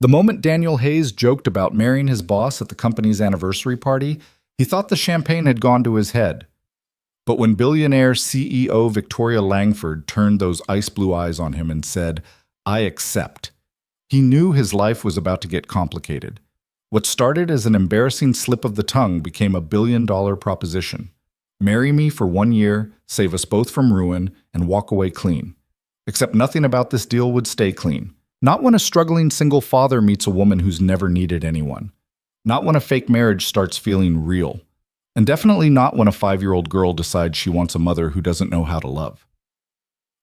The moment Daniel Hayes joked about marrying his boss at the company's anniversary party, he thought the champagne had gone to his head. But when billionaire CEO Victoria Langford turned those ice blue eyes on him and said, "I accept," he knew his life was about to get complicated. What started as an embarrassing slip of the tongue became a billion-dollar proposition. Marry me for 1 year, save us both from ruin, and walk away clean. Except nothing about this deal would stay clean. Not when a struggling single father meets a woman who's never needed anyone. Not when a fake marriage starts feeling real. And definitely not when a 5-year-old girl decides she wants a mother who doesn't know how to love.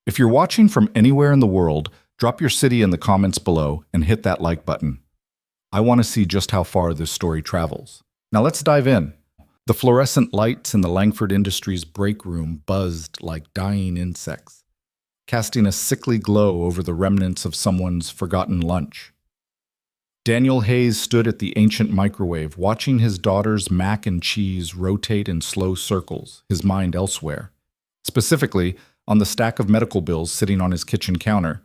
If you're watching from anywhere in the world, drop your city in the comments below and hit that like button. I want to see just how far this story travels. Now let's dive in. The fluorescent lights in the Langford Industries break room buzzed like dying insects, casting a sickly glow over the remnants of someone's forgotten lunch. Daniel Hayes stood at the ancient microwave, watching his daughter's mac and cheese rotate in slow circles, his mind elsewhere. Specifically, on the stack of medical bills sitting on his kitchen counter,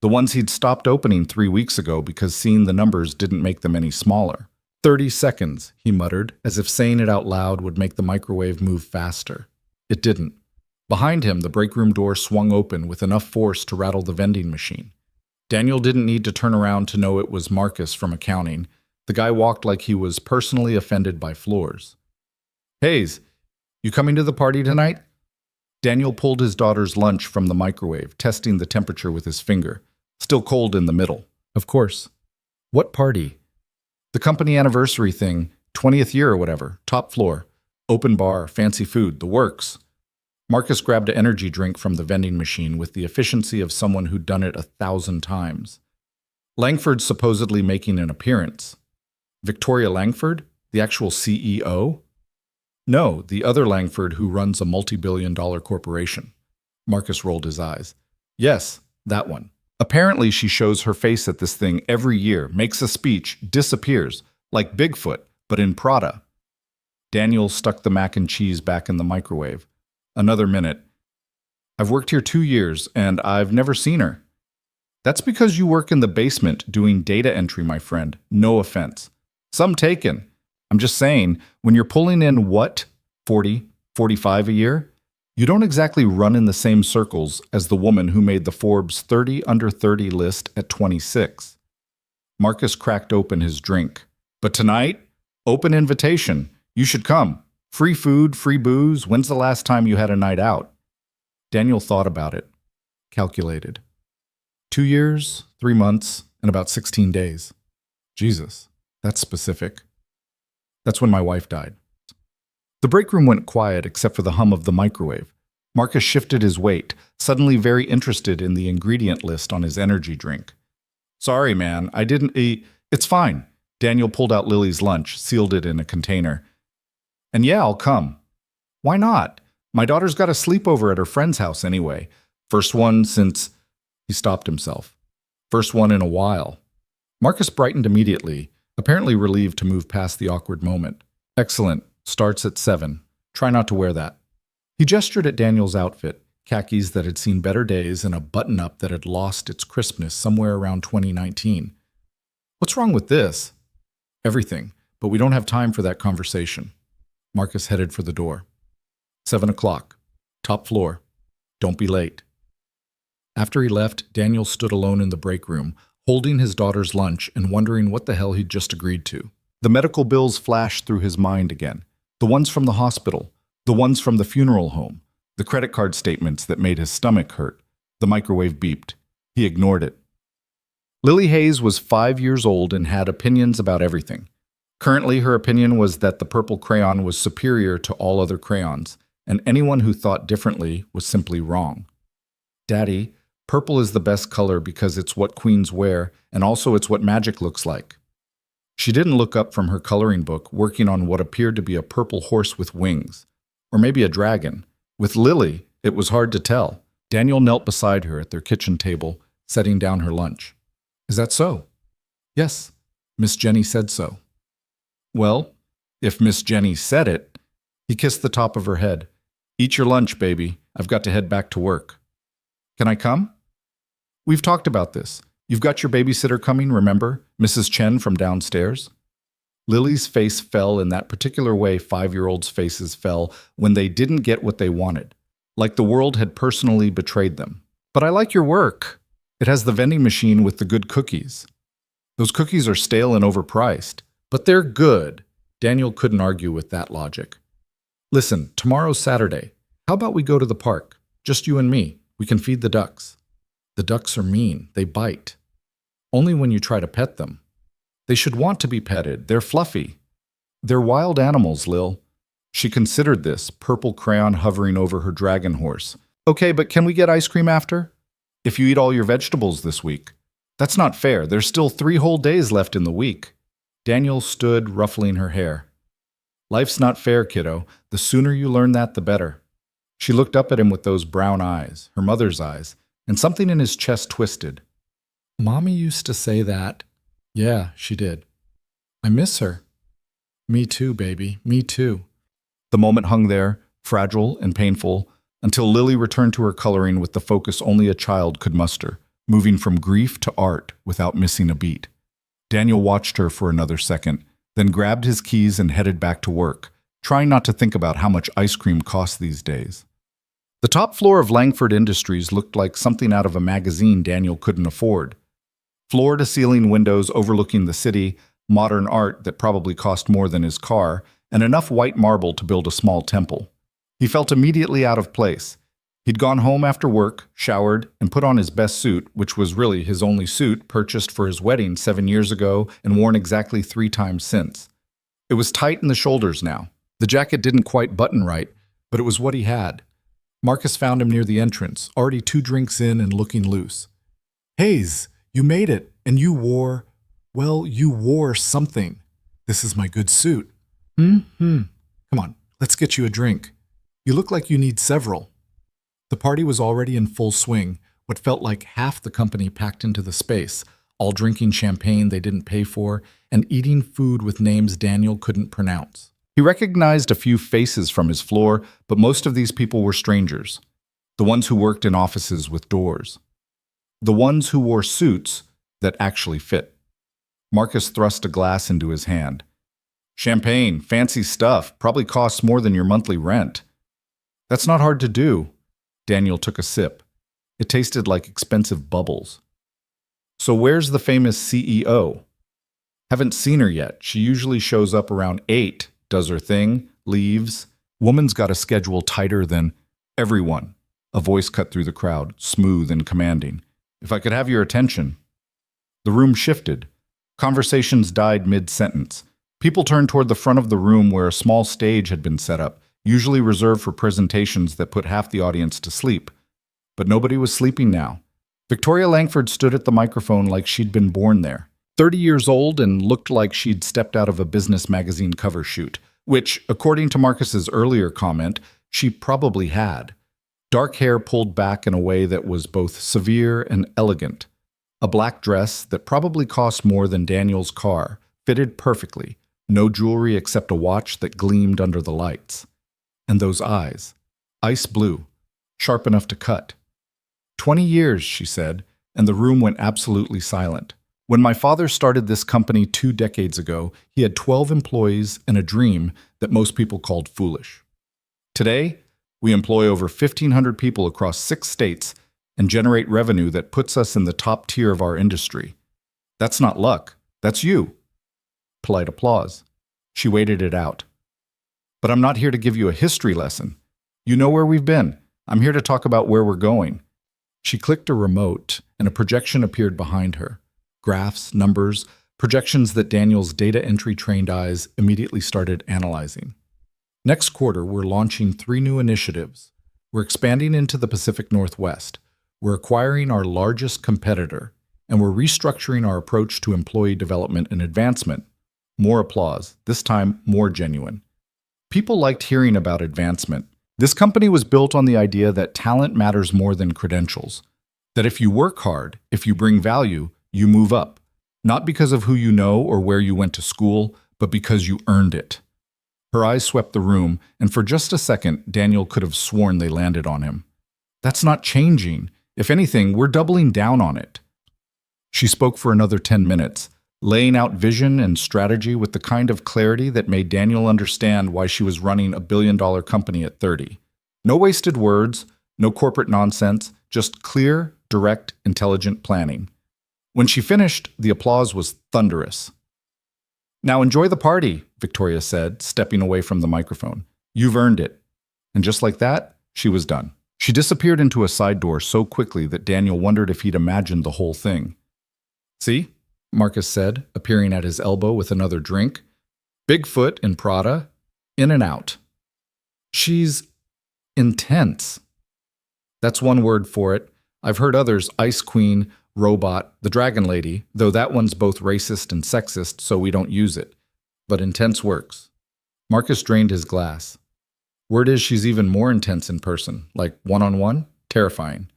the ones he'd stopped opening 3 weeks ago because seeing the numbers didn't make them any smaller. 30 seconds, he muttered, as if saying it out loud would make the microwave move faster. It didn't. Behind him, the break room door swung open with enough force to rattle the vending machine. Daniel didn't need to turn around to know it was Marcus from accounting. The guy walked like he was personally offended by floors. "Hayes, you coming to the party tonight?" Daniel pulled his daughter's lunch from the microwave, testing the temperature with his finger. Still cold in the middle. Of course. "What party?" "The company anniversary thing, 20th year or whatever, top floor. Open bar, fancy food, the works." Marcus grabbed an energy drink from the vending machine with the efficiency of someone who'd done it 1,000 times. Langford supposedly making an appearance. Victoria Langford? The actual CEO? No, the other Langford who runs a multi-billion-dollar corporation. Marcus rolled his eyes. Yes, that one. Apparently she shows her face at this thing every year, makes a speech, disappears, like Bigfoot, but in Prada. Daniel stuck the mac and cheese back in the microwave. Another minute. "I've worked here 2 years, and I've never seen her." "That's because you work in the basement doing data entry, my friend. No offense. Some taken. I'm just saying, when you're pulling in what, 40, 45 a year, you don't exactly run in the same circles as the woman who made the Forbes 30 under 30 list at 26. Marcus cracked open his drink. "But tonight, open invitation. You should come. Free food, free booze. When's the last time you had a night out?" Daniel thought about it. Calculated. 2 years, 3 months, and about 16 days. Jesus, that's specific. That's when my wife died. The break room went quiet except for the hum of the microwave. Marcus shifted his weight, suddenly very interested in the ingredient list on his energy drink. "Sorry, man, I didn't eat. It's fine." Daniel pulled out Lily's lunch, sealed it in a container. "And yeah, I'll come." "Why not? My daughter's got a sleepover at her friend's house anyway. First one since—" He stopped himself. "First one in a while." Marcus brightened immediately, apparently relieved to move past the awkward moment. "Excellent. Starts at 7. Try not to wear that." He gestured at Daniel's outfit, khakis that had seen better days and a button-up that had lost its crispness somewhere around 2019. "What's wrong with this?" "Everything, but we don't have time for that conversation." Marcus headed for the door. 7 o'clock. Top floor. Don't be late. After he left, Daniel stood alone in the break room, holding his daughter's lunch and wondering what the hell he'd just agreed to. The medical bills flashed through his mind again. The ones from the hospital, the ones from the funeral home, the credit card statements that made his stomach hurt. The microwave beeped. He ignored it. Lily Hayes was 5 years old and had opinions about everything. Currently, her opinion was that the purple crayon was superior to all other crayons, and anyone who thought differently was simply wrong. "Daddy, purple is the best color because it's what queens wear, and also it's what magic looks like." She didn't look up from her coloring book, working on what appeared to be a purple horse with wings. Or maybe a dragon. With Lily, it was hard to tell. Daniel knelt beside her at their kitchen table, setting down her lunch. "Is that so?" "Yes, Miss Jenny said so." "Well, if Miss Jenny said it." He kissed the top of her head. "Eat your lunch, baby. I've got to head back to work." "Can I come?" "We've talked about this. You've got your babysitter coming, remember? Mrs. Chen from downstairs? Lily's face fell in that particular way 5-year-olds' faces fell when they didn't get what they wanted, like the world had personally betrayed them. But I like your work. It has the vending machine with the good cookies. Those cookies are stale and overpriced, but they're good. Daniel couldn't argue with that logic. Listen, tomorrow's Saturday. How about we go to the park? Just you and me. We can feed the ducks. The ducks are mean. They bite. Only when you try to pet them. They should want to be petted. They're fluffy. They're wild animals, Lil. She considered this, purple crayon hovering over her dragon horse. Okay, but can we get ice cream after? If you eat all your vegetables this week. That's not fair. There's still 3 whole days left in the week. Daniel stood, ruffling her hair. Life's not fair, kiddo. The sooner you learn that, the better. She looked up at him with those brown eyes, her mother's eyes, and something in his chest twisted. Mommy used to say that. Yeah, she did. I miss her. Me too, baby. Me too. The moment hung there, fragile and painful, until Lily returned to her coloring with the focus only a child could muster, moving from grief to art without missing a beat. Daniel watched her for another second, then grabbed his keys and headed back to work, trying not to think about how much ice cream costs these days. The top floor of Langford Industries looked like something out of a magazine Daniel couldn't afford. Floor-to-ceiling windows overlooking the city, modern art that probably cost more than his car, and enough white marble to build a small temple. He felt immediately out of place. He'd gone home after work, showered, and put on his best suit, which was really his only suit, purchased for his wedding 7 years ago and worn exactly 3 times since. It was tight in the shoulders now. The jacket didn't quite button right, but it was what he had. Marcus found him near the entrance, already 2 drinks in and looking loose. Hayes, you made it, and you wore something. This is my good suit. Come on, let's get you a drink. You look like you need several. The party was already in full swing, what felt like half the company packed into the space, all drinking champagne they didn't pay for and eating food with names Daniel couldn't pronounce. He recognized a few faces from his floor, but most of these people were strangers. The ones who worked in offices with doors. The ones who wore suits that actually fit. Marcus thrust a glass into his hand. Champagne, fancy stuff, probably costs more than your monthly rent. That's not hard to do. Daniel took a sip. It tasted like expensive bubbles. So where's the famous CEO? Haven't seen her yet. She usually shows up around 8, does her thing, leaves. Woman's got a schedule tighter than everyone. A voice cut through the crowd, smooth and commanding. If I could have your attention. The room shifted. Conversations died mid-sentence. People turned toward the front of the room where a small stage had been set up, usually reserved for presentations that put half the audience to sleep. But nobody was sleeping now. Victoria Langford stood at the microphone like she'd been born there. 30 years old and looked like she'd stepped out of a business magazine cover shoot, which, according to Marcus's earlier comment, she probably had. Dark hair pulled back in a way that was both severe and elegant. A black dress that probably cost more than Daniel's car, fitted perfectly, no jewelry except a watch that gleamed under the lights. And those eyes, ice blue, sharp enough to cut. 20 years, she said, and the room went absolutely silent. When my father started this company 2 decades ago, he had 12 employees and a dream that most people called foolish. Today, we employ over 1,500 people across 6 states and generate revenue that puts us in the top tier of our industry. That's not luck. That's you. Polite applause. She waited it out. But I'm not here to give you a history lesson. You know where we've been. I'm here to talk about where we're going. She clicked a remote, and a projection appeared behind her. Graphs, numbers, projections that Daniel's data entry-trained eyes immediately started analyzing. Next quarter, we're launching 3 new initiatives. We're expanding into the Pacific Northwest. We're acquiring our largest competitor, and we're restructuring our approach to employee development and advancement. More applause, this time more genuine. People liked hearing about advancement. This company was built on the idea that talent matters more than credentials. That if you work hard, if you bring value, you move up. Not because of who you know or where you went to school, but because you earned it. Her eyes swept the room, and for just a second, Daniel could have sworn they landed on him. That's not changing. If anything, we're doubling down on it. She spoke for another 10 minutes, laying out vision and strategy with the kind of clarity that made Daniel understand why she was running a $1 billion company at 30. No wasted words, no corporate nonsense, just clear, direct, intelligent planning. When she finished, the applause was thunderous. "Now enjoy the party," Victoria said, stepping away from the microphone. "You've earned it." And just like that, she was done. She disappeared into a side door so quickly that Daniel wondered if he'd imagined the whole thing. "See?" Marcus said, appearing at his elbow with another drink. "Bigfoot in Prada, in and out. She's intense." That's one word for it. I've heard others: Ice Queen, Robot, the Dragon Lady, though that one's both racist and sexist, so we don't use it. But intense works. Marcus drained his glass. Word is she's even more intense in person, like one-on-one, terrifying.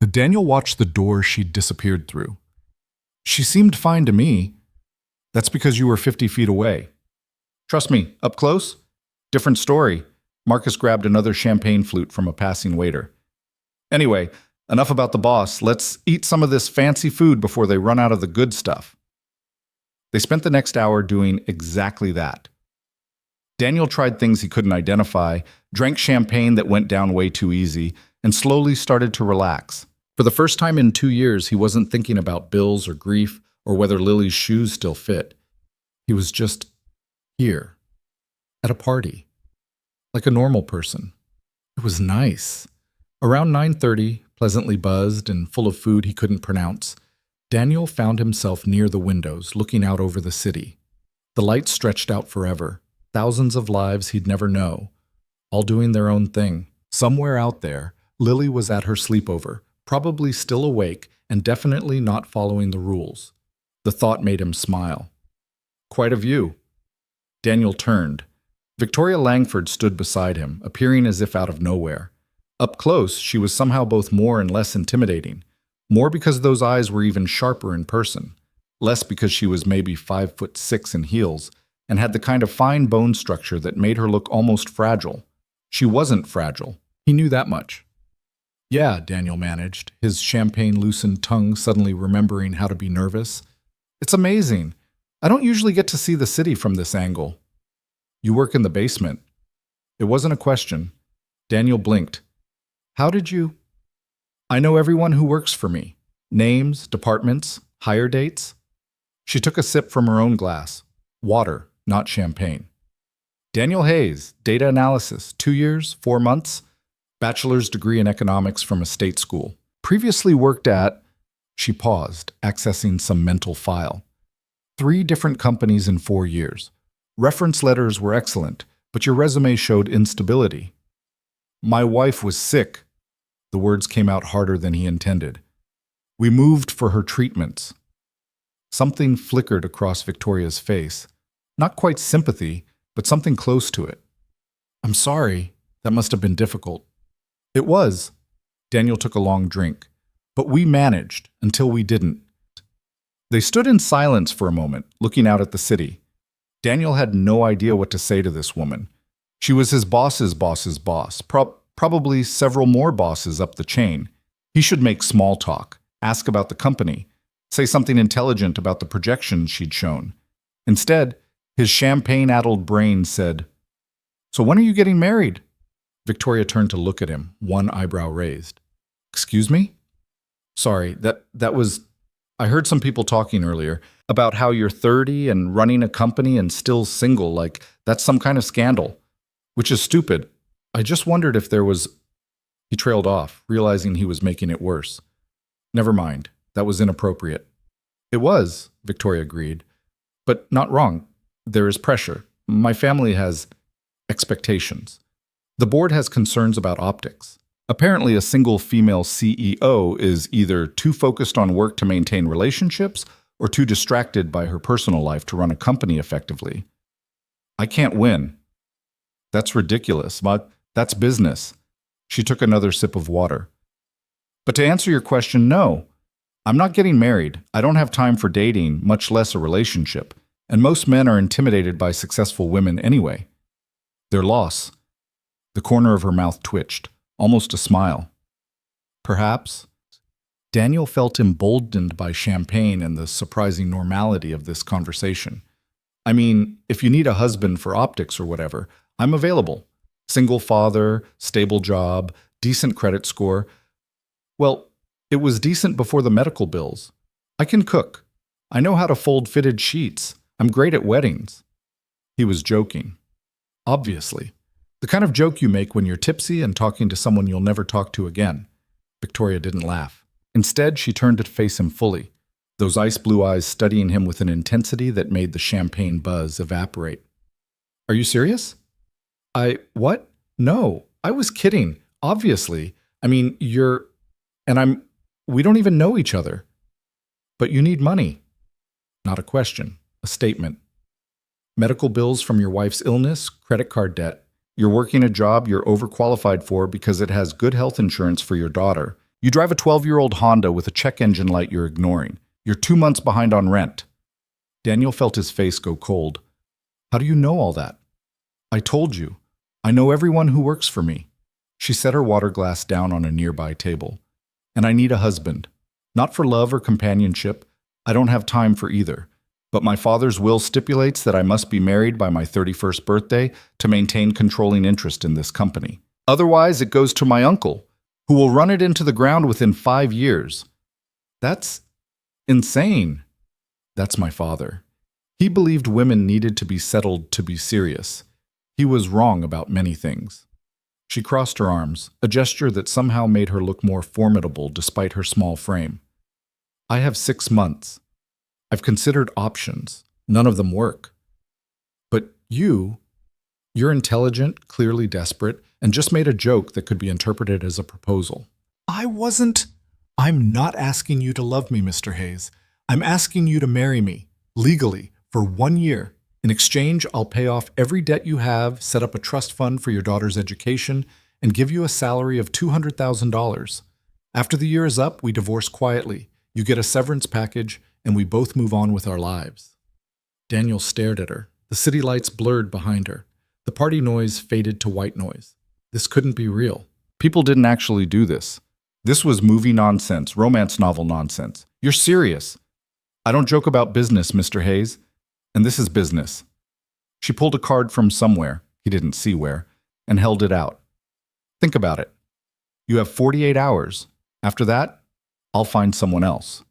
Daniel watched the door she'd disappeared through. "She seemed fine to me." "That's because you were 50 feet away. Trust me, up close, different story." Marcus grabbed another champagne flute from a passing waiter. "Anyway, enough about the boss. Let's eat some of this fancy food before they run out of the good stuff." They spent the next hour doing exactly that. Daniel tried things he couldn't identify, drank champagne that went down way too easy, and slowly started to relax. For the first time in 2 years, he wasn't thinking about bills or grief or whether Lily's shoes still fit. He was just here, at a party, like a normal person. It was nice. Around 9:30, pleasantly buzzed and full of food he couldn't pronounce, Daniel found himself near the windows, looking out over the city. The lights stretched out forever, thousands of lives he'd never know, all doing their own thing. Somewhere out there, Lily was at her sleepover, probably still awake and definitely not following the rules. The thought made him smile. Quite a view. Daniel turned. Victoria Langford stood beside him, appearing as if out of nowhere. Up close, she was somehow both more and less intimidating. More because those eyes were even sharper in person. Less because she was maybe 5'6" in heels and had the kind of fine bone structure that made her look almost fragile. She wasn't fragile. He knew that much. "Yeah," Daniel managed, his champagne-loosened tongue suddenly remembering how to be nervous. "It's amazing. I don't usually get to see the city from this angle." "You work in the basement." It wasn't a question. Daniel blinked. "How did you—" "I know everyone who works for me. Names, departments, hire dates." She took a sip from her own glass. Water, not champagne. "Daniel Hayes, data analysis, 2 years, 4 months, bachelor's degree in economics from a state school. Previously worked at—" She paused, accessing some mental file. 3 different companies in 4 years. Reference letters were excellent, but your resume showed instability." "My wife was sick." The words came out harder than he intended. "We moved for her treatments." Something flickered across Victoria's face. Not quite sympathy, but something close to it. "I'm sorry. That must have been difficult." "It was." Daniel took a long drink. "But we managed, until we didn't." They stood in silence for a moment, looking out at the city. Daniel had no idea what to say to this woman. She was his boss's boss's boss, probably several more bosses up the chain. He should make small talk, ask about the company, say something intelligent about the projections she'd shown. Instead, his champagne-addled brain said, "So when are you getting married?" Victoria turned to look at him, one eyebrow raised. "Excuse me?" "Sorry, that was... I heard some people talking earlier about how you're 30 and running a company and still single, like that's some kind of scandal. Which is stupid. I just wondered if there was..." He trailed off, realizing he was making it worse. "Never mind. That was inappropriate." "It was," Victoria agreed. "But not wrong. There is pressure. My family has expectations. The board has concerns about optics. Apparently, a single female CEO is either too focused on work to maintain relationships or too distracted by her personal life to run a company effectively. I can't win." "That's ridiculous, but that's business." She took another sip of water. "But to answer your question, no. I'm not getting married. I don't have time for dating, much less a relationship. And most men are intimidated by successful women anyway." "Their loss." The corner of her mouth twitched, almost a smile. "Perhaps." Daniel felt emboldened by champagne and the surprising normality of this conversation. I mean, if you need a husband for optics or whatever, I'm available. Single father, stable job, decent credit score. Well, it was decent before the medical bills. I can cook. I know how to fold fitted sheets. I'm great at weddings. He was joking. Obviously. The kind of joke you make when you're tipsy and talking to someone you'll never talk to again. Victoria didn't laugh. Instead, she turned to face him fully, those ice blue eyes studying him with an intensity that made the champagne buzz evaporate. Are you serious? What? No, I was kidding. Obviously. I mean, we don't even know each other. But you need money. Not a question, a statement. Medical bills from your wife's illness, credit card debt. You're working a job you're overqualified for because it has good health insurance for your daughter. You drive a 12-year-old Honda with a check engine light you're ignoring. You're 2 months behind on rent. Daniel felt his face go cold. How do you know all that? I told you. I know everyone who works for me. She set her water glass down on a nearby table. And I need a husband. Not for love or companionship. I don't have time for either. But my father's will stipulates that I must be married by my 31st birthday to maintain controlling interest in this company. Otherwise, it goes to my uncle, who will run it into the ground within 5 years. That's insane. That's my father. He believed women needed to be settled to be serious. He was wrong about many things. She crossed her arms, a gesture that somehow made her look more formidable despite her small frame. I have 6 months. I've considered options. None of them work. But you're intelligent, clearly desperate, and just made a joke that could be interpreted as a proposal. I'm not asking you to love me, Mr. Hayes. I'm asking you to marry me, legally, for 1 year. In exchange, I'll pay off every debt you have, set up a trust fund for your daughter's education, and give you a salary of $200,000. After the year is up, we divorce quietly. You get a severance package, and we both move on with our lives. Daniel stared at her. The city lights blurred behind her. The party noise faded to white noise. This couldn't be real. People didn't actually do this. This was movie nonsense, romance novel nonsense. You're serious. I don't joke about business, Mr. Hayes. And this is business. She pulled a card from somewhere, he didn't see where, and held it out. Think about it. You have 48 hours. After that, I'll find someone else.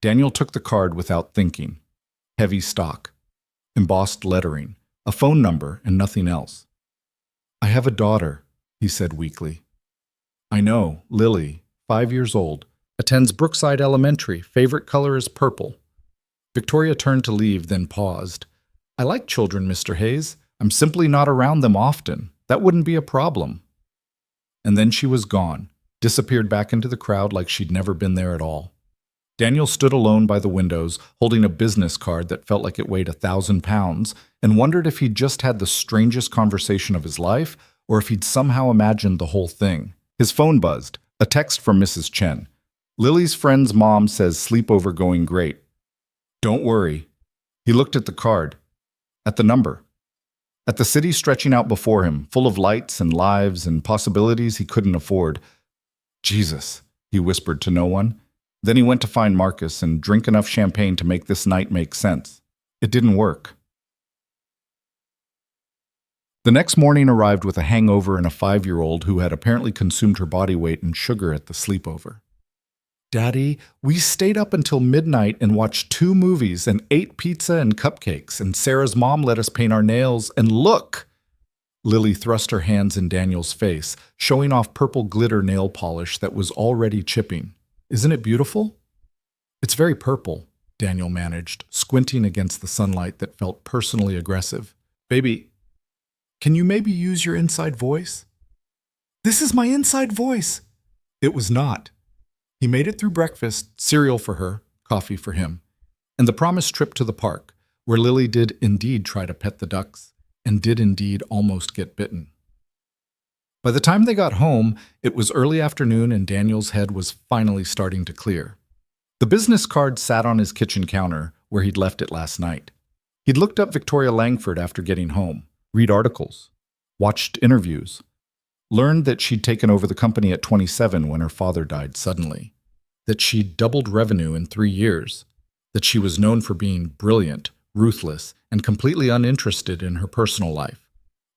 Daniel took the card without thinking. Heavy stock, embossed lettering, a phone number, and nothing else. I have a daughter, he said weakly. I know, Lily, 5 years old, attends Brookside Elementary, favorite color is purple. Victoria turned to leave, then paused. I like children, Mr. Hayes. I'm simply not around them often. That wouldn't be a problem. And then she was gone, disappeared back into the crowd like she'd never been there at all. Daniel stood alone by the windows, holding a business card that felt like it weighed 1,000 pounds, and wondered if he'd just had the strangest conversation of his life, or if he'd somehow imagined the whole thing. His phone buzzed, a text from Mrs. Chen. Lily's friend's mom says sleepover going great. Don't worry. He looked at the card, at the number, at the city stretching out before him, full of lights and lives and possibilities he couldn't afford. Jesus, he whispered to no one. Then he went to find Marcus and drink enough champagne to make this night make sense. It didn't work. The next morning arrived with a hangover and a 5-year-old who had apparently consumed her body weight in sugar at the sleepover. Daddy, we stayed up until midnight and watched 2 movies and ate pizza and cupcakes, and Sarah's mom let us paint our nails, and look! Lily thrust her hands in Daniel's face, showing off purple glitter nail polish that was already chipping. Isn't it beautiful? It's very purple, Daniel managed, squinting against the sunlight that felt personally aggressive. Baby, can you maybe use your inside voice? This is my inside voice. It was not. He made it through breakfast, cereal for her, coffee for him, and the promised trip to the park, where Lily did indeed try to pet the ducks, and did indeed almost get bitten. By the time they got home, it was early afternoon and Daniel's head was finally starting to clear. The business card sat on his kitchen counter, where he'd left it last night. He'd looked up Victoria Langford after getting home, read articles, watched interviews, learned that she'd taken over the company at 27 when her father died suddenly. that she'd doubled revenue in 3 years, that she was known for being brilliant, ruthless, and completely uninterested in her personal life.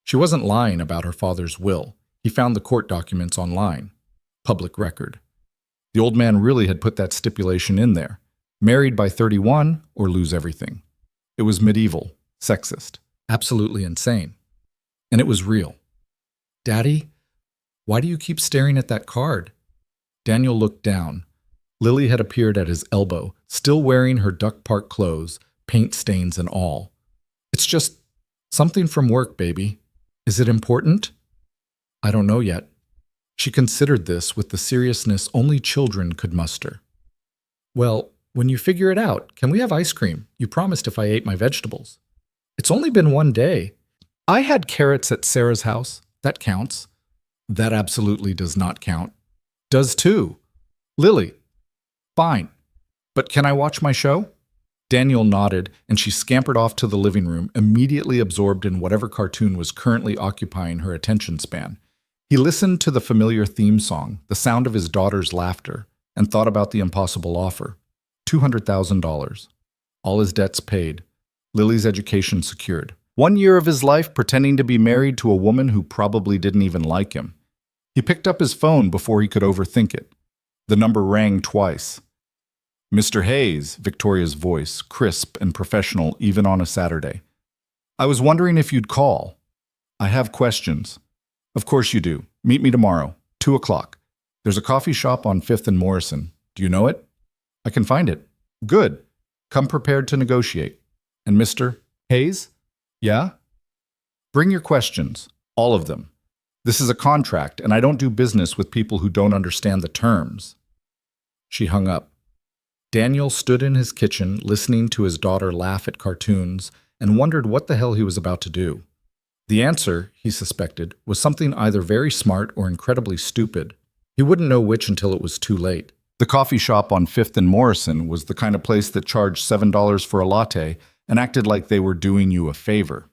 She wasn't lying about her father's will. He found the court documents online. Public record. The old man really had put that stipulation in there. Married by 31 or lose everything. It was medieval, sexist, absolutely insane. And it was real. Daddy, why do you keep staring at that card? Daniel looked down. Lily had appeared at his elbow, still wearing her Duck Park clothes, paint stains and all. It's just something from work, baby. Is it important? I don't know yet. She considered this with the seriousness only children could muster. Well, when you figure it out, can we have ice cream? You promised if I ate my vegetables. It's only been 1 day. I had carrots at Sarah's house. That counts. That absolutely does not count. Does too. Lily. Fine. But can I watch my show? Daniel nodded, and she scampered off to the living room, immediately absorbed in whatever cartoon was currently occupying her attention span. He listened to the familiar theme song, the sound of his daughter's laughter, and thought about the impossible offer. $200,000. All his debts paid. Lily's education secured. 1 year of his life pretending to be married to a woman who probably didn't even like him. He picked up his phone before he could overthink it. The number rang twice. Mr. Hayes, Victoria's voice, crisp and professional even on a Saturday. I was wondering if you'd call. I have questions. Of course you do. Meet me tomorrow, 2 o'clock. There's a coffee shop on 5th and Morrison. Do you know it? I can find it. Good. Come prepared to negotiate. And Mr. Hayes? Yeah? Bring your questions. All of them. This is a contract, and I don't do business with people who don't understand the terms. She hung up. Daniel stood in his kitchen, listening to his daughter laugh at cartoons, and wondered what the hell he was about to do. The answer, he suspected, was something either very smart or incredibly stupid. He wouldn't know which until it was too late. The coffee shop on 5th and Morrison was the kind of place that charged $7 for a latte and acted like they were doing you a favor.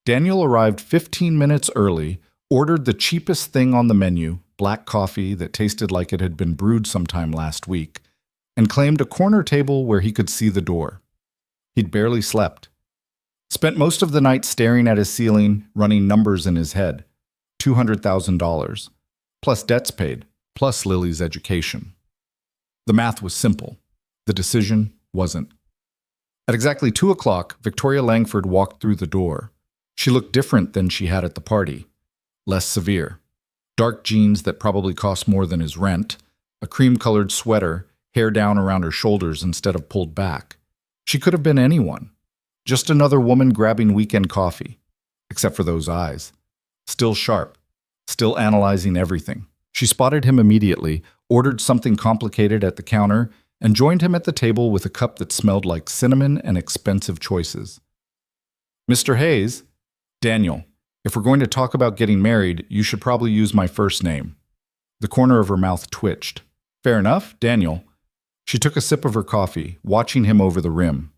Daniel arrived 15 minutes early, ordered the cheapest thing on the menu, black coffee that tasted like it had been brewed sometime last week, and claimed a corner table where he could see the door. He'd barely slept. Spent most of the night staring at his ceiling, running numbers in his head. $200,000. Plus debts paid, plus Lily's education. The math was simple. The decision wasn't. At exactly 2 o'clock, Victoria Langford walked through the door. She looked different than she had at the party. Less severe. Dark jeans that probably cost more than his rent, a cream-colored sweater, hair down around her shoulders instead of pulled back. She could have been anyone. Just another woman grabbing weekend coffee. Except for those eyes. Still sharp. Still analyzing everything. She spotted him immediately, ordered something complicated at the counter, and joined him at the table with a cup that smelled like cinnamon and expensive choices. Mr. Hayes? Daniel, if we're going to talk about getting married, you should probably use my first name. The corner of her mouth twitched. Fair enough, Daniel. She took a sip of her coffee, watching him over the rim.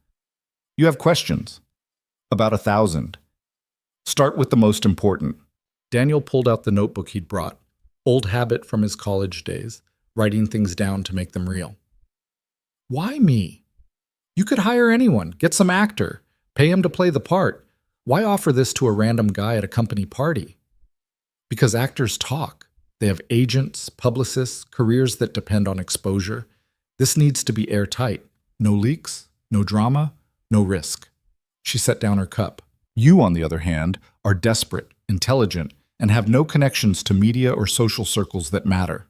You have questions? About 1,000. Start with the most important. Daniel pulled out the notebook he'd brought. Old habit from his college days, writing things down to make them real. Why me? You could hire anyone, get some actor, pay him to play the part. Why offer this to a random guy at a company party? Because actors talk. They have agents, publicists, careers that depend on exposure. This needs to be airtight. No leaks, no drama, no risk. She set down her cup. You, on the other hand, are desperate, intelligent, and have no connections to media or social circles that matter.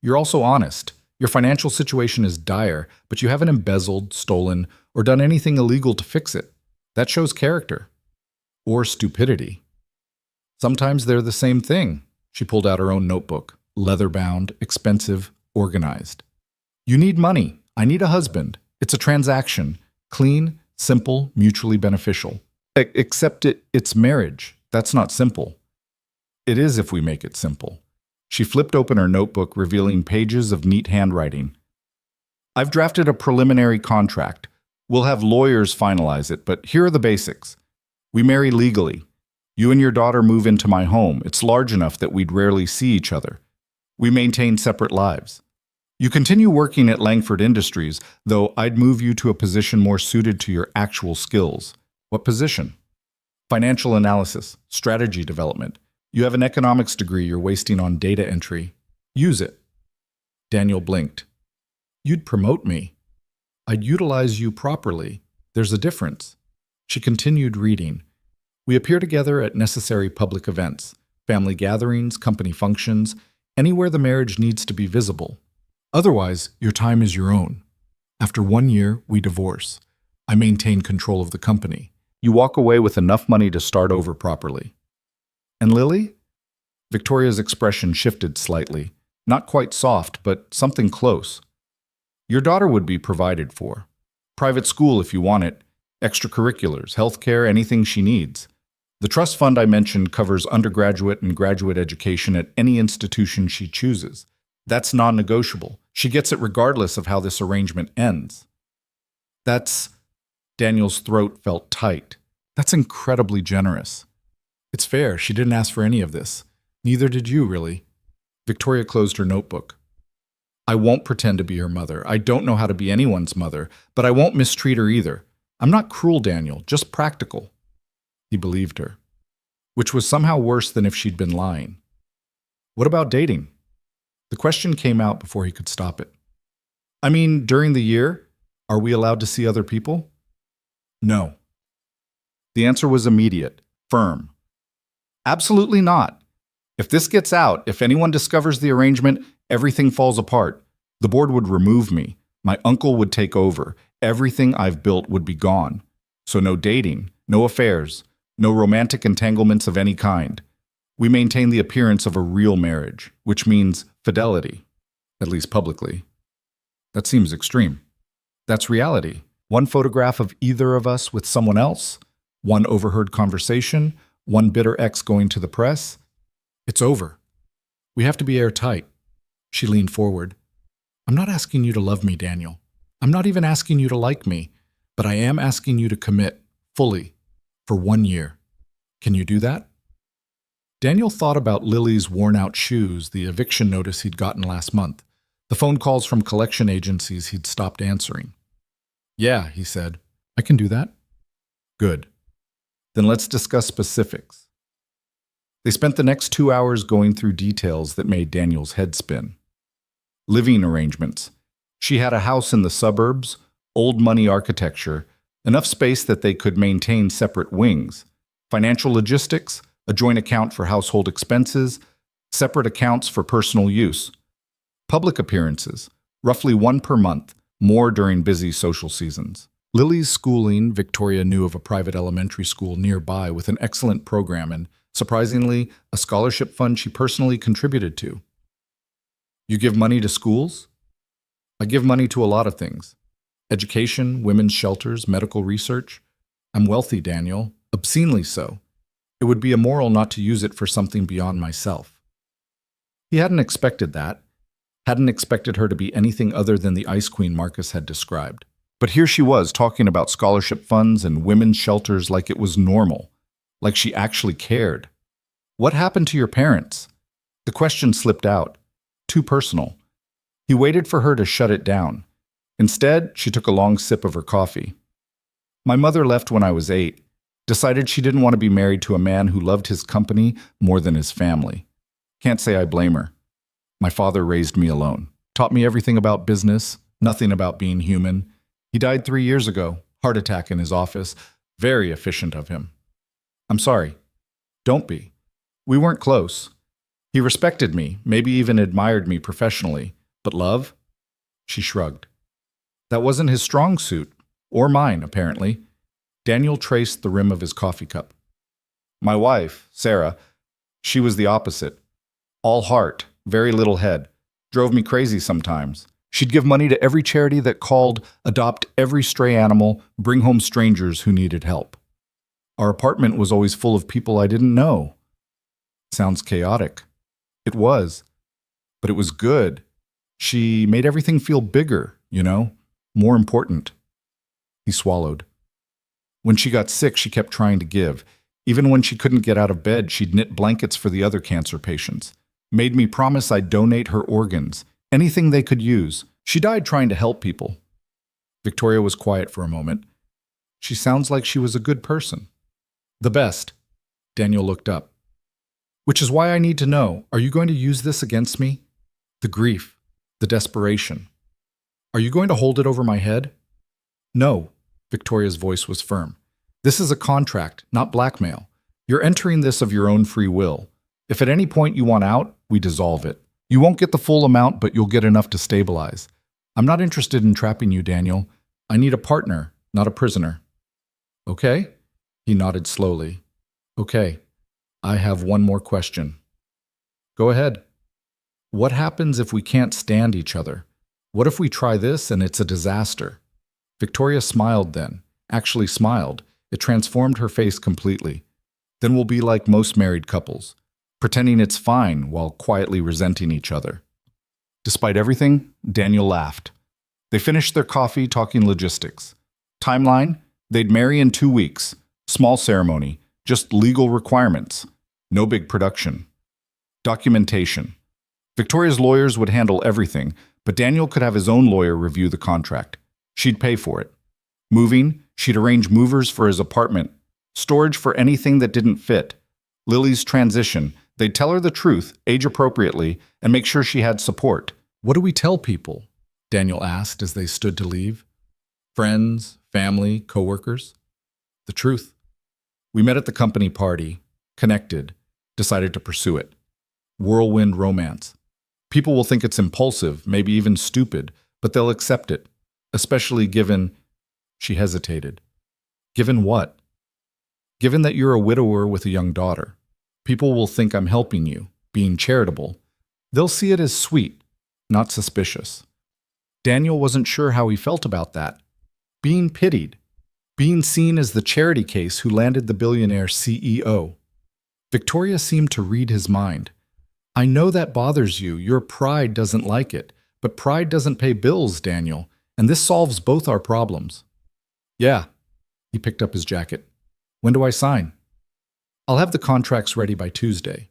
You're also honest. Your financial situation is dire, but you haven't embezzled, stolen, or done anything illegal to fix it. That shows character. Or stupidity. Sometimes they're the same thing. She pulled out her own notebook. Leather-bound, expensive, organized. You need money. I need a husband. It's a transaction. Clean, simple, mutually beneficial. Except it's marriage. That's not simple. It is if we make it simple. She flipped open her notebook, revealing pages of neat handwriting. I've drafted a preliminary contract. We'll have lawyers finalize it, but here are the basics. We marry legally. You and your daughter move into my home. It's large enough that we'd rarely see each other. We maintain separate lives. You continue working at Langford Industries, though I'd move you to a position more suited to your actual skills. What position? Financial analysis, strategy development. You have an economics degree you're wasting on data entry. Use it. Daniel blinked. You'd promote me. I'd utilize you properly. There's a difference. She continued reading. We appear together at necessary public events, family gatherings, company functions, anywhere the marriage needs to be visible. Otherwise, your time is your own. After 1 year, we divorce. I maintain control of the company. You walk away with enough money to start over properly. And Lily? Victoria's expression shifted slightly. Not quite soft, but something close. Your daughter would be provided for. Private school if you want it, extracurriculars, healthcare, anything she needs. The trust fund I mentioned covers undergraduate and graduate education at any institution she chooses. That's non-negotiable. She gets it regardless of how this arrangement ends. Daniel's throat felt tight. That's incredibly generous. It's fair, she didn't ask for any of this. Neither did you, really. Victoria closed her notebook. I won't pretend to be her mother. I don't know how to be anyone's mother, but I won't mistreat her either. I'm not cruel, Daniel, just practical. He believed her, which was somehow worse than if she'd been lying. What about dating? The question came out before he could stop it. I mean, during the year, are we allowed to see other people? No. The answer was immediate, firm. Absolutely not. If this gets out, if anyone discovers the arrangement, everything falls apart. The board would remove me. My uncle would take over. Everything I've built would be gone. So no dating, no affairs, no romantic entanglements of any kind. We maintain the appearance of a real marriage, which means fidelity, at least publicly. That seems extreme. That's reality. One photograph of either of us with someone else, one overheard conversation, one bitter ex going to the press. It's over. We have to be airtight. She leaned forward. I'm not asking you to love me, Daniel. I'm not even asking you to like me, but I am asking you to commit, fully, for 1 year. Can you do that? Daniel thought about Lily's worn-out shoes, the eviction notice he'd gotten last month, the phone calls from collection agencies he'd stopped answering. Yeah, he said. I can do that. Good. Then let's discuss specifics. They spent the next 2 hours going through details that made Daniel's head spin. Living arrangements. She had a house in the suburbs, old money architecture, enough space that they could maintain separate wings. Financial logistics, a joint account for household expenses, separate accounts for personal use. Public appearances, roughly 1 per month, more during busy social seasons. Lily's schooling, Victoria knew of a private elementary school nearby with an excellent program and, surprisingly, a scholarship fund she personally contributed to. You give money to schools? I give money to a lot of things. Education, women's shelters, medical research. I'm wealthy, Daniel, obscenely so. It would be immoral not to use it for something beyond myself. He hadn't expected that, hadn't expected her to be anything other than the ice queen Marcus had described. But here she was talking about scholarship funds and women's shelters like it was normal, like she actually cared. What happened to your parents? The question slipped out, too personal. He waited for her to shut it down. Instead, she took a long sip of her coffee. My mother left when I was 8, decided she didn't want to be married to a man who loved his company more than his family. Can't say I blame her. My father raised me alone, taught me everything about business, nothing about being human. He died 3 years ago, heart attack in his office. Very efficient of him. I'm sorry. Don't be. We weren't close. He respected me, maybe even admired me professionally. But love? She shrugged. That wasn't his strong suit, or mine, apparently. Daniel traced the rim of his coffee cup. My wife, Sarah, she was the opposite. All heart, very little head. Drove me crazy sometimes. She'd give money to every charity that called, adopt every stray animal, bring home strangers who needed help. Our apartment was always full of people I didn't know. Sounds chaotic. It was. But it was good. She made everything feel bigger, more important. He swallowed. When she got sick, she kept trying to give. Even when she couldn't get out of bed, she'd knit blankets for the other cancer patients. Made me promise I'd donate her organs, Anything they could use. She died trying to help people. Victoria was quiet for a moment. She sounds like she was a good person. The best. Daniel looked up. Which is why I need to know, are you going to use this against me? The grief, the desperation. Are you going to hold it over my head? No, Victoria's voice was firm. This is a contract, not blackmail. You're entering this of your own free will. If at any point you want out, we dissolve it. You won't get the full amount, but you'll get enough to stabilize. I'm not interested in trapping you, Daniel. I need a partner, not a prisoner. Okay? He nodded slowly. Okay. I have one more question. Go ahead. What happens if we can't stand each other? What if we try this and it's a disaster? Victoria smiled then, actually smiled. It transformed her face completely. Then we'll be like most married couples, pretending it's fine while quietly resenting each other. Despite everything, Daniel laughed. They finished their coffee talking logistics. Timeline, they'd marry in 2 weeks. Small ceremony, just legal requirements. No big production. Documentation. Victoria's lawyers would handle everything, but Daniel could have his own lawyer review the contract. She'd pay for it. Moving, she'd arrange movers for his apartment. Storage for anything that didn't fit. Lily's transition, they'd tell her the truth, age appropriately, and make sure she had support. What do we tell people? Daniel asked as they stood to leave. Friends, family, coworkers? The truth. We met at the company party, connected, decided to pursue it. Whirlwind romance. People will think it's impulsive, maybe even stupid, but they'll accept it, especially given... She hesitated. Given what? Given that you're a widower with a young daughter. People will think I'm helping you, being charitable. They'll see it as sweet, not suspicious. Daniel wasn't sure how he felt about that. Being pitied. Being seen as the charity case who landed the billionaire CEO. Victoria seemed to read his mind. I know that bothers you. Your pride doesn't like it. But pride doesn't pay bills, Daniel, and this solves both our problems. Yeah. He picked up his jacket. When do I sign? I'll have the contracts ready by Tuesday.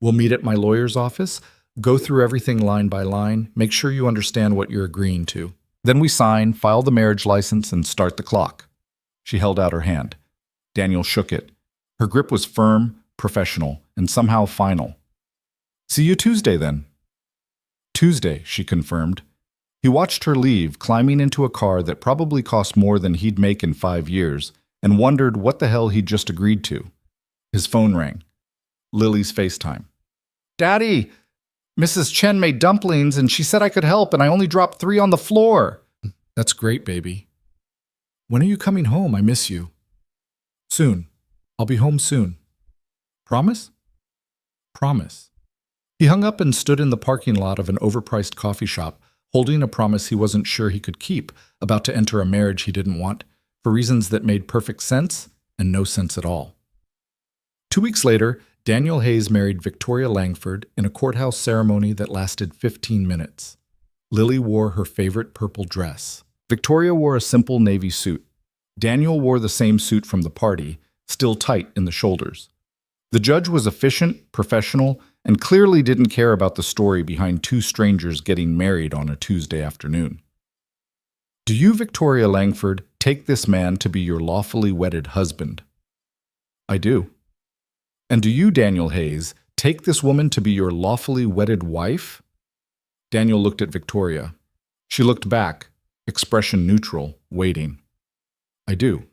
We'll meet at my lawyer's office, go through everything line by line, make sure you understand what you're agreeing to. Then we sign, file the marriage license, and start the clock. She held out her hand. Daniel shook it. Her grip was firm, professional, and somehow final. See you Tuesday, then. Tuesday, she confirmed. He watched her leave, climbing into a car that probably cost more than he'd make in 5 years, and wondered what the hell he'd just agreed to. His phone rang. Lily's FaceTime. Daddy, Mrs. Chen made dumplings and she said I could help and I only dropped 3 on the floor. That's great, baby. When are you coming home? I miss you. Soon. I'll be home soon. Promise? Promise. He hung up and stood in the parking lot of an overpriced coffee shop, holding a promise he wasn't sure he could keep, about to enter a marriage he didn't want, for reasons that made perfect sense and no sense at all. 2 weeks later, Daniel Hayes married Victoria Langford in a courthouse ceremony that lasted 15 minutes. Lily wore her favorite purple dress. Victoria wore a simple navy suit. Daniel wore the same suit from the party, still tight in the shoulders. The judge was efficient, professional, and clearly didn't care about the story behind 2 strangers getting married on a Tuesday afternoon. Do you, Victoria Langford, take this man to be your lawfully wedded husband? I do. And do you, Daniel Hayes, take this woman to be your lawfully wedded wife? Daniel looked at Victoria. She looked back, expression neutral, waiting. I do.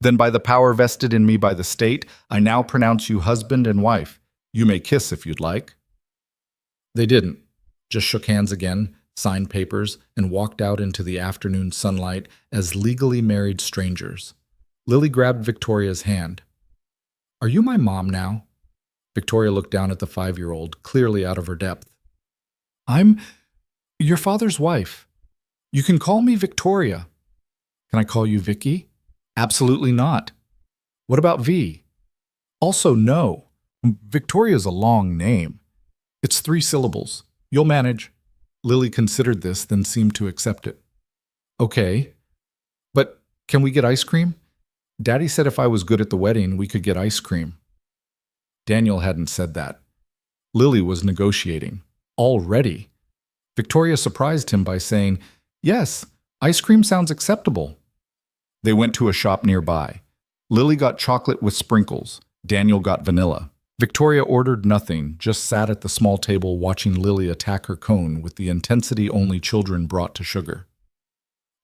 Then by the power vested in me by the state, I now pronounce you husband and wife. You may kiss if you'd like. They didn't. Just shook hands again, signed papers, and walked out into the afternoon sunlight as legally married strangers. Lily grabbed Victoria's hand. Are you my mom now? Victoria looked down at the 5-year-old, clearly out of her depth. I'm your father's wife. You can call me Victoria. Can I call you Vicky? Absolutely not. What about V? Also no. Victoria's a long name. It's 3 syllables. You'll manage. Lily considered this, then seemed to accept it. Okay. But can we get ice cream? Daddy said if I was good at the wedding, we could get ice cream. Daniel hadn't said that. Lily was negotiating. Already. Victoria surprised him by saying, "Yes, ice cream sounds acceptable." They went to a shop nearby. Lily got chocolate with sprinkles. Daniel got vanilla. Victoria ordered nothing, just sat at the small table watching Lily attack her cone with the intensity only children brought to sugar.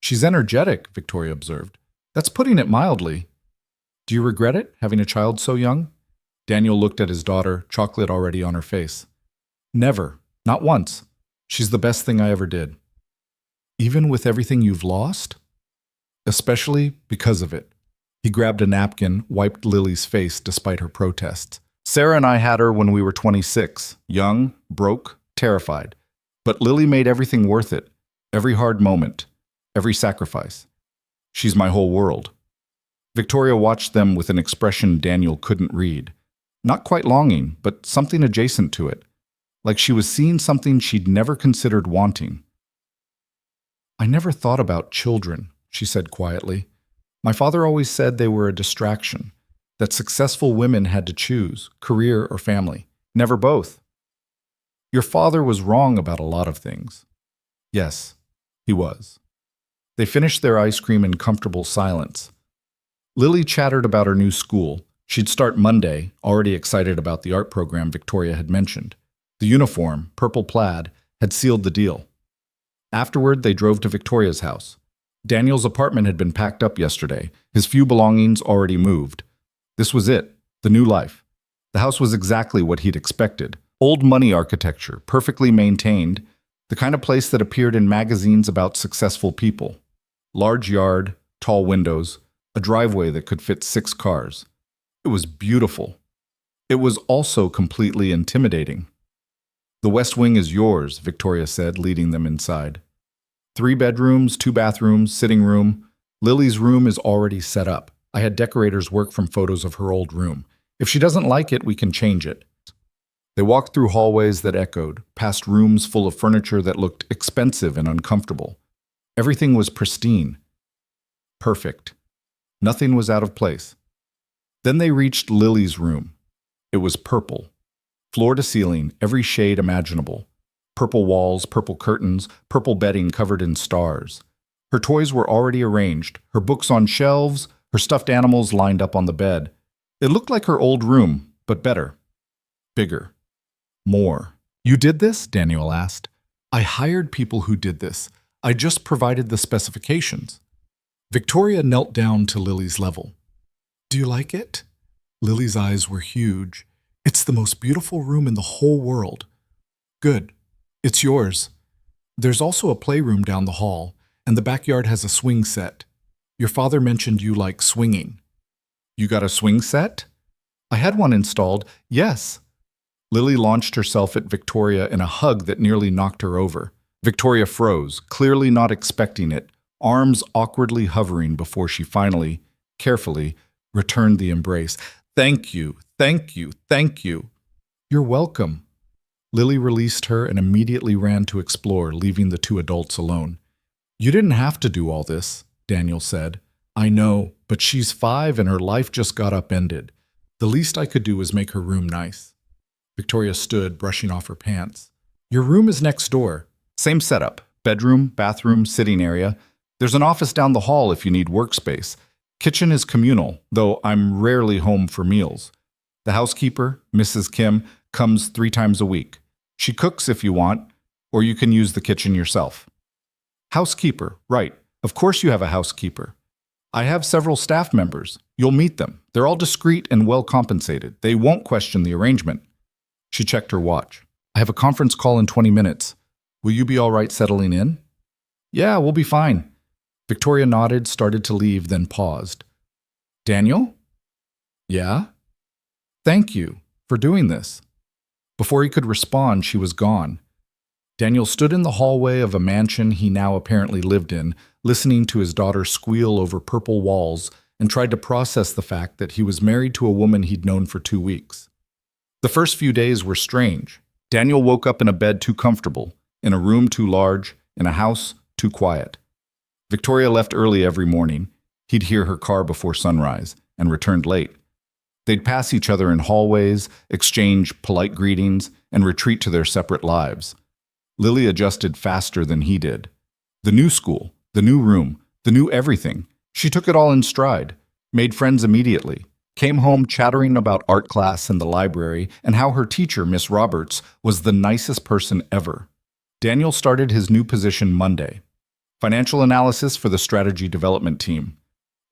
"She's energetic," Victoria observed. "That's putting it mildly." "Do you regret it, having a child so young?" Daniel looked at his daughter, chocolate already on her face. "Never. Not once. She's the best thing I ever did." "Even with everything you've lost?" "Especially because of it." He grabbed a napkin, wiped Lily's face despite her protests. "Sarah and I had her when we were 26, young, broke, terrified. But Lily made everything worth it. Every hard moment. Every sacrifice. She's my whole world." Victoria watched them with an expression Daniel couldn't read. Not quite longing, but something adjacent to it. Like she was seeing something she'd never considered wanting. "I never thought about children," she said quietly. "My father always said they were a distraction, that successful women had to choose, career or family, never both." "Your father was wrong about a lot of things." "Yes, he was." They finished their ice cream in comfortable silence. Lily chattered about her new school. She'd start Monday, already excited about the art program Victoria had mentioned. The uniform, purple plaid, had sealed the deal. Afterward, they drove to Victoria's house. Daniel's apartment had been packed up yesterday, his few belongings already moved. This was it, the new life. The house was exactly what he'd expected. Old money architecture, perfectly maintained, the kind of place that appeared in magazines about successful people. Large yard, tall windows, a driveway that could fit 6 cars. It was beautiful. It was also completely intimidating. "The West Wing is yours," Victoria said, leading them inside. 3 bedrooms, 2 bathrooms, sitting room. Lily's room is already set up. I had decorators work from photos of her old room. If she doesn't like it, we can change it. They walked through hallways that echoed, past rooms full of furniture that looked expensive and uncomfortable. Everything was pristine. Perfect. Nothing was out of place. Then they reached Lily's room. It was purple. Floor to ceiling, every shade imaginable. Purple walls, purple curtains, purple bedding covered in stars. Her toys were already arranged, her books on shelves, her stuffed animals lined up on the bed. It looked like her old room, but better. Bigger. More. "You did this?" Daniel asked. "I hired people who did this. I just provided the specifications." Victoria knelt down to Lily's level. "Do you like it?" Lily's eyes were huge. "It's the most beautiful room in the whole world." "Good. It's yours. There's also a playroom down the hall, and the backyard has a swing set. Your father mentioned you like swinging." "You got a swing set?" "I had one installed, yes." Lily launched herself at Victoria in a hug that nearly knocked her over. Victoria froze, clearly not expecting it, arms awkwardly hovering before she finally, carefully, returned the embrace. "Thank you, thank you, thank you." "You're welcome." Lily released her and immediately ran to explore, leaving the 2 adults alone. "You didn't have to do all this," Daniel said. "I know, but she's 5 and her life just got upended. The least I could do was make her room nice." Victoria stood, brushing off her pants. "Your room is next door. Same setup. Bedroom, bathroom, sitting area. There's an office down the hall if you need workspace. Kitchen is communal, though I'm rarely home for meals. The housekeeper, Mrs. Kim, comes 3 times a week. She cooks if you want, or you can use the kitchen yourself." "Housekeeper, right. Of course you have a housekeeper." "I have several staff members. You'll meet them. They're all discreet and well compensated. They won't question the arrangement." She checked her watch. "I have a conference call in 20 minutes. Will you be all right settling in?" "Yeah, we'll be fine." Victoria nodded, started to leave, then paused. "Daniel?" "Yeah?" "Thank you for doing this." Before he could respond, she was gone. Daniel stood in the hallway of a mansion he now apparently lived in, listening to his daughter squeal over purple walls, and tried to process the fact that he was married to a woman he'd known for 2 weeks. The first few days were strange. Daniel woke up in a bed too comfortable, in a room too large, in a house too quiet. Victoria left early every morning. He'd hear her car before sunrise, and returned late. They'd pass each other in hallways, exchange polite greetings, and retreat to their separate lives. Lily adjusted faster than he did. The new school, the new room, the new everything. She took it all in stride, made friends immediately, came home chattering about art class and the library and how her teacher, Miss Roberts, was the nicest person ever. Daniel started his new position Monday. Financial analysis for the strategy development team.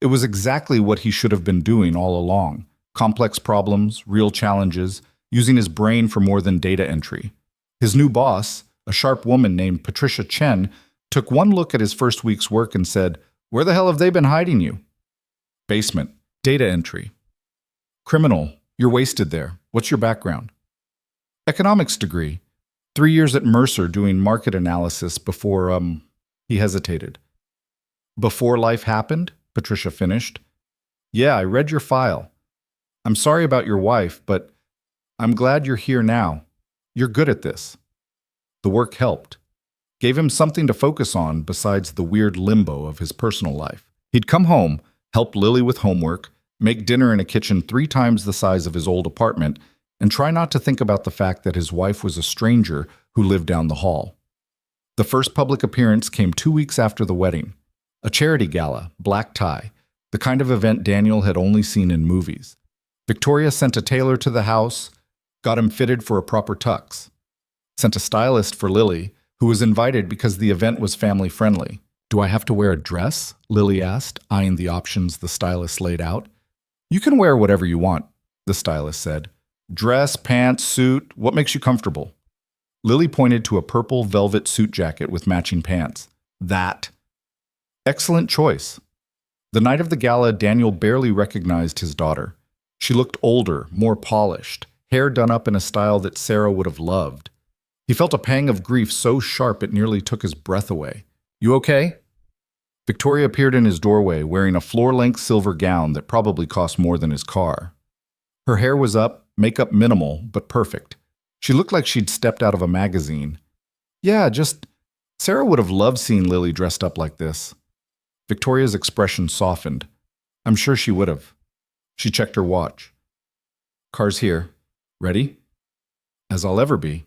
It was exactly what he should have been doing all along. Complex problems, real challenges, using his brain for more than data entry. His new boss, a sharp woman named Patricia Chen, took one look at his first week's work and said, "Where the hell have they been hiding you?" Basement. Data entry. Criminal. You're wasted there. What's your background? Economics degree. 3 years at Mercer doing market analysis before, he hesitated. Before life happened? Patricia finished. Yeah, I read your file. I'm sorry about your wife, but I'm glad you're here now. You're good at this. The work helped. Gave him something to focus on besides the weird limbo of his personal life. He'd come home, help Lily with homework, make dinner in a kitchen 3 times the size of his old apartment, and try not to think about the fact that his wife was a stranger who lived down the hall. The first public appearance came 2 weeks after the wedding. A charity gala, black tie, the kind of event Daniel had only seen in movies. Victoria sent a tailor to the house, got him fitted for a proper tux. Sent a stylist for Lily, who was invited because the event was family-friendly. Do I have to wear a dress? Lily asked, eyeing the options the stylist laid out. You can wear whatever you want, the stylist said. Dress, pants, suit, what makes you comfortable? Lily pointed to a purple velvet suit jacket with matching pants. That. Excellent choice. The night of the gala, Daniel barely recognized his daughter. She looked older, more polished, hair done up in a style that Sarah would have loved. He felt a pang of grief so sharp it nearly took his breath away. You okay? Victoria appeared in his doorway wearing a floor-length silver gown that probably cost more than his car. Her hair was up, makeup minimal, but perfect. She looked like she'd stepped out of a magazine. Yeah, Sarah would have loved seeing Lily dressed up like this. Victoria's expression softened. I'm sure she would have. She checked her watch. Car's here. Ready? As I'll ever be.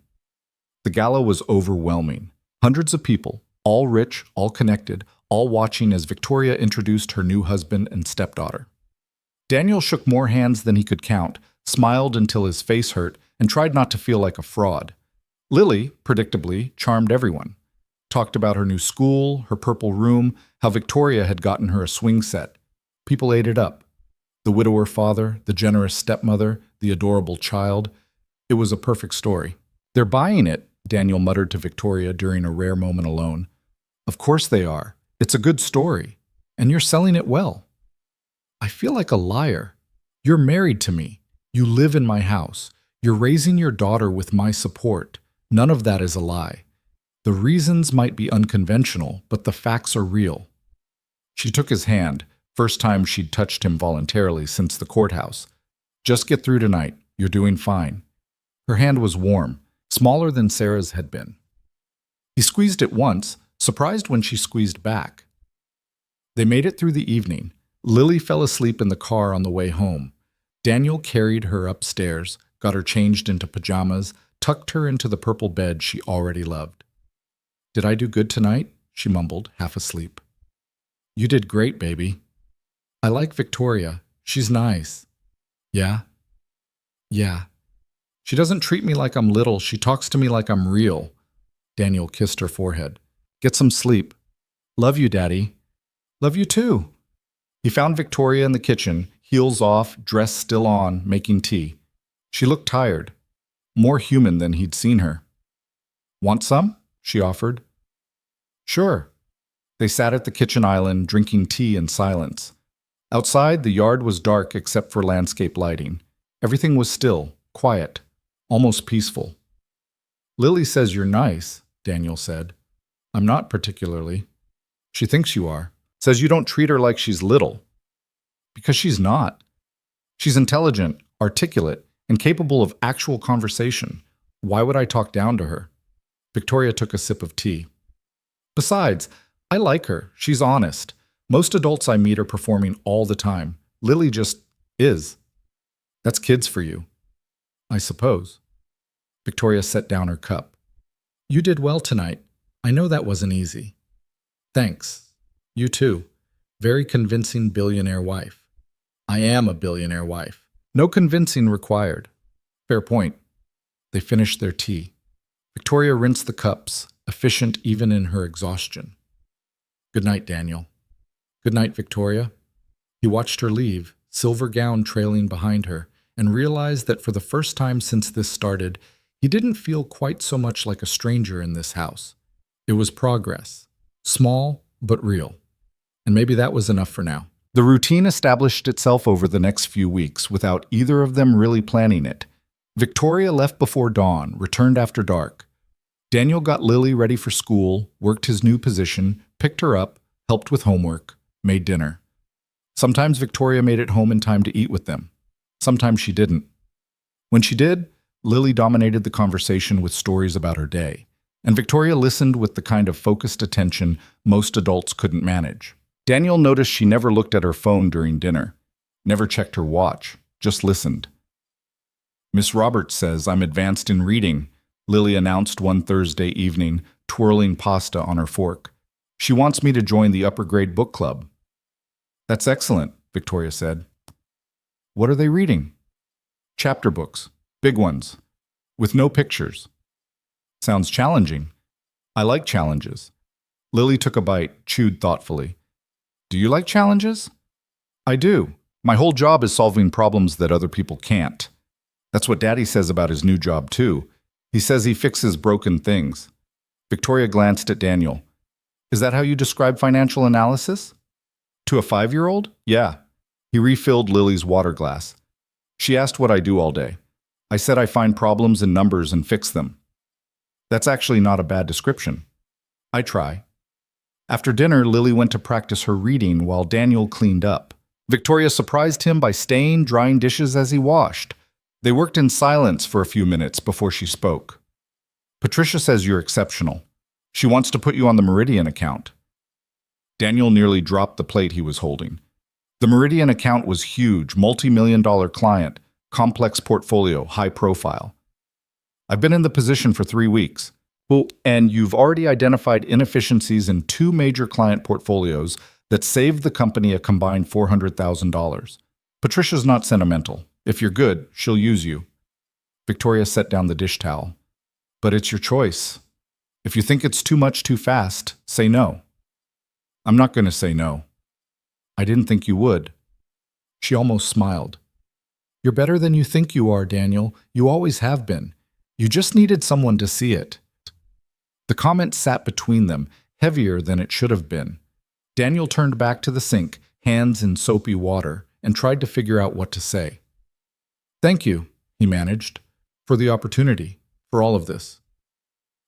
The gala was overwhelming. Hundreds of people, all rich, all connected, all watching as Victoria introduced her new husband and stepdaughter. Daniel shook more hands than he could count, smiled until his face hurt, and tried not to feel like a fraud. Lily, predictably, charmed everyone. Talked about her new school, her purple room, how Victoria had gotten her a swing set. People ate it up. The widower father, the generous stepmother, the adorable child. It was a perfect story. They're buying it, Daniel muttered to Victoria during a rare moment alone. Of course they are. It's a good story. And you're selling it well. I feel like a liar. You're married to me. You live in my house. You're raising your daughter with my support. None of that is a lie. The reasons might be unconventional, but the facts are real. She took his hand, first time she'd touched him voluntarily since the courthouse. Just get through tonight. You're doing fine. Her hand was warm, smaller than Sarah's had been. He squeezed it once, surprised when she squeezed back. They made it through the evening. Lily fell asleep in the car on the way home. Daniel carried her upstairs, got her changed into pajamas, tucked her into the purple bed she already loved. Did I do good tonight? She mumbled, half asleep. You did great, baby. I like Victoria. She's nice. Yeah? Yeah. She doesn't treat me like I'm little. She talks to me like I'm real. Daniel kissed her forehead. Get some sleep. Love you, Daddy. Love you too. He found Victoria in the kitchen, heels off, dress still on, making tea. She looked tired, more human than he'd seen her. Want some? She offered. Sure. They sat at the kitchen island, drinking tea in silence. Outside, the yard was dark except for landscape lighting. Everything was still, quiet, almost peaceful. Lily says you're nice, Daniel said. I'm not particularly. She thinks you are. Says you don't treat her like she's little. Because she's not. She's intelligent, articulate, and capable of actual conversation. Why would I talk down to her? Victoria took a sip of tea. Besides, I like her. She's honest. Most adults I meet are performing all the time. Lily just is. That's kids for you. I suppose. Victoria set down her cup. You did well tonight. I know that wasn't easy. Thanks. You too. Very convincing billionaire wife. I am a billionaire wife. No convincing required. Fair point. They finished their tea. Victoria rinsed the cups, efficient even in her exhaustion. Good night, Daniel. Good night, Victoria. He watched her leave, silver gown trailing behind her, and realized that for the first time since this started, he didn't feel quite so much like a stranger in this house. It was progress. Small, but real. And maybe that was enough for now. The routine established itself over the next few weeks without either of them really planning it. Victoria left before dawn, returned after dark. Daniel got Lily ready for school, worked his new position, picked her up, helped with homework, made dinner. Sometimes Victoria made it home in time to eat with them. Sometimes she didn't. When she did, Lily dominated the conversation with stories about her day, and Victoria listened with the kind of focused attention most adults couldn't manage. Daniel noticed she never looked at her phone during dinner, never checked her watch, just listened. Miss Roberts says I'm advanced in reading, Lily announced one Thursday evening, twirling pasta on her fork. She wants me to join the upper grade book club. That's excellent, Victoria said. What are they reading? Chapter books, big ones, with no pictures. Sounds challenging. I like challenges. Lily took a bite, chewed thoughtfully. Do you like challenges? I do. My whole job is solving problems that other people can't. That's what Daddy says about his new job, too. He says he fixes broken things. Victoria glanced at Daniel. Is that how you describe financial analysis? To a 5-year-old? Yeah. He refilled Lily's water glass. She asked what I do all day. I said I find problems in numbers and fix them. That's actually not a bad description. I try. After dinner, Lily went to practice her reading while Daniel cleaned up. Victoria surprised him by staying, drying dishes as he washed. They worked in silence for a few minutes before she spoke. Patricia says you're exceptional. She wants to put you on the Meridian account. Daniel nearly dropped the plate he was holding. The Meridian account was huge, multi-million-dollar client, complex portfolio, high profile. I've been in the position for 3 weeks. Well, and you've already identified inefficiencies in 2 major client portfolios that saved the company a combined $400,000. Patricia's not sentimental. If you're good, she'll use you. Victoria set down the dish towel. But it's your choice. If you think it's too much too fast, say no. I'm not going to say no. I didn't think you would. She almost smiled. You're better than you think you are, Daniel. You always have been. You just needed someone to see it. The comment sat between them, heavier than it should have been. Daniel turned back to the sink, hands in soapy water, and tried to figure out what to say. Thank you, he managed, for the opportunity, for all of this.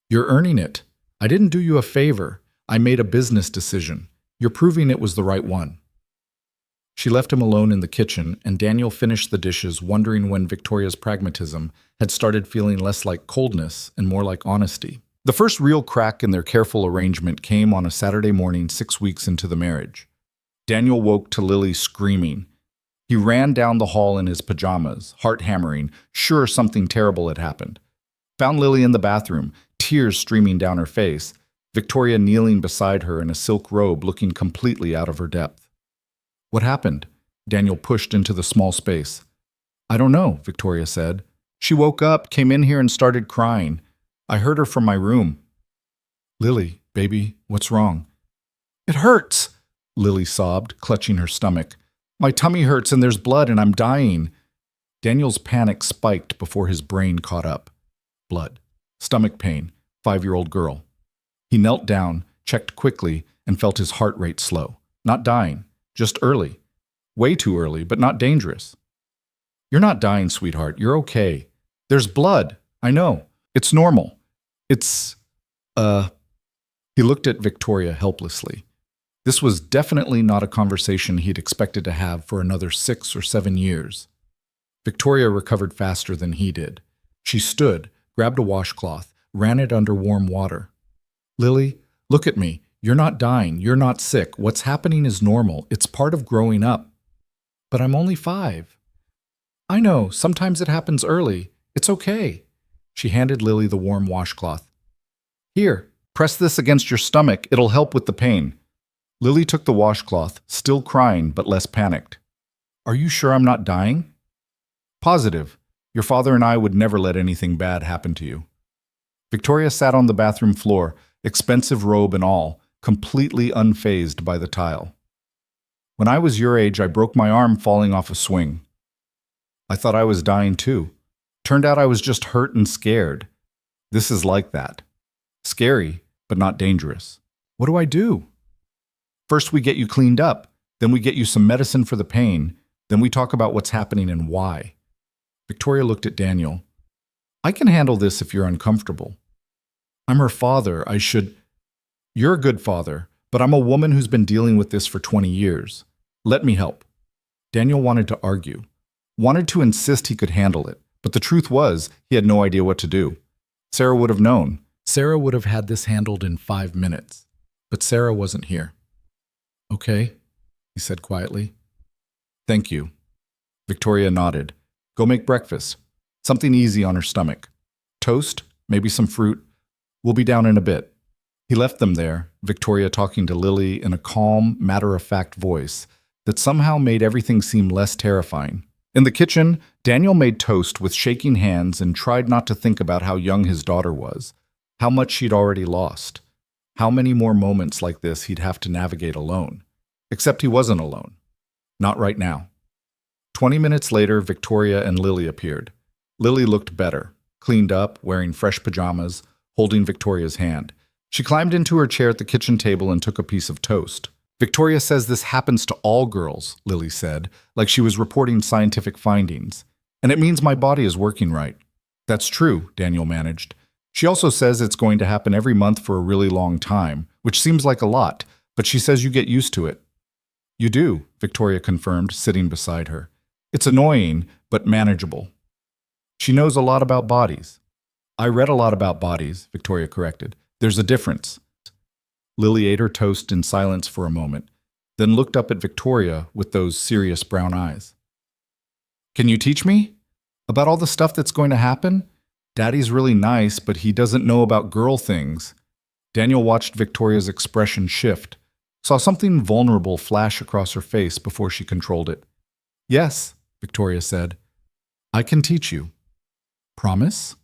You're earning it. I didn't do you a favor. I made a business decision. You're proving it was the right one. She left him alone in the kitchen, and Daniel finished the dishes, wondering when Victoria's pragmatism had started feeling less like coldness and more like honesty. The first real crack in their careful arrangement came on a Saturday morning 6 weeks into the marriage. Daniel woke to Lily screaming. He ran down the hall in his pajamas, heart hammering, sure something terrible had happened. Found Lily in the bathroom, tears streaming down her face, Victoria kneeling beside her in a silk robe looking completely out of her depth. What happened? Daniel pushed into the small space. I don't know, Victoria said. She woke up, came in here and started crying. I heard her from my room. Lily, baby, what's wrong? It hurts, Lily sobbed, clutching her stomach. My tummy hurts and there's blood and I'm dying. Daniel's panic spiked before his brain caught up. Blood. Stomach pain. 5-year-old girl. He knelt down, checked quickly, and felt his heart rate slow. Not dying. Just early. Way too early, but not dangerous. You're not dying, sweetheart. You're okay. There's blood. I know. It's normal. It's, He looked at Victoria helplessly. This was definitely not a conversation he'd expected to have for another 6 or 7 years. Victoria recovered faster than he did. She stood, grabbed a washcloth, ran it under warm water. Lily, look at me. You're not dying. You're not sick. What's happening is normal. It's part of growing up. But I'm only 5. I know. Sometimes it happens early. It's okay. She handed Lily the warm washcloth. Here, press this against your stomach. It'll help with the pain. Lily took the washcloth, still crying but less panicked. Are you sure I'm not dying? Positive. Your father and I would never let anything bad happen to you. Victoria sat on the bathroom floor, expensive robe and all, completely unfazed by the tile. When I was your age, I broke my arm falling off a swing. I thought I was dying too. Turned out I was just hurt and scared. This is like that. Scary, but not dangerous. What do I do? First, we get you cleaned up. Then we get you some medicine for the pain. Then we talk about what's happening and why. Victoria looked at Daniel. I can handle this if you're uncomfortable. I'm her father. You're a good father, but I'm a woman who's been dealing with this for 20 years. Let me help. Daniel wanted to argue, wanted to insist he could handle it, but the truth was he had no idea what to do. Sarah would have known. Sarah would have had this handled in 5 minutes, but Sarah wasn't here. Okay, he said quietly. Thank you. Victoria nodded. Go make breakfast. Something easy on her stomach. Toast, maybe some fruit. We'll be down in a bit. He left them there, Victoria talking to Lily in a calm, matter-of-fact voice that somehow made everything seem less terrifying. In the kitchen, Daniel made toast with shaking hands and tried not to think about how young his daughter was, how much she'd already lost, how many more moments like this he'd have to navigate alone. Except he wasn't alone. Not right now. 20 minutes later, Victoria and Lily appeared. Lily looked better, cleaned up, wearing fresh pajamas, holding Victoria's hand. She climbed into her chair at the kitchen table and took a piece of toast. Victoria says this happens to all girls, Lily said, like she was reporting scientific findings. And it means my body is working right. That's true, Daniel managed. She also says it's going to happen every month for a really long time, which seems like a lot, but she says you get used to it. You do, Victoria confirmed, sitting beside her. It's annoying, but manageable. She knows a lot about bodies. I read a lot about bodies, Victoria corrected. There's a difference. Lily ate her toast in silence for a moment, then looked up at Victoria with those serious brown eyes. Can you teach me? About all the stuff that's going to happen? Daddy's really nice, but he doesn't know about girl things. Daniel watched Victoria's expression shift, saw something vulnerable flash across her face before she controlled it. Yes, Victoria said. I can teach you. Promise?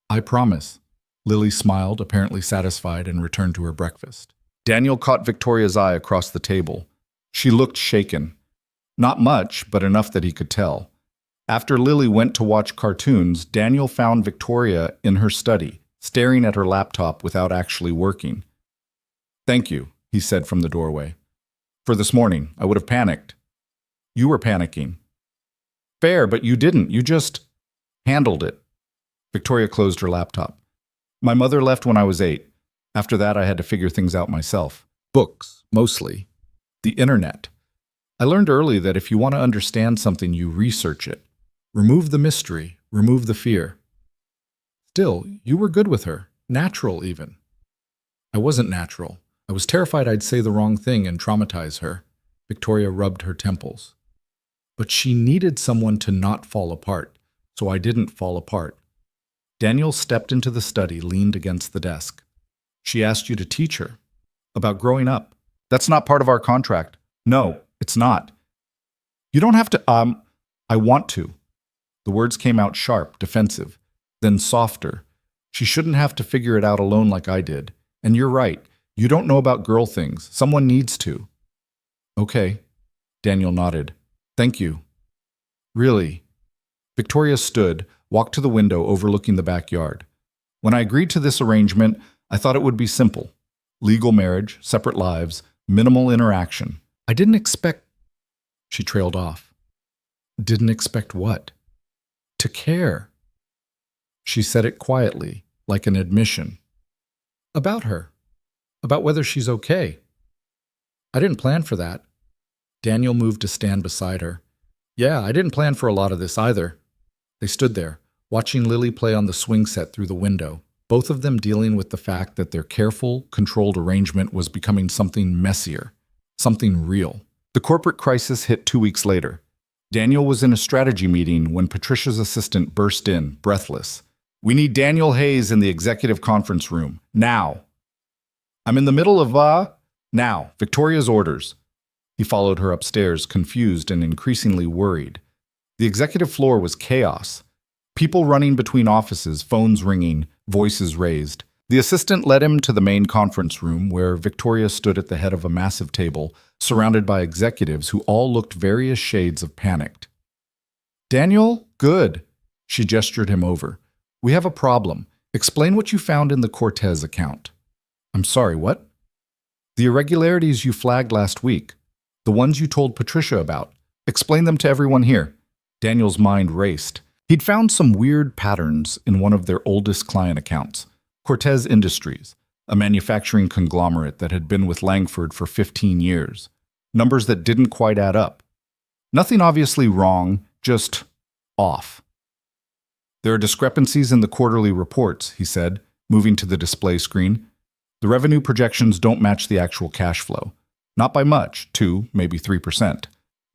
I promise. Lily smiled, apparently satisfied, and returned to her breakfast. Daniel caught Victoria's eye across the table. She looked shaken. Not much, but enough that he could tell. After Lily went to watch cartoons, Daniel found Victoria in her study, staring at her laptop without actually working. Thank you, he said from the doorway. For this morning, I would have panicked. You were panicking. Fair, but you didn't. You just handled it. Victoria closed her laptop. My mother left when I was 8. After that, I had to figure things out myself. Books, mostly. The internet. I learned early that if you want to understand something, you research it. Remove the mystery, remove the fear. Still, you were good with her. Natural, even. I wasn't natural. I was terrified I'd say the wrong thing and traumatize her. Victoria rubbed her temples. But she needed someone to not fall apart, so I didn't fall apart. Daniel stepped into the study, leaned against the desk. She asked you to teach her about growing up. That's not part of our contract. No, it's not. You don't have to, I want to. The words came out sharp, defensive, then softer. She shouldn't have to figure it out alone like I did. And you're right. You don't know about girl things. Someone needs to. Okay. Daniel nodded. Thank you. Really? Victoria stood, walked to the window overlooking the backyard. When I agreed to this arrangement, I thought it would be simple. Legal marriage, separate lives, minimal interaction. I didn't expect... She trailed off. Didn't expect what? To care. She said it quietly, like an admission. About her. About whether she's okay. I didn't plan for that. Daniel moved to stand beside her. Yeah, I didn't plan for a lot of this either. They stood there, watching Lily play on the swing set through the window, both of them dealing with the fact that their careful, controlled arrangement was becoming something messier, something real. The corporate crisis hit 2 weeks later. Daniel was in a strategy meeting when Patricia's assistant burst in, breathless. We need Daniel Hayes in the executive conference room. Now. I'm in the middle of, Now. Victoria's orders. He followed her upstairs, confused and increasingly worried. The executive floor was chaos. People running between offices, phones ringing, voices raised. The assistant led him to the main conference room, where Victoria stood at the head of a massive table, surrounded by executives who all looked various shades of panicked. Daniel, good. She gestured him over. We have a problem. Explain what you found in the Cortez account. I'm sorry, what? The irregularities you flagged last week. The ones you told Patricia about. Explain them to everyone here. Daniel's mind raced. He'd found some weird patterns in one of their oldest client accounts, Cortez Industries, a manufacturing conglomerate that had been with Langford for 15 years. Numbers that didn't quite add up. Nothing obviously wrong, just off. There are discrepancies in the quarterly reports, he said, moving to the display screen. The revenue projections don't match the actual cash flow. Not by much, 2, maybe 3%,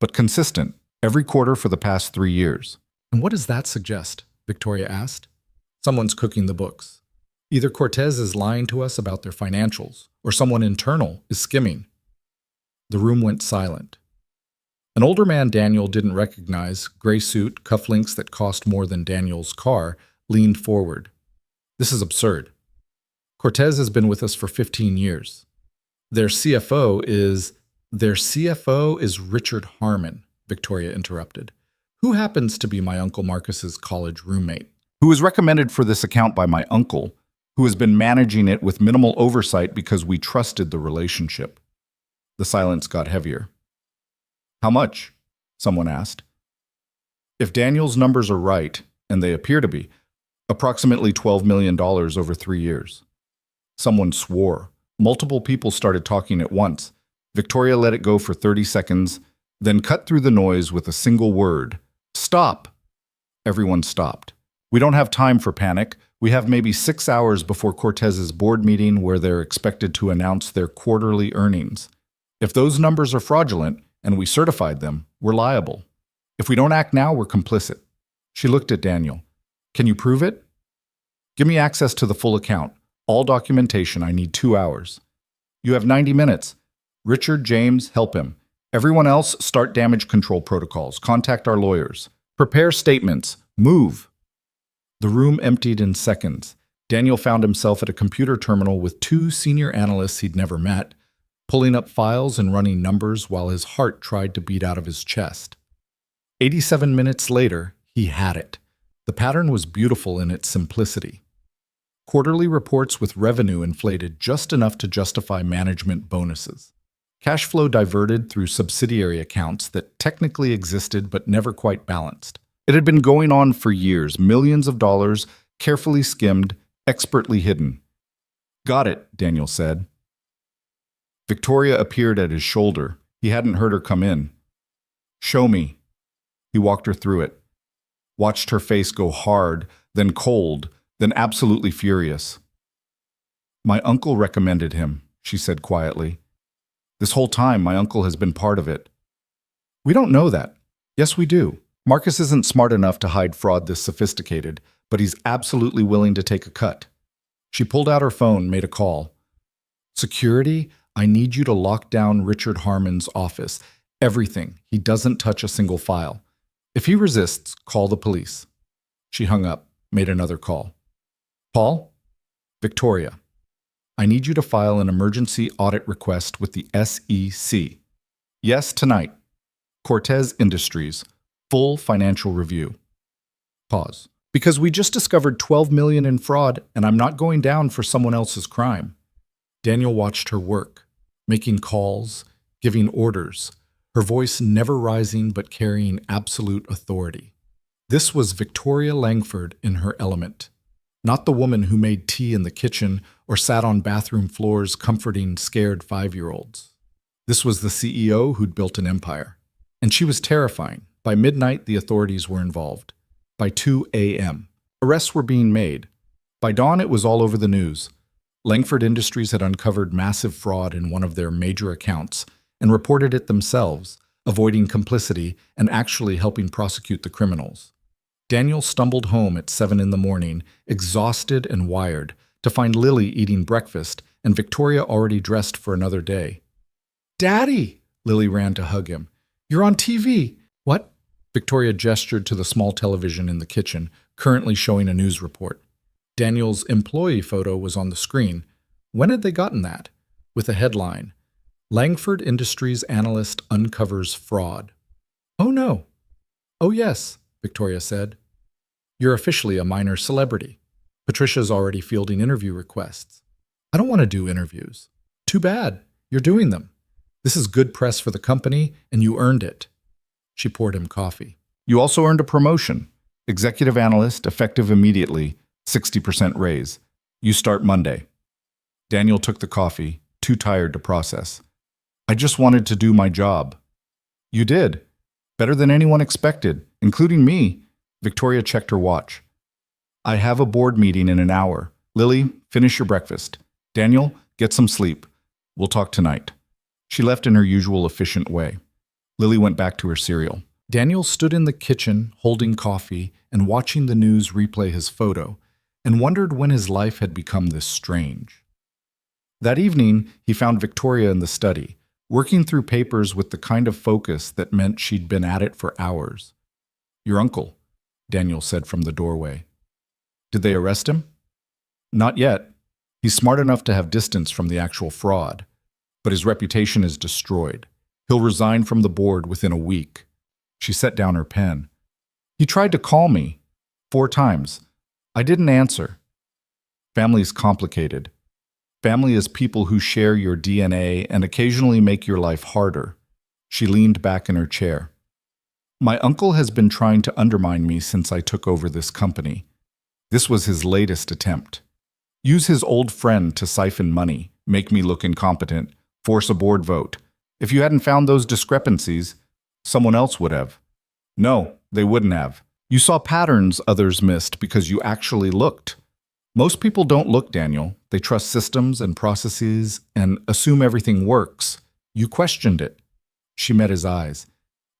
but consistent, every quarter for the past 3 years. And what does that suggest? Victoria asked. Someone's cooking the books. Either Cortez is lying to us about their financials, or someone internal is skimming. The room went silent. An older man Daniel didn't recognize, gray suit, cufflinks that cost more than Daniel's car, leaned forward. This is absurd. Cortez has been with us for 15 years. Their CFO is Richard Harmon, Victoria interrupted. Who happens to be my Uncle Marcus's college roommate, who was recommended for this account by my uncle, who has been managing it with minimal oversight because we trusted the relationship. The silence got heavier. How much? Someone asked. If Daniel's numbers are right, and they appear to be, approximately $12 million over 3 years. Someone swore. Multiple people started talking at once. Victoria let it go for 30 seconds, then cut through the noise with a single word. Stop! Everyone stopped. We don't have time for panic. We have maybe 6 hours before Cortez's board meeting where they're expected to announce their quarterly earnings. If those numbers are fraudulent, and we certified them, we're liable. If we don't act now, we're complicit. She looked at Daniel. Can you prove it? Give me access to the full account. All documentation. I need 2 hours. You have 90 minutes. Richard, James, help him. Everyone else, start damage control protocols. Contact our lawyers. Prepare statements. Move. The room emptied in seconds. Daniel found himself at a computer terminal with 2 senior analysts he'd never met, pulling up files and running numbers while his heart tried to beat out of his chest. 87 minutes later, he had it. The pattern was beautiful in its simplicity. Quarterly reports with revenue inflated just enough to justify management bonuses. Cash flow diverted through subsidiary accounts that technically existed but never quite balanced. It had been going on for years, millions of dollars, carefully skimmed, expertly hidden. Got it, Daniel said. Victoria appeared at his shoulder. He hadn't heard her come in. Show me. He walked her through it. Watched her face go hard, then cold, then absolutely furious. My uncle recommended him, she said quietly. This whole time, my uncle has been part of it. We don't know that. Yes, we do. Marcus isn't smart enough to hide fraud this sophisticated, but he's absolutely willing to take a cut. She pulled out her phone, made a call. Security? I need you to lock down Richard Harmon's office. Everything. He doesn't touch a single file. If he resists, call the police. She hung up, made another call. Paul? Victoria. I need you to file an emergency audit request with the SEC. Yes, tonight. Cortez Industries. Full financial review. Pause. Because we just discovered $12 million in fraud, and I'm not going down for someone else's crime. Daniel watched her work, making calls, giving orders, her voice never rising but carrying absolute authority. This was Victoria Langford in her element, not the woman who made tea in the kitchen or sat on bathroom floors comforting scared 5-year-olds. This was the CEO who'd built an empire. And she was terrifying. By midnight, the authorities were involved. By 2 a.m., arrests were being made. By dawn, it was all over the news. Langford Industries had uncovered massive fraud in one of their major accounts and reported it themselves, avoiding complicity and actually helping prosecute the criminals. Daniel stumbled home at 7 in the morning, exhausted and wired, to find Lily eating breakfast and Victoria already dressed for another day. "Daddy!" Lily ran to hug him. "You're on TV." "What?" Victoria gestured to the small television in the kitchen, currently showing a news report. Daniel's employee photo was on the screen. When had they gotten that? With a headline, "Langford Industries Analyst Uncovers Fraud." "Oh no." "Oh yes," Victoria said. "You're officially a minor celebrity. Patricia's already fielding interview requests." "I don't want to do interviews." "Too bad. You're doing them. This is good press for the company, and you earned it." She poured him coffee. "You also earned a promotion. Executive analyst, effective immediately, 60% raise. You start Monday." Daniel took the coffee, too tired to process. "I just wanted to do my job." "You did. Better than anyone expected, including me." Victoria checked her watch. "I have a board meeting in an hour. Lily, finish your breakfast. Daniel, get some sleep. We'll talk tonight." She left in her usual efficient way. Lily went back to her cereal. Daniel stood in the kitchen, holding coffee and watching the news replay his photo, and wondered when his life had become this strange. That evening, he found Victoria in the study, working through papers with the kind of focus that meant she'd been at it for hours. "Your uncle," Daniel said from the doorway. "Did they arrest him?" "Not yet. He's smart enough to have distance from the actual fraud, but his reputation is destroyed. He'll resign from the board within a week." She set down her pen. "He tried to call me 4 times. I didn't answer." Family's complicated. Family is people who share your DNA and occasionally make your life harder. She leaned back in her chair. "My uncle has been trying to undermine me since I took over this company. This was his latest attempt. Use his old friend to siphon money, make me look incompetent, force a board vote. If you hadn't found those discrepancies, someone else would have." "No, they wouldn't have. You saw patterns others missed because you actually looked." "Most people don't look, Daniel. They trust systems and processes and assume everything works. You questioned it." She met his eyes.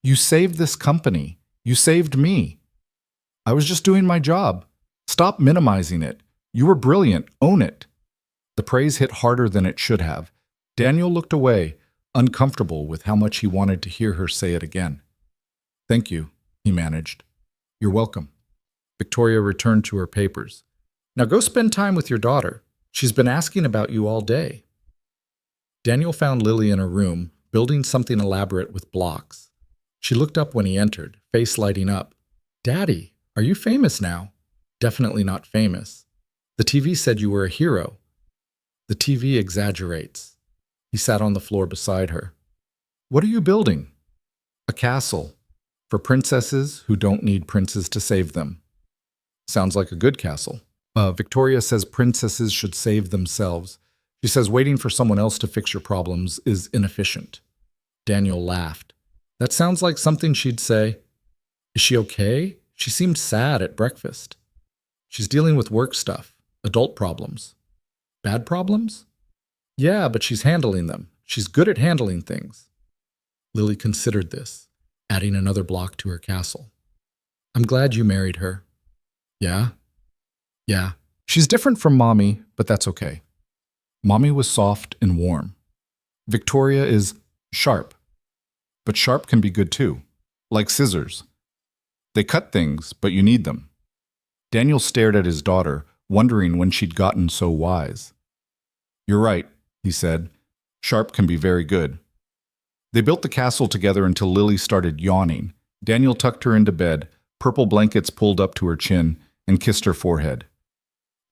"You saved this company. You saved me." "I was just doing my job. Stop minimizing it. You were brilliant. Own it." The praise hit harder than it should have. Daniel looked away, uncomfortable with how much he wanted to hear her say it again. "Thank you," he managed. "You're welcome." Victoria returned to her papers. "Now go spend time with your daughter. She's been asking about you all day." Daniel found Lily in her room, building something elaborate with blocks. She looked up when he entered, face lighting up. "Daddy, are you famous now?" "Definitely not famous. The TV said you were a hero." "The TV exaggerates." He sat on the floor beside her. "What are you building?" "A castle. For princesses who don't need princes to save them." "Sounds like a good castle." Victoria says princesses should save themselves. She says waiting for someone else to fix your problems is inefficient. Daniel laughed. "That sounds like something she'd say." "Is she okay? She seemed sad at breakfast." "She's dealing with work stuff, adult problems." "Bad problems?" "Yeah, but she's handling them. She's good at handling things." Lily considered this, adding another block to her castle. "I'm glad you married her." "Yeah?" "Yeah. She's different from Mommy, but that's okay." Mommy was soft and warm. Victoria is sharp. But sharp can be good too, like scissors. They cut things, but you need them. Daniel stared at his daughter, wondering when she'd gotten so wise. "You're right," he said. "Sharp can be very good." They built the castle together until Lily started yawning. Daniel tucked her into bed, purple blankets pulled up to her chin, and kissed her forehead.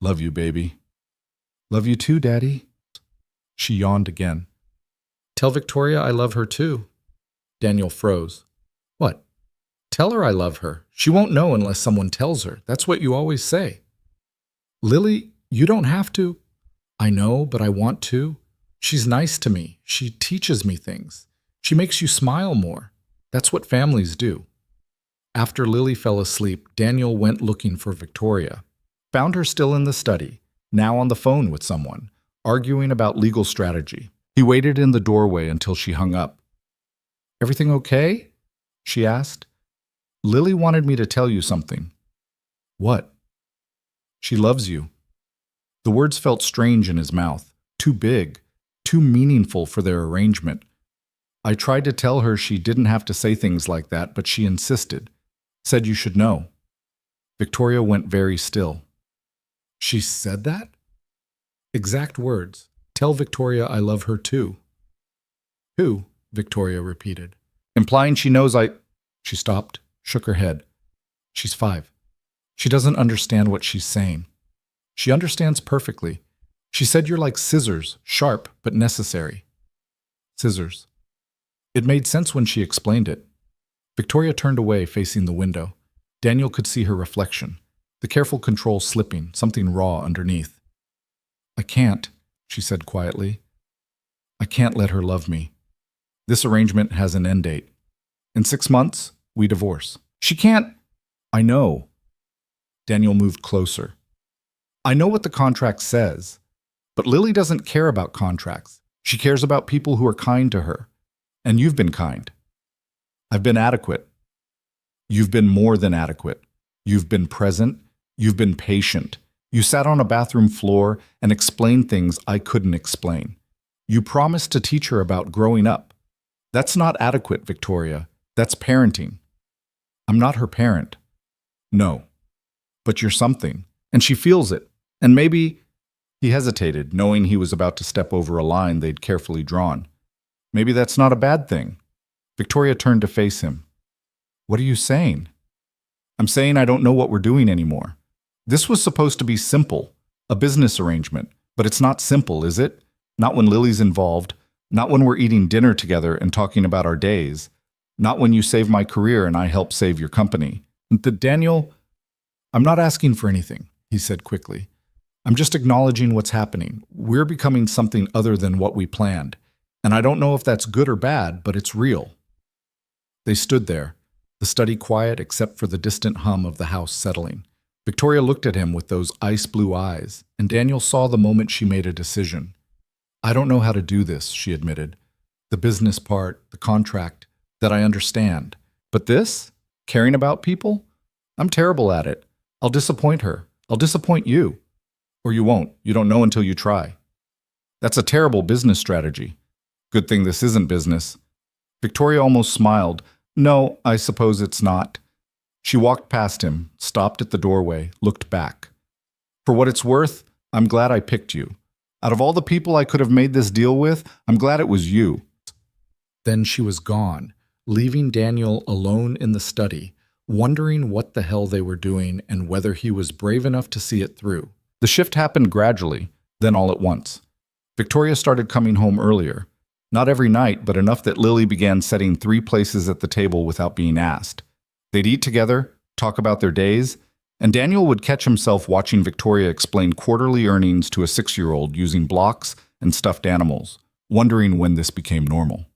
"Love you, baby." "Love you too, Daddy." She yawned again. "Tell Victoria I love her too." Daniel froze. "What?" "Tell her I love her. She won't know unless someone tells her. That's what you always say." "Lily, you don't have to." "I know, but I want to. She's nice to me. She teaches me things. She makes you smile more. That's what families do." After Lily fell asleep, Daniel went looking for Victoria. Found her still in the study, now on the phone with someone, arguing about legal strategy. He waited in the doorway until she hung up. "Everything okay?" she asked. "Lily wanted me to tell you something." What? She loves you. The words felt strange in his mouth, too big, too meaningful for their arrangement. I tried to tell her she didn't have to say things like that, but she insisted. Said you should know. Victoria went very still. She said that? Exact words. Tell Victoria I love her too. Who? Victoria repeated. Implying she knows I... She stopped, shook her head. She's 5. She doesn't understand what she's saying. She understands perfectly. She said you're like scissors, sharp but necessary. Scissors. It made sense when she explained it. Victoria turned away, facing the window. Daniel could see her reflection, the careful control slipping, something raw underneath. I can't, she said quietly. I can't let her love me. This arrangement has an end date. In 6 months, we divorce. She can't... I know. Daniel moved closer. I know what the contract says, but Lily doesn't care about contracts. She cares about people who are kind to her. And you've been kind. I've been adequate. You've been more than adequate. You've been present. You've been patient. You sat on a bathroom floor and explained things I couldn't explain. You promised to teach her about growing up. That's not adequate, Victoria. That's parenting. I'm not her parent. No. But you're something. And she feels it. And maybe... He hesitated, knowing he was about to step over a line they'd carefully drawn. Maybe that's not a bad thing. Victoria turned to face him. What are you saying? I'm saying I don't know what we're doing anymore. This was supposed to be simple, a business arrangement, but it's not simple, is it? Not when Lily's involved, not when we're eating dinner together and talking about our days, not when you save my career and I help save your company. Daniel, I'm not asking for anything, he said quickly. I'm just acknowledging what's happening. We're becoming something other than what we planned. And I don't know if that's good or bad, but it's real. They stood there, the study quiet except for the distant hum of the house settling. Victoria looked at him with those ice-blue eyes, and Daniel saw the moment she made a decision. I don't know how to do this, she admitted. The business part, the contract, that I understand. But this? Caring about people? I'm terrible at it. I'll disappoint her. I'll disappoint you. Or you won't. You don't know until you try. That's a terrible business strategy. Good thing this isn't business. Victoria almost smiled. No, I suppose it's not. She walked past him, stopped at the doorway, looked back. For what it's worth, I'm glad I picked you. Out of all the people I could have made this deal with, I'm glad it was you. Then she was gone, leaving Daniel alone in the study, wondering what the hell they were doing and whether he was brave enough to see it through. The shift happened gradually, then all at once. Victoria started coming home earlier. Not every night, but enough that Lily began setting 3 places at the table without being asked. They'd eat together, talk about their days, and Daniel would catch himself watching Victoria explain quarterly earnings to a 6-year-old using blocks and stuffed animals, wondering when this became normal.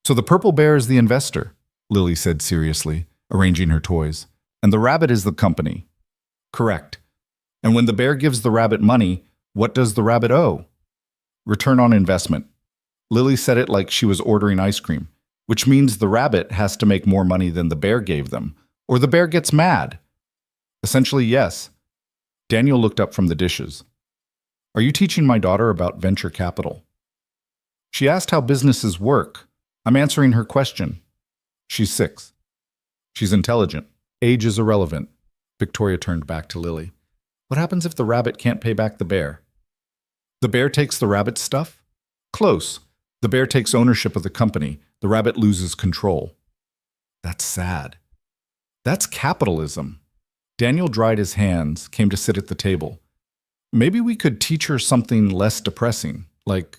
So the purple bear is the investor, Lily said seriously, arranging her toys, and the rabbit is the company. Correct. And when the bear gives the rabbit money, what does the rabbit owe? Return on investment. Lily said it like she was ordering ice cream, which means the rabbit has to make more money than the bear gave them, or the bear gets mad. Essentially, yes. Daniel looked up from the dishes. Are you teaching my daughter about venture capital? She asked how businesses work. I'm answering her question. She's 6. She's intelligent. Age is irrelevant. Victoria turned back to Lily. What happens if the rabbit can't pay back the bear? The bear takes the rabbit's stuff? Close. The bear takes ownership of the company. The rabbit loses control. That's sad. That's capitalism. Daniel dried his hands, came to sit at the table. Maybe we could teach her something less depressing, like,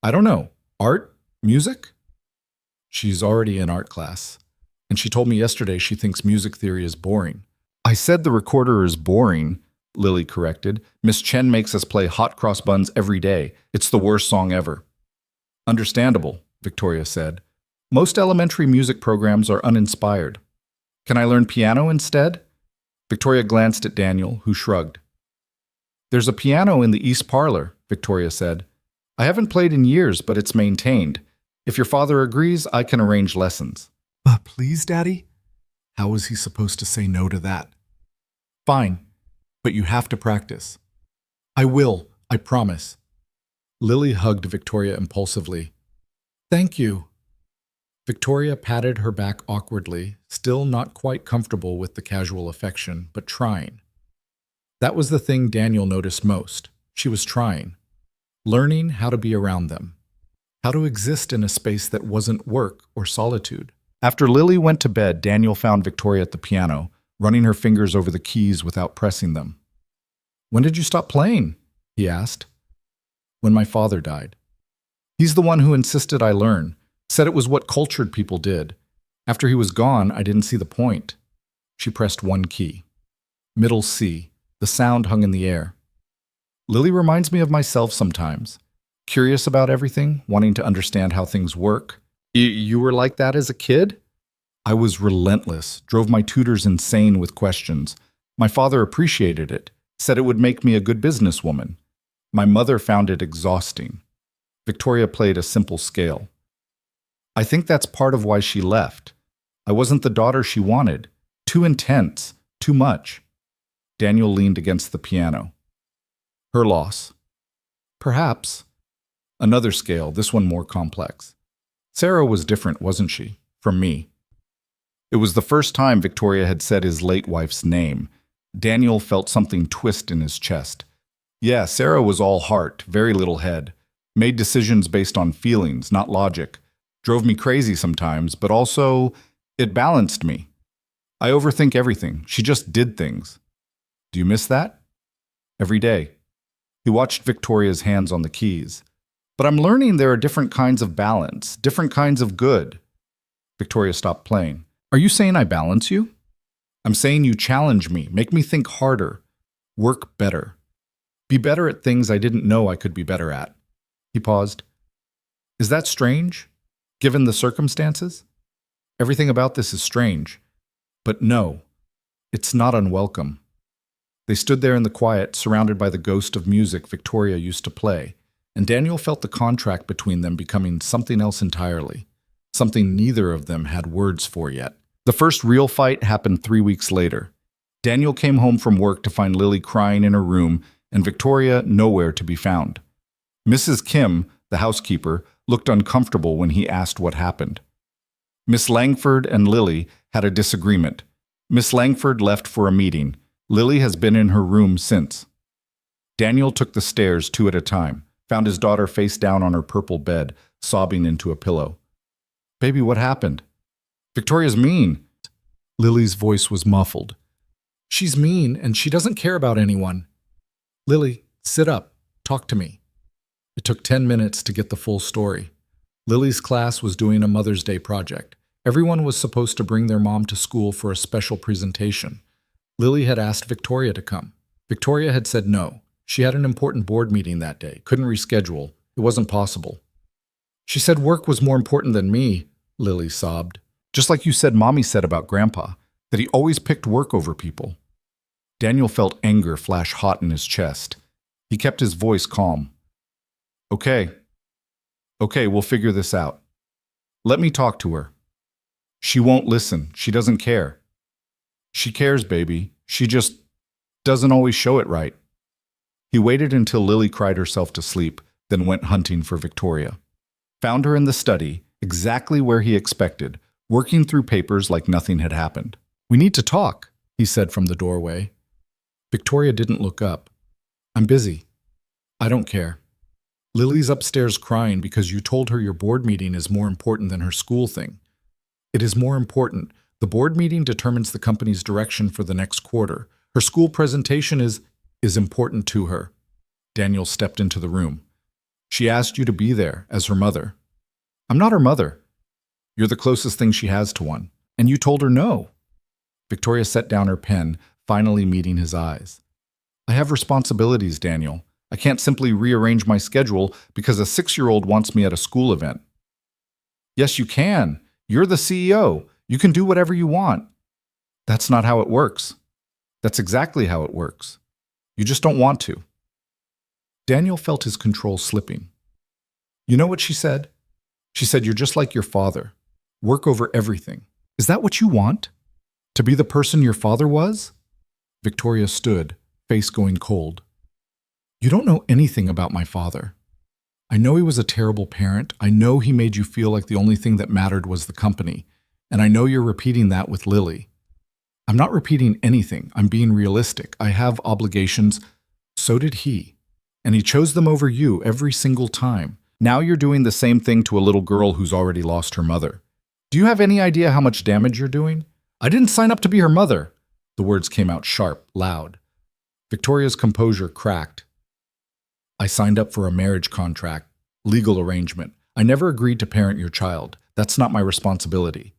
I don't know, art? Music? She's already in art class, and she told me yesterday she thinks music theory is boring. I said the recorder is boring, Lily corrected. Miss Chen makes us play Hot Cross Buns every day. It's the worst song ever. Understandable, Victoria said. Most elementary music programs are uninspired. Can I learn piano instead? Victoria glanced at Daniel, who shrugged. There's a piano in the East Parlor, Victoria said. I haven't played in years, but it's maintained. If your father agrees, I can arrange lessons. Please, Daddy? How was he supposed to say no to that? Fine, but you have to practice. I will, I promise. Lily hugged Victoria impulsively. Thank you. Victoria patted her back awkwardly, still not quite comfortable with the casual affection, but trying. That was the thing Daniel noticed most. She was trying. Learning how to be around them. How to exist in a space that wasn't work or solitude. After Lily went to bed, Daniel found Victoria at the piano, running her fingers over the keys without pressing them. When did you stop playing? He asked. When my father died. He's the one who insisted I learn, said it was what cultured people did. After he was gone, I didn't see the point. She pressed one key. Middle C. The sound hung in the air. Lily reminds me of myself sometimes. Curious about everything, wanting to understand how things work. You were like that as a kid? I was relentless, drove my tutors insane with questions. My father appreciated it, said it would make me a good businesswoman. My mother found it exhausting. Victoria played a simple scale. I think that's part of why she left. I wasn't the daughter she wanted. Too intense, too much. Daniel leaned against the piano. Her loss. Perhaps. Another scale, this one more complex. Sarah was different, wasn't she? From me. It was the first time Victoria had said his late wife's name. Daniel felt something twist in his chest. Yeah, Sarah was all heart, very little head. Made decisions based on feelings, not logic. Drove me crazy sometimes, but also, it balanced me. I overthink everything. She just did things. Do you miss that? Every day. He watched Victoria's hands on the keys. But I'm learning there are different kinds of balance, different kinds of good. Victoria stopped playing. Are you saying I balance you? I'm saying you challenge me, make me think harder, work better. Be better at things I didn't know I could be better at. He paused. Is that strange, given the circumstances? Everything about this is strange. But no, it's not unwelcome. They stood there in the quiet, surrounded by the ghost of music Victoria used to play, and Daniel felt the contract between them becoming something else entirely, something neither of them had words for yet. The first real fight happened 3 weeks later. Daniel came home from work to find Lily crying in her room and Victoria nowhere to be found. Mrs. Kim, the housekeeper, looked uncomfortable when he asked what happened. Miss Langford and Lily had a disagreement. Miss Langford left for a meeting. Lily has been in her room since. Daniel took the stairs 2 at a time, found his daughter face down on her purple bed, sobbing into a pillow. Baby, what happened? Victoria's mean. Lily's voice was muffled. She's mean and she doesn't care about anyone. Lily, sit up. Talk to me. It took 10 minutes to get the full story. Lily's class was doing a Mother's Day project. Everyone was supposed to bring their mom to school for a special presentation. Lily had asked Victoria to come. Victoria had said no. She had an important board meeting that day, couldn't reschedule. It wasn't possible. She said work was more important than me, Lily sobbed. Just like you said Mommy said about Grandpa, that he always picked work over people. Daniel felt anger flash hot in his chest. He kept his voice calm. Okay, we'll figure this out. Let me talk to her. She won't listen. She doesn't care. She cares, baby. She just doesn't always show it right. He waited until Lily cried herself to sleep, then went hunting for Victoria. Found her in the study, exactly where he expected, working through papers like nothing had happened. We need to talk, he said from the doorway. Victoria didn't look up. I'm busy. I don't care. Lily's upstairs crying because you told her your board meeting is more important than her school thing. It is more important. The board meeting determines the company's direction for the next quarter. Her school presentation is important to her. Daniel stepped into the room. She asked you to be there as her mother. I'm not her mother. You're the closest thing she has to one. And you told her no. Victoria set down her pen, finally meeting his eyes. I have responsibilities, Daniel. I can't simply rearrange my schedule because a 6-year-old wants me at a school event. Yes, you can. You're the CEO. You can do whatever you want. That's not how it works. That's exactly how it works. You just don't want to. Daniel felt his control slipping. You know what she said? She said, you're just like your father. Work over everything. Is that what you want? To be the person your father was? Victoria stood, face going cold. You don't know anything about my father. I know he was a terrible parent. I know he made you feel like the only thing that mattered was the company. And I know you're repeating that with Lily. I'm not repeating anything. I'm being realistic. I have obligations. So did he. And he chose them over you every single time. Now you're doing the same thing to a little girl who's already lost her mother. Do you have any idea how much damage you're doing? I didn't sign up to be her mother. The words came out sharp, loud. Victoria's composure cracked. I signed up for a marriage contract, legal arrangement. I never agreed to parent your child. That's not my responsibility.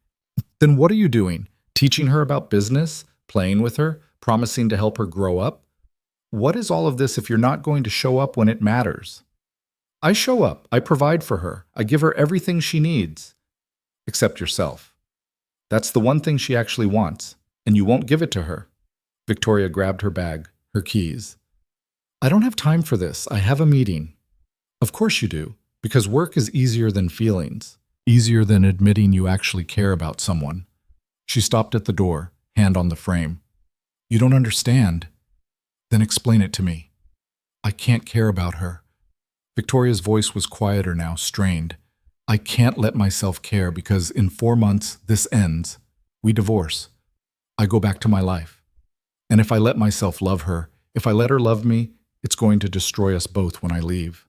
Then what are you doing? Teaching her about business? Playing with her? Promising to help her grow up? What is all of this if you're not going to show up when it matters? I show up. I provide for her. I give her everything she needs. Except yourself. That's the one thing she actually wants, and you won't give it to her. Victoria grabbed her bag, her keys. I don't have time for this. I have a meeting. Of course you do, because work is easier than feelings, easier than admitting you actually care about someone. She stopped at the door, hand on the frame. You don't understand. Then explain it to me. I can't care about her. Victoria's voice was quieter now, strained. I can't let myself care because in 4 months, this ends. We divorce. I go back to my life. And if I let myself love her, if I let her love me, it's going to destroy us both when I leave.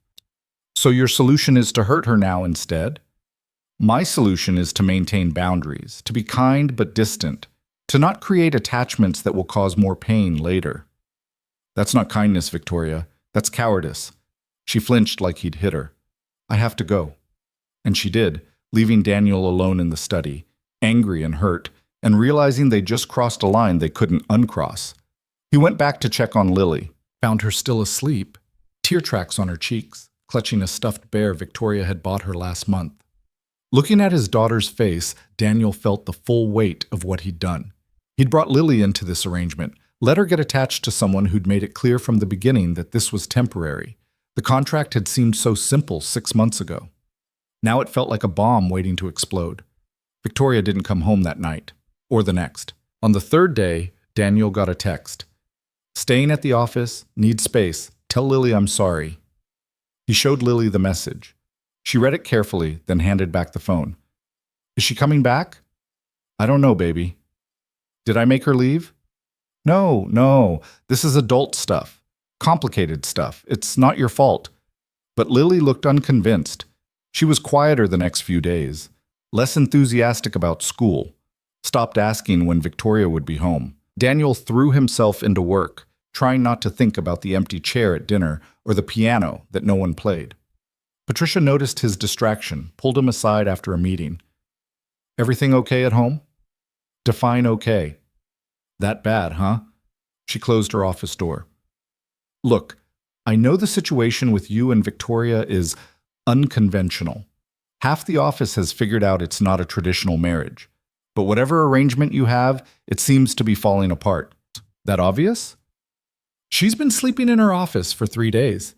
So your solution is to hurt her now instead? My solution is to maintain boundaries, to be kind but distant, to not create attachments that will cause more pain later. That's not kindness, Victoria. That's cowardice. She flinched like he'd hit her. I have to go. And she did, leaving Daniel alone in the study, angry and hurt, and realizing they just crossed a line they couldn't uncross. He went back to check on Lily, found her still asleep, tear tracks on her cheeks, clutching a stuffed bear Victoria had bought her last month. Looking at his daughter's face, Daniel felt the full weight of what he'd done. He'd brought Lily into this arrangement, let her get attached to someone who'd made it clear from the beginning that this was temporary. The contract had seemed so simple 6 months ago. Now it felt like a bomb waiting to explode. Victoria didn't come home that night, or the next. On the 3rd day, Daniel got a text. Staying at the office, need space, tell Lily I'm sorry. He showed Lily the message. She read it carefully, then handed back the phone. Is she coming back? I don't know, baby. Did I make her leave? No, this is adult stuff. Complicated stuff. It's not your fault. But Lily looked unconvinced. She was quieter the next few days, less enthusiastic about school, stopped asking when Victoria would be home. Daniel threw himself into work, trying not to think about the empty chair at dinner or the piano that no one played. Patricia noticed his distraction, pulled him aside after a meeting. Everything okay at home? Define okay. That bad, huh? She closed her office door. Look, I know the situation with you and Victoria is unconventional. Half the office has figured out it's not a traditional marriage. But whatever arrangement you have, it seems to be falling apart. That obvious? She's been sleeping in her office for 3 days.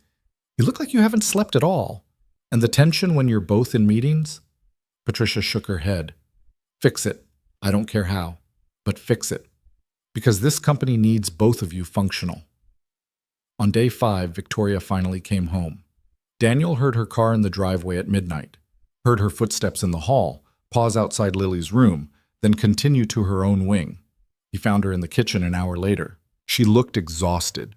You look like you haven't slept at all. And the tension when you're both in meetings? Patricia shook her head. Fix it. I don't care how, but fix it. Because this company needs both of you functional. On day 5, Victoria finally came home. Daniel heard her car in the driveway at midnight, heard her footsteps in the hall, pause outside Lily's room, then continue to her own wing. He found her in the kitchen an hour later. She looked exhausted.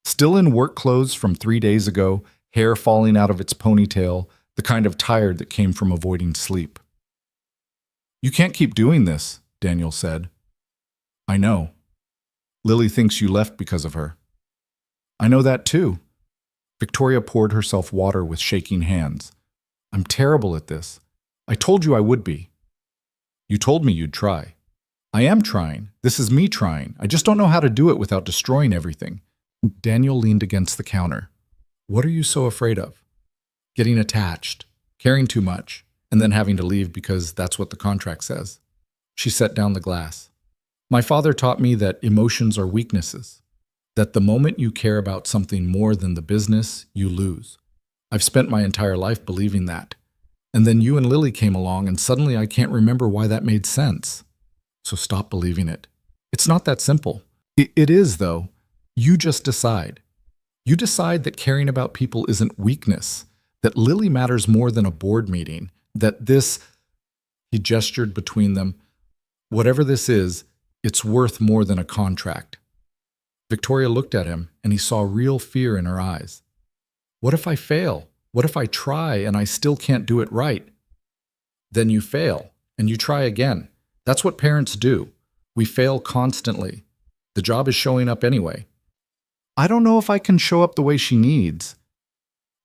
Still in work clothes from 3 days ago, hair falling out of its ponytail, the kind of tired that came from avoiding sleep. You can't keep doing this, Daniel said. I know. Lily thinks you left because of her. I know that too. Victoria poured herself water with shaking hands. I'm terrible at this. I told you I would be. You told me you'd try. I am trying. This is me trying. I just don't know how to do it without destroying everything. Daniel leaned against the counter. What are you so afraid of? Getting attached, caring too much, and then having to leave because that's what the contract says. She set down the glass. My father taught me that emotions are weaknesses, that the moment you care about something more than the business, you lose. I've spent my entire life believing that. And then you and Lily came along and suddenly I can't remember why that made sense. So stop believing it. It's not that simple. It is, though. You just decide. You decide that caring about people isn't weakness, that Lily matters more than a board meeting, that this, he gestured between them, whatever this is, it's worth more than a contract. Victoria looked at him, and he saw real fear in her eyes. What if I fail? What if I try and I still can't do it right? Then you fail, and you try again. That's what parents do. We fail constantly. The job is showing up anyway. I don't know if I can show up the way she needs.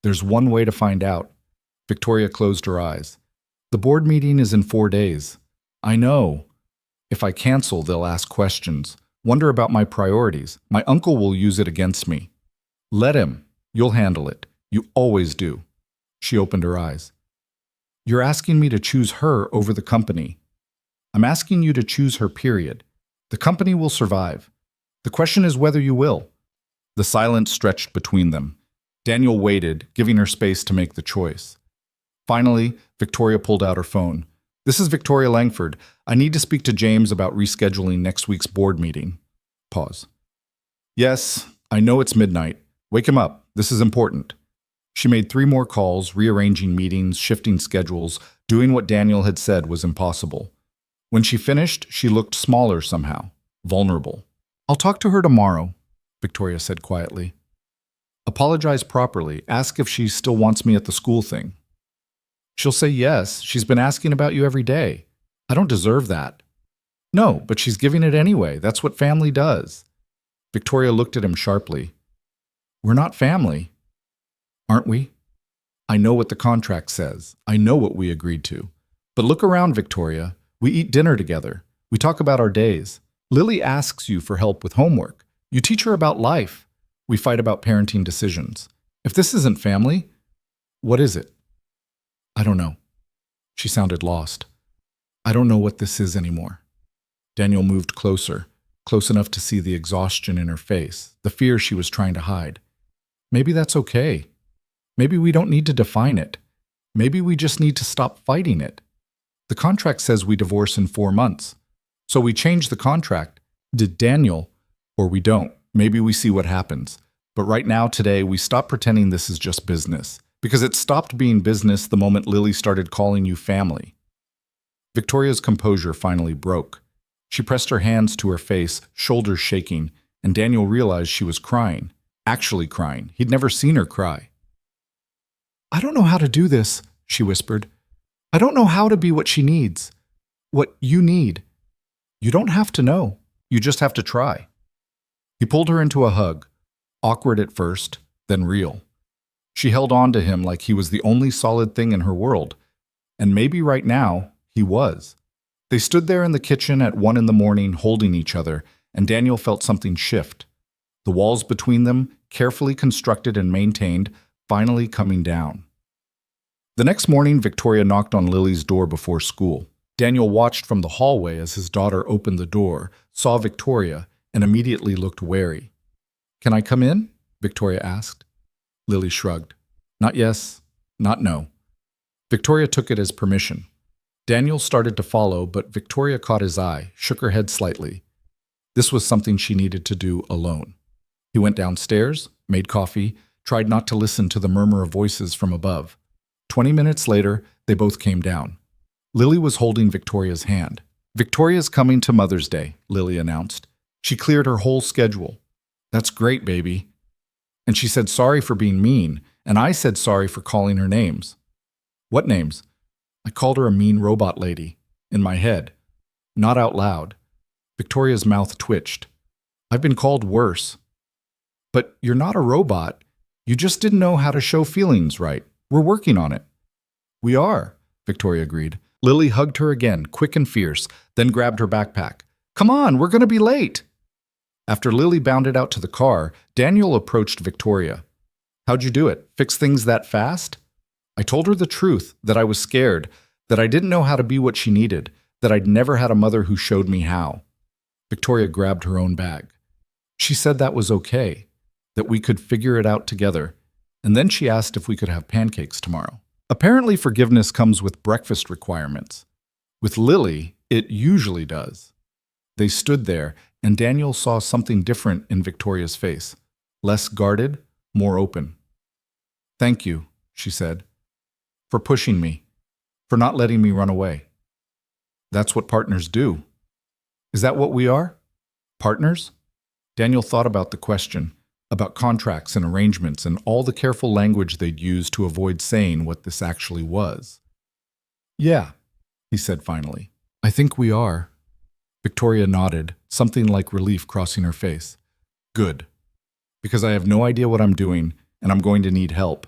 There's one way to find out. Victoria closed her eyes. The board meeting is in 4 days. I know. If I cancel, they'll ask questions. Wonder about my priorities. My uncle will use it against me. Let him. You'll handle it. You always do. She opened her eyes. You're asking me to choose her over the company. I'm asking you to choose her, period. The company will survive. The question is whether you will. The silence stretched between them. Daniel waited, giving her space to make the choice. Finally, Victoria pulled out her phone. This is Victoria Langford. I need to speak to James about rescheduling next week's board meeting. Pause. Yes, I know it's midnight. Wake him up. This is important. She made 3 more calls, rearranging meetings, shifting schedules, doing what Daniel had said was impossible. When she finished, she looked smaller somehow, vulnerable. I'll talk to her tomorrow, Victoria said quietly. Apologize properly. Ask if she still wants me at the school thing. She'll say yes. She's been asking about you every day. I don't deserve that. No, but she's giving it anyway. That's what family does. Victoria looked at him sharply. We're not family. Aren't we? I know what the contract says. I know what we agreed to. But look around, Victoria. We eat dinner together. We talk about our days. Lily asks you for help with homework. You teach her about life. We fight about parenting decisions. If this isn't family, what is it? I don't know. She sounded lost. I don't know what this is anymore. Daniel moved closer, close enough to see the exhaustion in her face, the fear she was trying to hide. Maybe that's okay. Maybe we don't need to define it. Maybe we just need to stop fighting it. The contract says we divorce in 4 months. So we change the contract. Did Daniel, or we don't. Maybe we see what happens. But right now, today, we stop pretending this is just business. Because it stopped being business the moment Lily started calling you family. Victoria's composure finally broke. She pressed her hands to her face, shoulders shaking, and Daniel realized she was crying. Actually crying. He'd never seen her cry. I don't know how to do this, she whispered. I don't know how to be what she needs. What you need. You don't have to know. You just have to try. He pulled her into a hug, awkward at first, then real. She held on to him like he was the only solid thing in her world. And maybe right now, he was. They stood there in the kitchen at 1 a.m, holding each other, and Daniel felt something shift. The walls between them, carefully constructed and maintained, finally coming down. The next morning, Victoria knocked on Lily's door before school. Daniel watched from the hallway as his daughter opened the door, saw Victoria, and immediately looked wary. Can I come in? Victoria asked. Lily shrugged. Not yes, not no. Victoria took it as permission. Daniel started to follow, but Victoria caught his eye, shook her head slightly. This was something she needed to do alone. He went downstairs, made coffee, tried not to listen to the murmur of voices from above. 20 minutes later, they both came down. Lily was holding Victoria's hand. Victoria's coming to Mother's Day, Lily announced. She cleared her whole schedule. That's great, baby. And she said sorry for being mean, and I said sorry for calling her names. What names? I called her a mean robot lady, in my head. Not out loud. Victoria's mouth twitched. I've been called worse. But you're not a robot. You just didn't know how to show feelings right. We're working on it. We are, Victoria agreed. Lily hugged her again, quick and fierce, then grabbed her backpack. Come on, we're going to be late. After Lily bounded out to the car, Daniel approached Victoria. How'd you do it? Fix things that fast? I told her the truth, that I was scared, that I didn't know how to be what she needed, that I'd never had a mother who showed me how. Victoria grabbed her own bag. She said that was okay, that we could figure it out together, and then she asked if we could have pancakes tomorrow. Apparently, forgiveness comes with breakfast requirements. With Lily, it usually does. They stood there, and Daniel saw something different in Victoria's face. Less guarded, more open. "Thank you," she said, "for pushing me, for not letting me run away. That's what partners do. Is that what we are? Partners?" Daniel thought about the question, about contracts and arrangements and all the careful language they'd used to avoid saying what this actually was. "Yeah," he said finally. "I think we are." Victoria nodded, something like relief crossing her face. "Good. Because I have no idea what I'm doing, and I'm going to need help."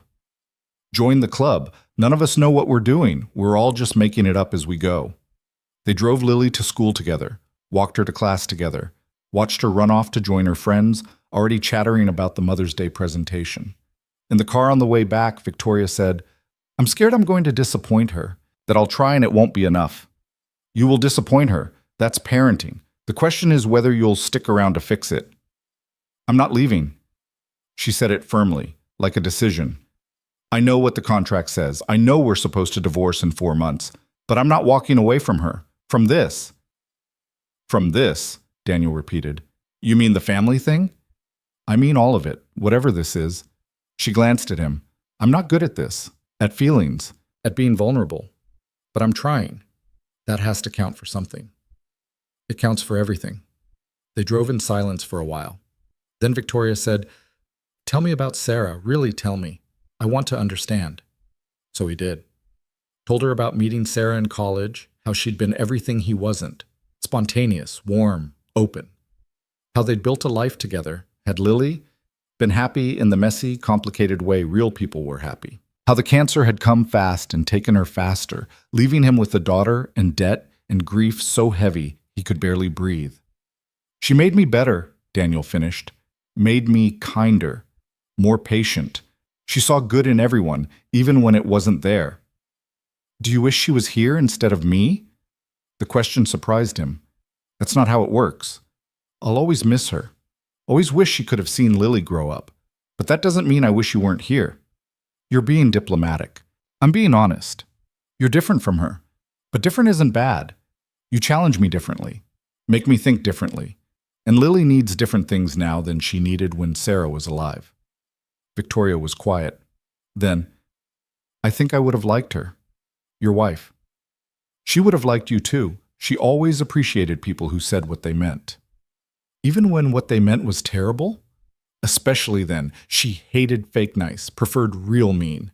"Join the club. None of us know what we're doing. We're all just making it up as we go." They drove Lily to school together, walked her to class together, watched her run off to join her friends, already chattering about the Mother's Day presentation. In the car on the way back, Victoria said, "I'm scared I'm going to disappoint her, that I'll try and it won't be enough." "You will disappoint her. That's parenting. The question is whether you'll stick around to fix it." "I'm not leaving." She said it firmly, like a decision. "I know what the contract says. I know we're supposed to divorce in 4 months, but I'm not walking away from her. From this." "From this," Daniel repeated. "You mean the family thing?" "I mean all of it, whatever this is." She glanced at him. "I'm not good at this, at feelings, at being vulnerable. But I'm trying. That has to count for something. It counts for everything." They drove in silence for a while. Then Victoria said, "Tell me about Sarah, really tell me. I want to understand." So he did. Told her about meeting Sarah in college, how she'd been everything he wasn't. Spontaneous, warm, open. How they'd built a life together. Had Lily been happy in the messy, complicated way real people were happy. How the cancer had come fast and taken her faster, leaving him with a daughter and debt and grief so heavy he could barely breathe. "She made me better," Daniel finished. "Made me kinder, more patient. She saw good in everyone, even when it wasn't there." "Do you wish she was here instead of me?" The question surprised him. "That's not how it works. I'll always miss her. Always wish she could have seen Lily grow up. But that doesn't mean I wish you weren't here." "You're being diplomatic. I'm being honest. You're different from her. But different isn't bad. You challenge me differently. Make me think differently. And Lily needs different things now than she needed when Sarah was alive." Victoria was quiet. Then, "I think I would have liked her. Your wife. She would have liked you too. She always appreciated people who said what they meant. Even when what they meant was terrible? Especially then, she hated fake nice, preferred real mean."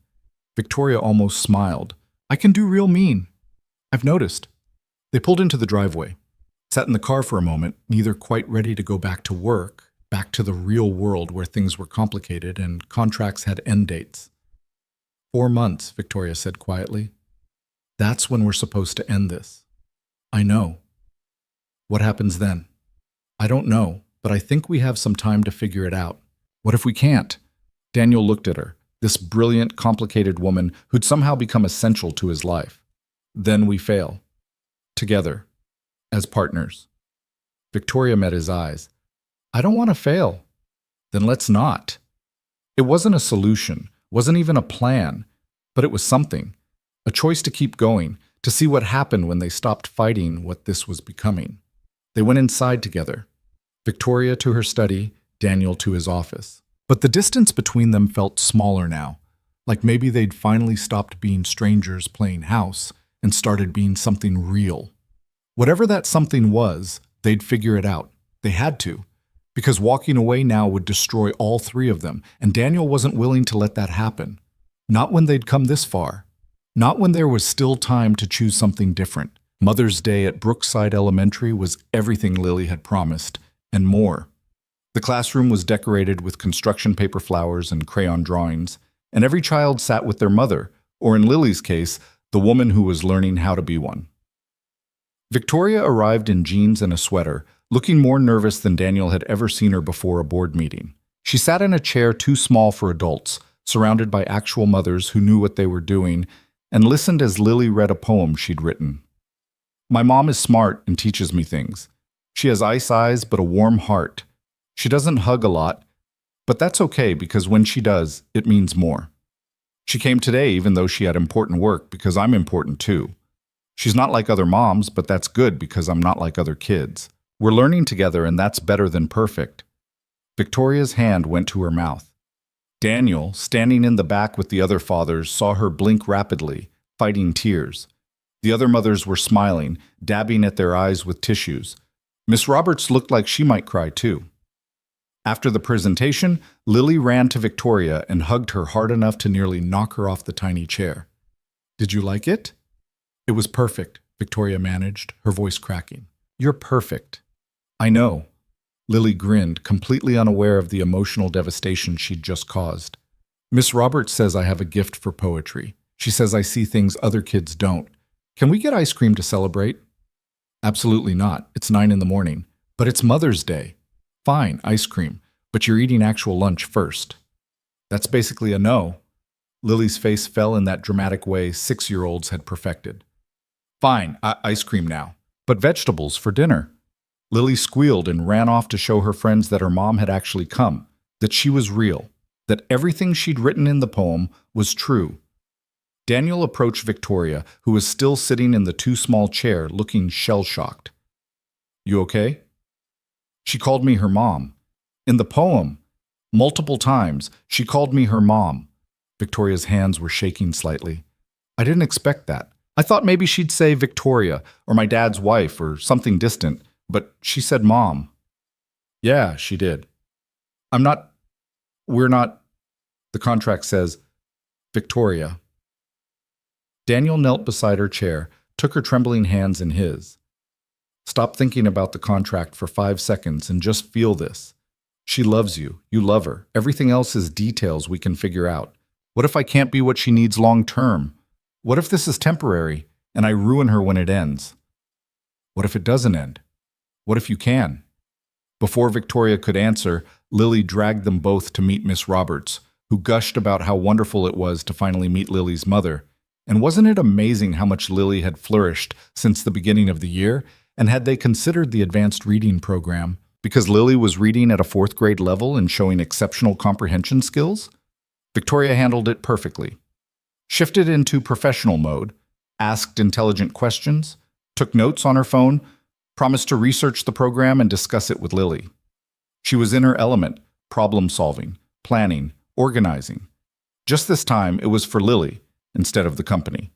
Victoria almost smiled. "I can do real mean. I've noticed." They pulled into the driveway, sat in the car for a moment, neither quite ready to go back to work, back to the real world where things were complicated and contracts had end dates. 4 months, Victoria said quietly. "That's when we're supposed to end this." "I know." "What happens then?" "I don't know, but I think we have some time to figure it out." "What if we can't?" Daniel looked at her, this brilliant, complicated woman who'd somehow become essential to his life. "Then we fail. Together. As partners." Victoria met his eyes. "I don't want to fail." "Then let's not." It wasn't a solution, wasn't even a plan, but it was something. A choice to keep going, to see what happened when they stopped fighting what this was becoming. They went inside together. Victoria to her study, Daniel to his office. But the distance between them felt smaller now, like maybe they'd finally stopped being strangers playing house and started being something real. Whatever that something was, they'd figure it out. They had to, because walking away now would destroy all 3 of them, and Daniel wasn't willing to let that happen. Not when they'd come this far. Not when there was still time to choose something different. Mother's Day at Brookside Elementary was everything Lily had promised, and more. The classroom was decorated with construction paper flowers and crayon drawings, and every child sat with their mother, or in Lily's case, the woman who was learning how to be one. Victoria arrived in jeans and a sweater, looking more nervous than Daniel had ever seen her before a board meeting. She sat in a chair too small for adults, surrounded by actual mothers who knew what they were doing, and listened as Lily read a poem she'd written. "My mom is smart and teaches me things. She has ice eyes but a warm heart. She doesn't hug a lot, but that's okay because when she does, it means more. She came today even though she had important work because I'm important too. She's not like other moms, but that's good because I'm not like other kids. We're learning together, and that's better than perfect. Victoria's hand went to her mouth. Daniel, standing in the back with the other fathers, saw her blink rapidly, fighting tears. The other mothers were smiling, dabbing at their eyes with tissues. Miss Roberts looked like she might cry too. After the presentation, Lily ran to Victoria and hugged her hard enough to nearly knock her off the tiny chair. "Did you like it?" "It was perfect," Victoria managed, her voice cracking. "You're perfect." "I know." Lily grinned, completely unaware of the emotional devastation she'd just caused. "Miss Roberts says I have a gift for poetry. She says I see things other kids don't. Can we get ice cream to celebrate?" "Absolutely not. It's 9 in the morning. But it's Mother's Day." "Fine, ice cream. But you're eating actual lunch first." "That's basically a no." Lily's face fell in that dramatic way 6-year-olds had perfected. "Fine, ice cream now. But vegetables for dinner." Lily squealed and ran off to show her friends that her mom had actually come, that she was real, that everything she'd written in the poem was true. Daniel approached Victoria, who was still sitting in the too small chair, looking shell-shocked. "You okay?" "She called me her mom. In the poem, multiple times, she called me her mom." Victoria's hands were shaking slightly. "I didn't expect that. I thought maybe she'd say Victoria, or my dad's wife, or something distant, but she said mom." "Yeah, she did. We're not, the contract says Victoria." Daniel knelt beside her chair, took her trembling hands in his. "Stop thinking about the contract for 5 seconds and just feel this. She loves you. You love her. Everything else is details we can figure out. What if I can't be what she needs long term? What if this is temporary and I ruin her when it ends? What if it doesn't end? What if you can?" Before Victoria could answer, Lily dragged them both to meet Miss Roberts, who gushed about how wonderful it was to finally meet Lily's mother. And wasn't it amazing how much Lily had flourished since the beginning of the year? And had they considered the advanced reading program because Lily was reading at a 4th grade level and showing exceptional comprehension skills? Victoria handled it perfectly. Shifted into professional mode, asked intelligent questions, took notes on her phone, promised to research the program and discuss it with Lily. She was in her element, problem-solving, planning, organizing. Just this time, it was for Lily instead of the company.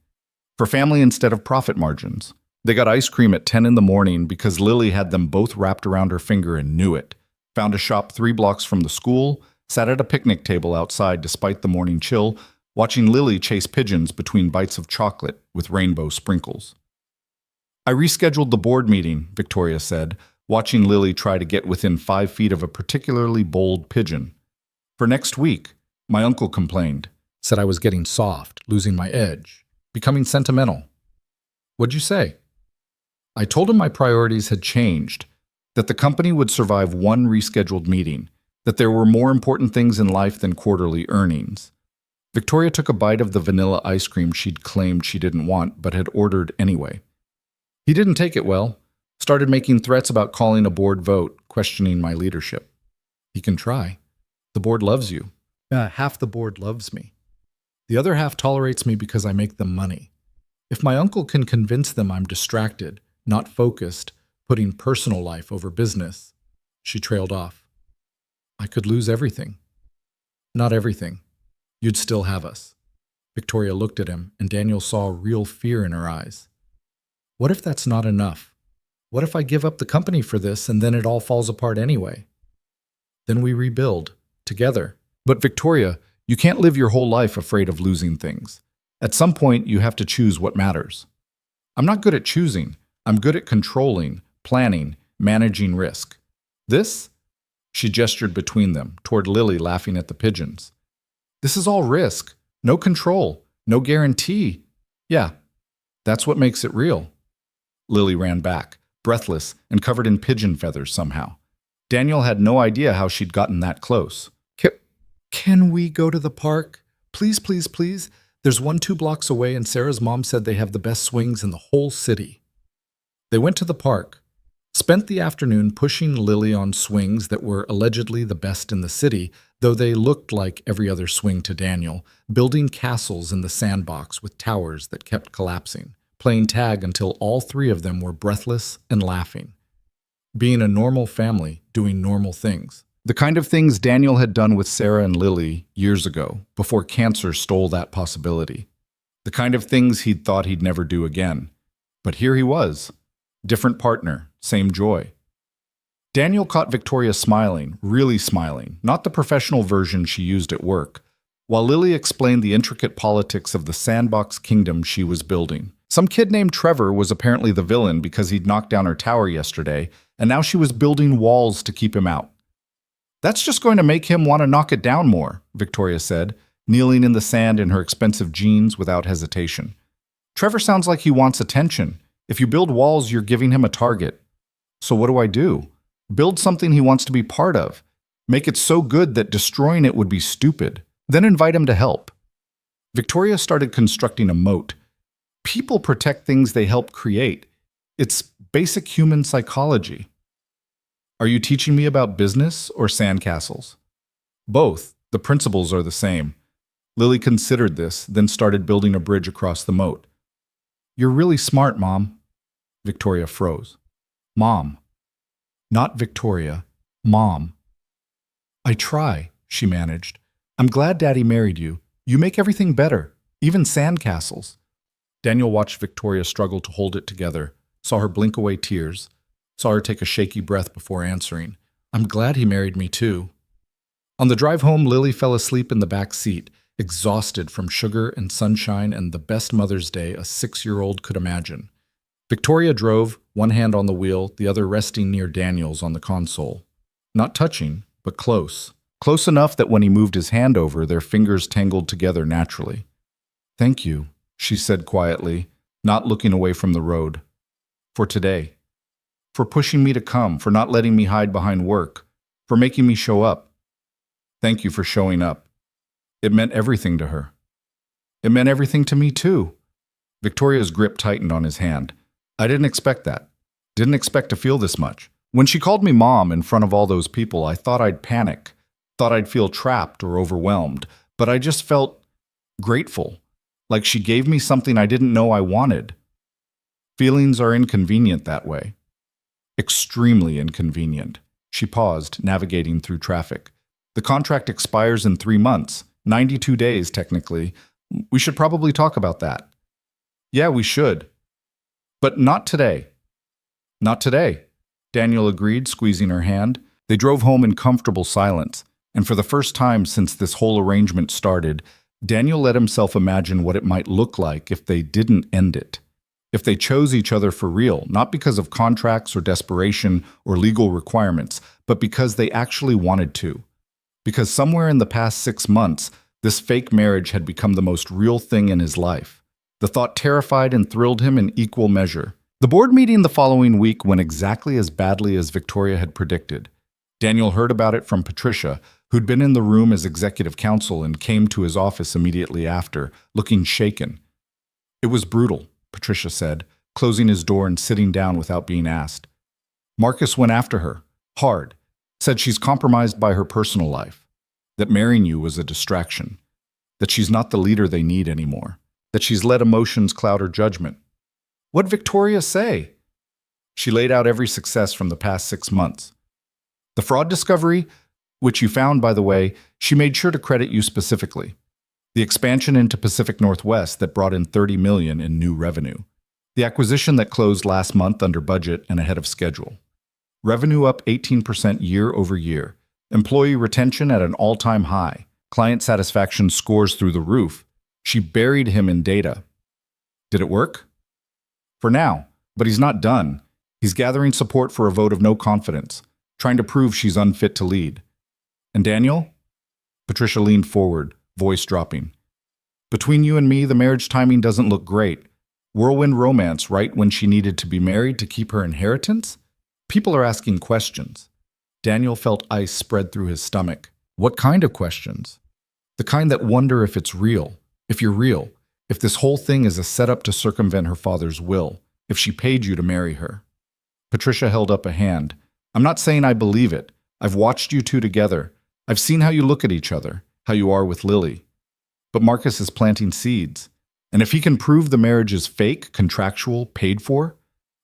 For family instead of profit margins. They got ice cream at 10 in the morning because Lily had them both wrapped around her finger and knew it. Found a shop 3 blocks from the school, sat at a picnic table outside despite the morning chill, watching Lily chase pigeons between bites of chocolate with rainbow sprinkles. "I rescheduled the board meeting," Victoria said, watching Lily try to get within 5 feet of a particularly bold pigeon. "For next week." My uncle complained. Said I was getting soft, losing my edge, becoming sentimental. "What'd you say?" "I told him my priorities had changed, that the company would survive one rescheduled meeting, that there were more important things in life than quarterly earnings." Victoria took a bite of the vanilla ice cream she'd claimed she didn't want but had ordered anyway. He didn't take it well, started making threats about calling a board vote, questioning my leadership. "He can try. The board loves you." Half the board loves me. The other half tolerates me because I make them money. If my uncle can convince them I'm distracted, not focused, putting personal life over business." She trailed off. "I could lose everything." "Not everything. You'd still have us." Victoria looked at him, and Daniel saw real fear in her eyes. "What if that's not enough? What if I give up the company for this and then it all falls apart anyway?" "Then we rebuild, together." "But Victoria, you can't live your whole life afraid of losing things. At some point, you have to choose what matters." "I'm not good at choosing. I'm good at controlling, planning, managing risk. This?" She gestured between them, toward Lily laughing at the pigeons. "This is all risk. No control. No guarantee. Yeah, that's what makes it real." Lily ran back, breathless and covered in pigeon feathers somehow. Daniel had no idea how she'd gotten that close. Can we go to the park? Please, please, please. There's one 2 blocks away and Sarah's mom said they have the best swings in the whole city." They went to the park, spent the afternoon pushing Lily on swings that were allegedly the best in the city, though they looked like every other swing to Daniel, building castles in the sandbox with towers that kept collapsing, playing tag until all 3 of them were breathless and laughing. being a normal family, doing normal things. The kind of things Daniel had done with Sarah and Lily years ago, before cancer stole that possibility. The kind of things he'd thought he'd never do again. But here he was. Different partner, same joy. Daniel caught Victoria smiling, really smiling, not the professional version she used at work, while Lily explained the intricate politics of the sandbox kingdom she was building. Some kid named Trevor was apparently the villain because he'd knocked down her tower yesterday, and now she was building walls to keep him out. "That's just going to make him want to knock it down more," Victoria said, kneeling in the sand in her expensive jeans without hesitation. "Trevor sounds like he wants attention. If you build walls, you're giving him a target. So what do I do? Build something he wants to be part of. Make it so good that destroying it would be stupid. Then invite him to help." Victoria started constructing a moat. People protect things they help create. It's basic human psychology. "Are you teaching me about business or sandcastles?" "Both. The principles are the same." Lily considered this, then started building a bridge across the moat. "You're really smart, Mom." Victoria froze. "Mom." Not Victoria. Mom. "I try," she managed. "I'm glad Daddy married you. You make everything better, even sandcastles." Daniel watched Victoria struggle to hold it together, saw her blink away tears, saw her take a shaky breath before answering. "I'm glad he married me too." On the drive home, Lily fell asleep in the back seat, exhausted from sugar and sunshine and the best Mother's Day a 6-year-old could imagine. Victoria drove, one hand on the wheel, the other resting near Daniel's on the console. Not touching, but close. Close enough that when he moved his hand over, their fingers tangled together naturally. "Thank you," she said quietly, not looking away from the road. "For today. For pushing me to come, for not letting me hide behind work, for making me show up. Thank you for showing up." It meant everything to her. It meant everything to me too. Victoria's grip tightened on his hand. "I didn't expect that. Didn't expect to feel this much. When she called me Mom in front of all those people, I thought I'd panic, thought I'd feel trapped or overwhelmed, but I just felt grateful, like she gave me something I didn't know I wanted. Feelings are inconvenient that way. Extremely inconvenient." She paused, navigating through traffic. "The contract expires in 3 months, 92 days technically. We should probably talk about that." "Yeah, we should. But not today." "Not today," Daniel agreed, squeezing her hand. They drove home in comfortable silence, and for the first time since this whole arrangement started, Daniel let himself imagine what it might look like if they didn't end it. If they chose each other for real, not because of contracts or desperation or legal requirements, but because they actually wanted to. Because somewhere in the past 6 months, this fake marriage had become the most real thing in his life. The thought terrified and thrilled him in equal measure. The board meeting the following week went exactly as badly as Victoria had predicted. Daniel heard about it from Patricia, who'd been in the room as executive counsel and came to his office immediately after, looking shaken. "It was brutal," Patricia said, closing his door and sitting down without being asked. "Marcus went after her, hard, said she's compromised by her personal life, that marrying you was a distraction, that she's not the leader they need anymore, that she's let emotions cloud her judgment." What'd Victoria say? She laid out every success from the past 6 months. The fraud discovery, which you found, by the way, she made sure to credit you specifically. The expansion into Pacific Northwest that brought in $30 million in new revenue. The acquisition that closed last month under budget and ahead of schedule. Revenue up 18% year over year. Employee retention at an all-time high. Client satisfaction scores through the roof. She buried him in data. Did it work? For now, but he's not done. He's gathering support for a vote of no confidence, trying to prove she's unfit to lead. And Daniel? Patricia leaned forward, voice dropping. Between you and me, the marriage timing doesn't look great. Whirlwind romance right when she needed to be married to keep her inheritance? People are asking questions. Daniel felt ice spread through his stomach. What kind of questions? The kind that wonder if it's real, if you're real, if this whole thing is a setup to circumvent her father's will, if she paid you to marry her. Patricia held up a hand. I'm not saying I believe it. I've watched you two together. I've seen how you look at each other, how you are with Lily. But Marcus is planting seeds. And if he can prove the marriage is fake, contractual, paid for,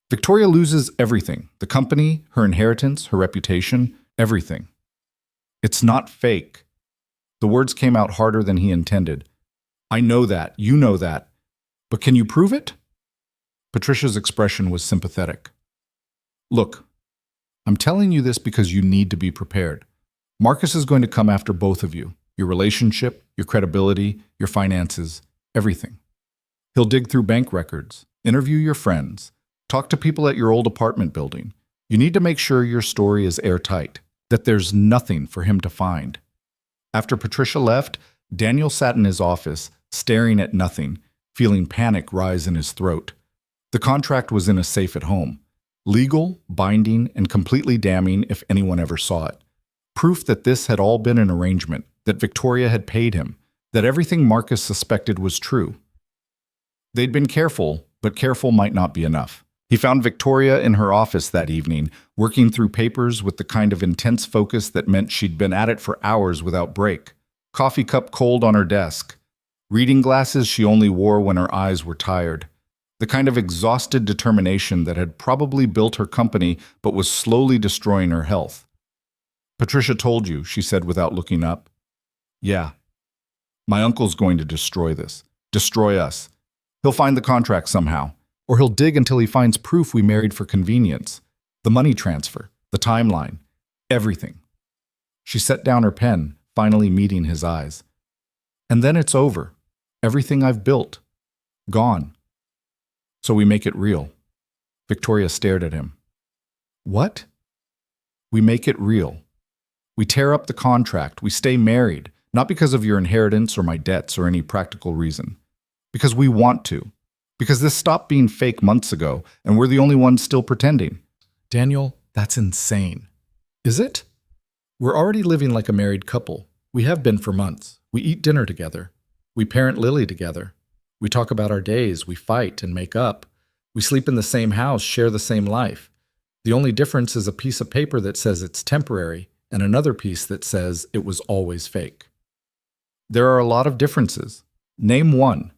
Victoria loses everything. The company, her inheritance, her reputation, everything. It's not fake. The words came out harder than he intended. I know that. You know that. But can you prove it? Patricia's expression was sympathetic. Look, I'm telling you this because you need to be prepared. Marcus is going to come after both of you. Your relationship, your credibility, your finances, everything. He'll dig through bank records, interview your friends, talk to people at your old apartment building. You need to make sure your story is airtight, that there's nothing for him to find. After Patricia left, Daniel sat in his office, staring at nothing, feeling panic rise in his throat. The contract was in a safe at home. Legal, binding, and completely damning if anyone ever saw it. Proof that this had all been an arrangement, that Victoria had paid him, that everything Marcus suspected was true. They'd been careful, but careful might not be enough. He found Victoria in her office that evening, working through papers with the kind of intense focus that meant she'd been at it for hours without break. Coffee cup cold on her desk. Reading glasses she only wore when her eyes were tired. The kind of exhausted determination that had probably built her company but was slowly destroying her health. Patricia told you, she said without looking up. Yeah. My uncle's going to destroy this. Destroy us. He'll find the contract somehow. Or he'll dig until he finds proof we married for convenience. The money transfer, the timeline, everything. She set down her pen, finally meeting his eyes. And then it's over. Everything I've built. Gone. So we make it real. Victoria stared at him. What? We make it real. We tear up the contract. We stay married, not because of your inheritance or my debts or any practical reason. Because we want to. Because this stopped being fake months ago, and we're the only ones still pretending. Daniel, that's insane. Is it? We're already living like a married couple. We have been for months. We eat dinner together. We parent Lily together. We talk about our days. We fight and make up. We sleep in the same house, share the same life. The only difference is a piece of paper that says it's temporary and another piece that says it was always fake. There are a lot of differences. Name one.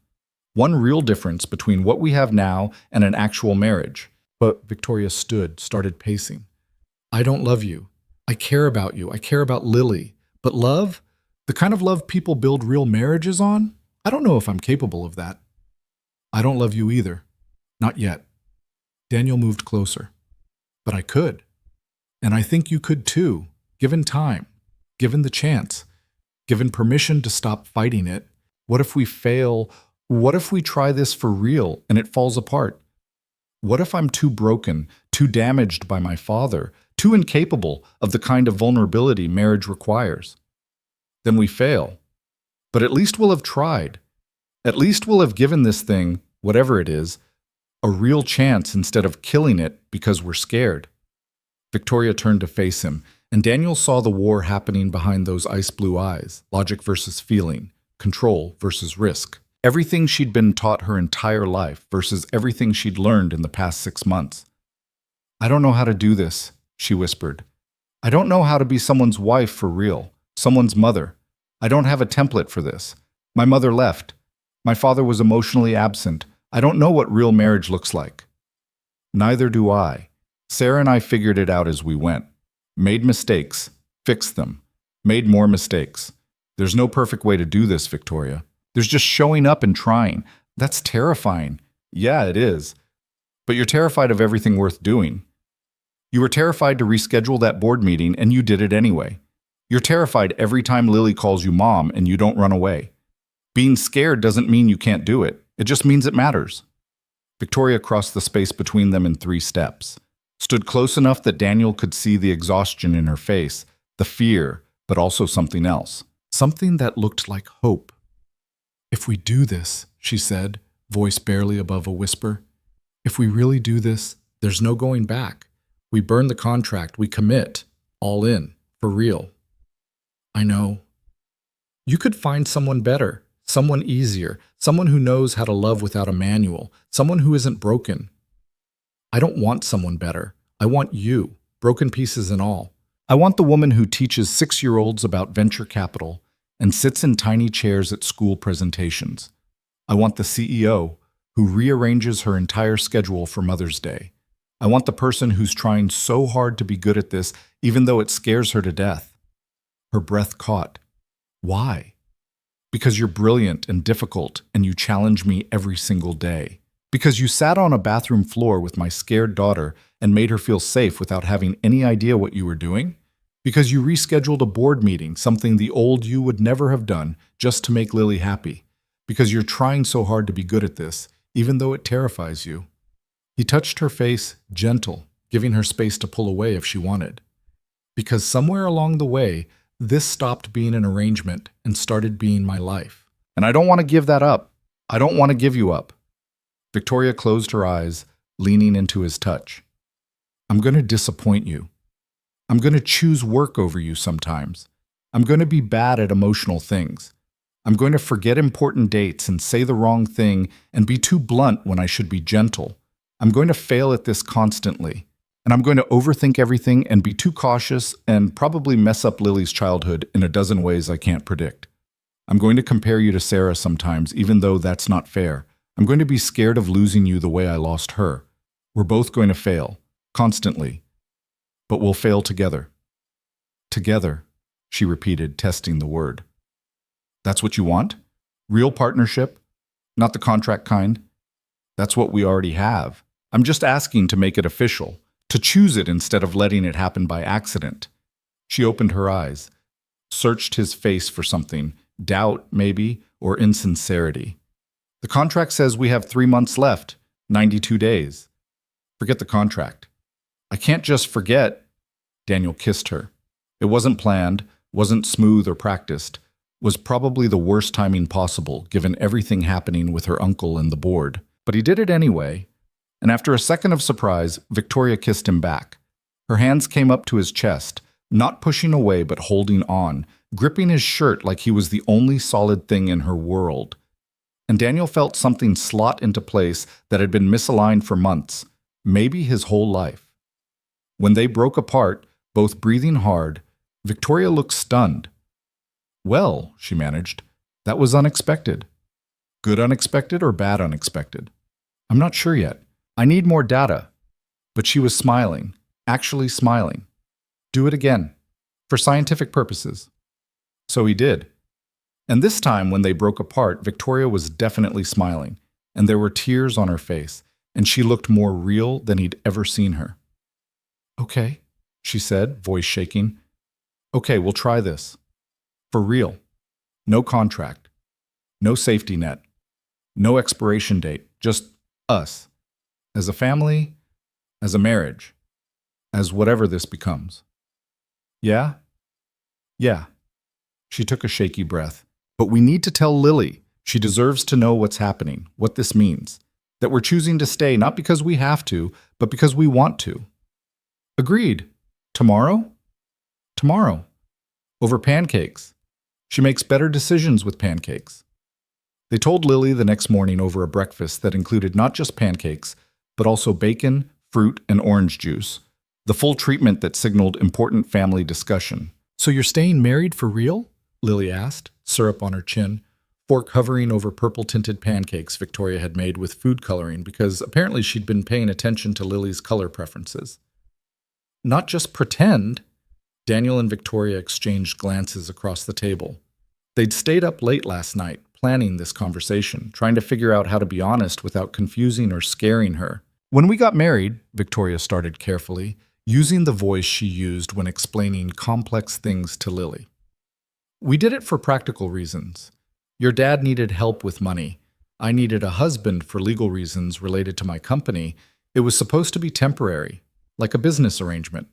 One real difference between what we have now and an actual marriage. But Victoria stood, started pacing. I don't love you. I care about you. I care about Lily. But love? The kind of love people build real marriages on? I don't know if I'm capable of that. I don't love you either. Not yet. Daniel moved closer. But I could. And I think you could too, given time, given the chance, given permission to stop fighting it. What if we fail? What if we try this for real and it falls apart? What if I'm too broken, too damaged by my father, too incapable of the kind of vulnerability marriage requires? Then we fail. But at least we'll have tried. At least we'll have given this thing, whatever it is, a real chance instead of killing it because we're scared. Victoria turned to face him, and Daniel saw the war happening behind those ice-blue eyes, logic versus feeling, control versus risk. Everything she'd been taught her entire life versus everything she'd learned in the past 6 months. I don't know how to do this, she whispered. I don't know how to be someone's wife for real, someone's mother. I don't have a template for this. My mother left. My father was emotionally absent. I don't know what real marriage looks like. Neither do I. Sarah and I figured it out as we went. Made mistakes. Fixed them. Made more mistakes. There's no perfect way to do this, Victoria. There's just showing up and trying. That's terrifying. Yeah, it is. But you're terrified of everything worth doing. You were terrified to reschedule that board meeting, and you did it anyway. You're terrified every time Lily calls you mom and you don't run away. Being scared doesn't mean you can't do it. It just means it matters. Victoria crossed the space between them in 3 steps, stood close enough that Daniel could see the exhaustion in her face, the fear, but also something else. Something that looked like hope. If we do this, she said, voice barely above a whisper, if we really do this, there's no going back. We burn the contract, we commit, all in, for real. I know. You could find someone better, someone easier, someone who knows how to love without a manual, someone who isn't broken. I don't want someone better. I want you, broken pieces and all. I want the woman who teaches 6-year-olds about venture capital and sits in tiny chairs at school presentations. I want the CEO who rearranges her entire schedule for Mother's Day. I want the person who's trying so hard to be good at this, even though it scares her to death. Her breath caught. Why? Because you're brilliant and difficult, and you challenge me every single day. Because you sat on a bathroom floor with my scared daughter and made her feel safe without having any idea what you were doing? Because you rescheduled a board meeting, something the old you would never have done, just to make Lily happy. Because you're trying so hard to be good at this, even though it terrifies you. He touched her face, gentle, giving her space to pull away if she wanted. Because somewhere along the way, this stopped being an arrangement and started being my life. And I don't want to give that up. I don't want to give you up. Victoria closed her eyes, leaning into his touch. I'm going to disappoint you. I'm going to choose work over you sometimes. I'm going to be bad at emotional things. I'm going to forget important dates and say the wrong thing and be too blunt when I should be gentle. I'm going to fail at this constantly. And I'm going to overthink everything and be too cautious and probably mess up Lily's childhood in a dozen ways I can't predict. I'm going to compare you to Sarah sometimes, even though that's not fair. I'm going to be scared of losing you the way I lost her. We're both going to fail, constantly. But we'll fail together. Together, she repeated, testing the word. That's what you want? Real partnership? Not the contract kind? That's what we already have. I'm just asking to make it official, to choose it instead of letting it happen by accident. She opened her eyes, searched his face for something, doubt maybe, or insincerity. The contract says we have 3 months left, 92 days. Forget the contract. I can't just forget. Daniel kissed her. It wasn't planned, wasn't smooth or practiced, was probably the worst timing possible given everything happening with her uncle and the board. But he did it anyway. And after a second of surprise, Victoria kissed him back. Her hands came up to his chest, not pushing away but holding on, gripping his shirt like he was the only solid thing in her world. And Daniel felt something slot into place that had been misaligned for months, maybe his whole life. When they broke apart, both breathing hard, Victoria looked stunned. Well, she managed, that was unexpected. Good unexpected or bad unexpected? I'm not sure yet. I need more data. But she was smiling, actually smiling. Do it again, for scientific purposes. So he did. And this time, when they broke apart, Victoria was definitely smiling, and there were tears on her face, and she looked more real than he'd ever seen her. Okay, she said, voice shaking. Okay, we'll try this. For real. No contract. No safety net. No expiration date. Just us. As a family, as a marriage, as whatever this becomes. Yeah? Yeah. She took a shaky breath. But we need to tell Lily. She deserves to know what's happening, what this means. That we're choosing to stay not because we have to, but because we want to. Agreed. Tomorrow? Tomorrow. Over pancakes. She makes better decisions with pancakes. They told Lily the next morning over a breakfast that included not just pancakes, but also bacon, fruit, and orange juice. The full treatment that signaled important family discussion. So you're staying married for real? Lily asked, syrup on her chin, fork hovering over purple-tinted pancakes Victoria had made with food coloring because apparently she'd been paying attention to Lily's color preferences. Not just pretend. Daniel and Victoria exchanged glances across the table. They'd stayed up late last night, planning this conversation, trying to figure out how to be honest without confusing or scaring her. When we got married, Victoria started carefully, using the voice she used when explaining complex things to Lily. We did it for practical reasons. Your dad needed help with money. I needed a husband for legal reasons related to my company. It was supposed to be temporary, like a business arrangement.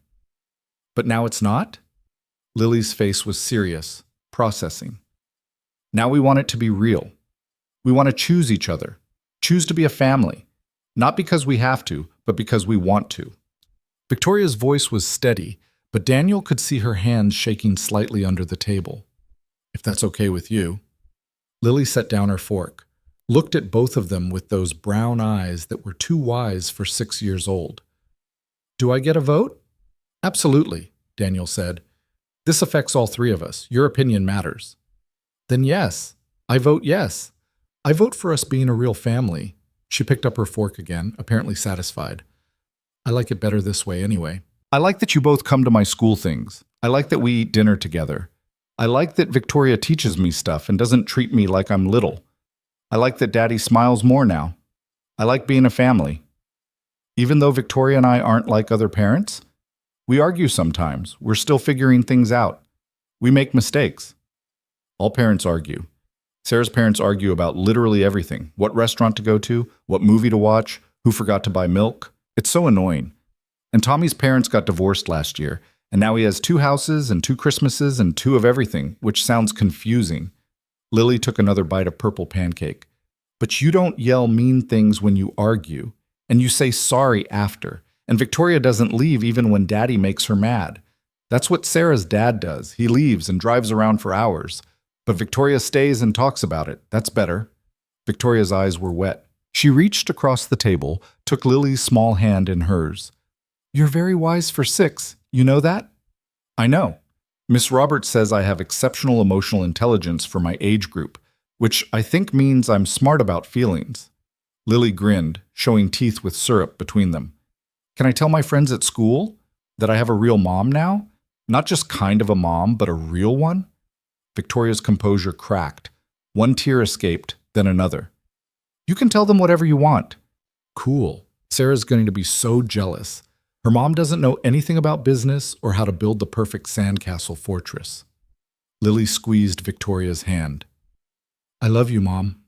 But now it's not? Lily's face was serious, processing. Now we want it to be real. We want to choose each other, choose to be a family, not because we have to, but because we want to. Victoria's voice was steady, but Daniel could see her hands shaking slightly under the table. If that's okay with you. Lily set down her fork, looked at both of them with those brown eyes that were too wise for 6 years old. Do I get a vote? Absolutely, Daniel said. This affects all three of us. Your opinion matters. Then yes, I vote yes. I vote for us being a real family. She picked up her fork again, apparently satisfied. I like it better this way anyway. I like that you both come to my school things. I like that we eat dinner together. I like that Victoria teaches me stuff and doesn't treat me like I'm little. I like that Daddy smiles more now. I like being a family. Even though Victoria and I aren't like other parents, we argue sometimes. We're still figuring things out. We make mistakes. All parents argue. Sarah's parents argue about literally everything. What restaurant to go to, what movie to watch, who forgot to buy milk. It's so annoying. And Tommy's parents got divorced last year, and now he has 2 houses and 2 Christmases and 2 of everything, which sounds confusing. Lily took another bite of purple pancake. But you don't yell mean things when you argue, and you say sorry after. And Victoria doesn't leave even when Daddy makes her mad. That's what Sarah's dad does. He leaves and drives around for hours. But Victoria stays and talks about it. That's better. Victoria's eyes were wet. She reached across the table, took Lily's small hand in hers. You're very wise for 6. You know that? I know. Miss Roberts says I have exceptional emotional intelligence for my age group, which I think means I'm smart about feelings. Lily grinned, showing teeth with syrup between them. Can I tell my friends at school that I have a real mom now? Not just kind of a mom, but a real one? Victoria's composure cracked. One tear escaped, then another. You can tell them whatever you want. Cool. Sarah's going to be so jealous. Her mom doesn't know anything about business or how to build the perfect sandcastle fortress. Lily squeezed Victoria's hand. I love you, Mom.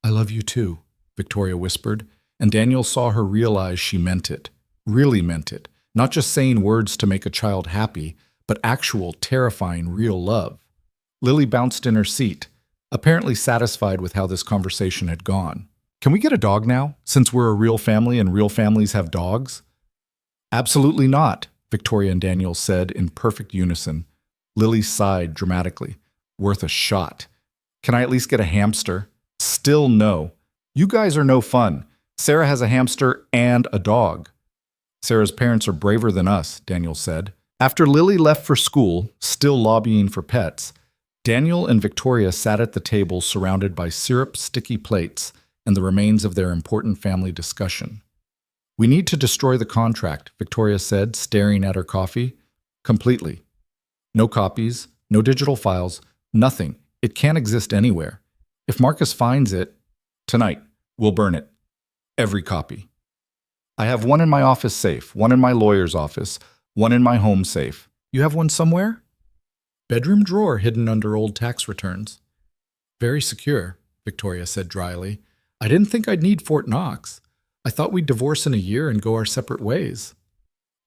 I love you too, Victoria whispered, and Daniel saw her realize she meant it, really meant it, not just saying words to make a child happy, but actual, terrifying, real love. Lily bounced in her seat, apparently satisfied with how this conversation had gone. Can we get a dog now, since we're a real family and real families have dogs? Absolutely not, Victoria and Daniel said in perfect unison. Lily sighed dramatically. Worth a shot. Can I at least get a hamster? Still no. You guys are no fun. Sarah has a hamster and a dog. Sarah's parents are braver than us, Daniel said. After Lily left for school, still lobbying for pets, Daniel and Victoria sat at the table surrounded by syrup-sticky plates and the remains of their important family discussion. We need to destroy the contract, Victoria said, staring at her coffee. Completely. No copies, no digital files, nothing. It can't exist anywhere. If Marcus finds it, tonight, we'll burn it. Every copy. I have one in my office safe, one in my lawyer's office, one in my home safe. You have one somewhere? Bedroom drawer hidden under old tax returns. Very secure, Victoria said dryly. I didn't think I'd need Fort Knox. I thought we'd divorce in a year and go our separate ways.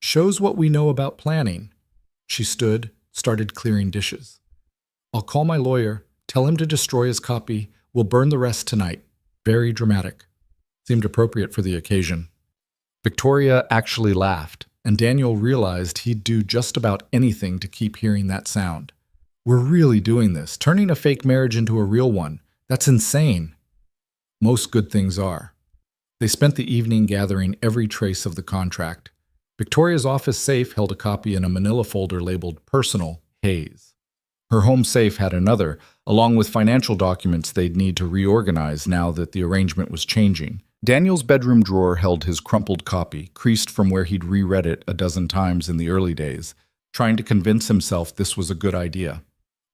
Shows what we know about planning. She stood, started clearing dishes. I'll call my lawyer, tell him to destroy his copy. We'll burn the rest tonight. Very dramatic. Seemed appropriate for the occasion. Victoria actually laughed, and Daniel realized he'd do just about anything to keep hearing that sound. We're really doing this, turning a fake marriage into a real one. That's insane. Most good things are. They spent the evening gathering every trace of the contract. Victoria's office safe held a copy in a manila folder labeled Personal Hayes. Her home safe had another, along with financial documents they'd need to reorganize now that the arrangement was changing. Daniel's bedroom drawer held his crumpled copy, creased from where he'd reread it a dozen times in the early days, trying to convince himself this was a good idea.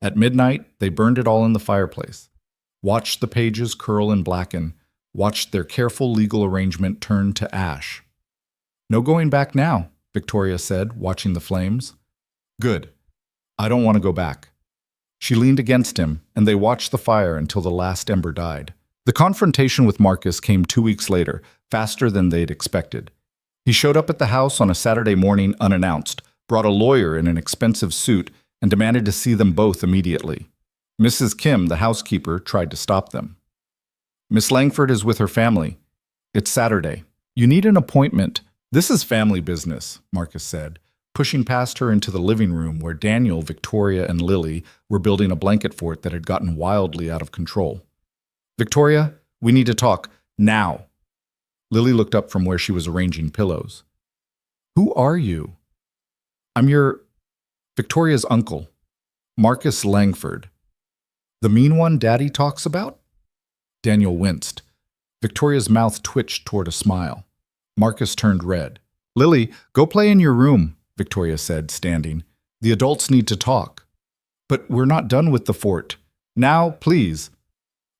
At midnight, they burned it all in the fireplace, watched the pages curl and blacken, watched their careful legal arrangement turn to ash. No going back now, Victoria said, watching the flames. Good. I don't want to go back. She leaned against him, and they watched the fire until the last ember died. The confrontation with Marcus came 2 weeks later, faster than they'd expected. He showed up at the house on a Saturday morning unannounced, brought a lawyer in an expensive suit, and demanded to see them both immediately. Mrs. Kim, the housekeeper, tried to stop them. Miss Langford is with her family. It's Saturday. You need an appointment. This is family business, Marcus said, pushing past her into the living room where Daniel, Victoria, and Lily were building a blanket fort that had gotten wildly out of control. Victoria, we need to talk, now. Lily looked up from where she was arranging pillows. Who are you? I'm Victoria's uncle, Marcus Langford. The mean one Daddy talks about? Daniel winced. Victoria's mouth twitched toward a smile. Marcus turned red. Lily, go play in your room, Victoria said, standing. The adults need to talk. But we're not done with the fort. Now, please.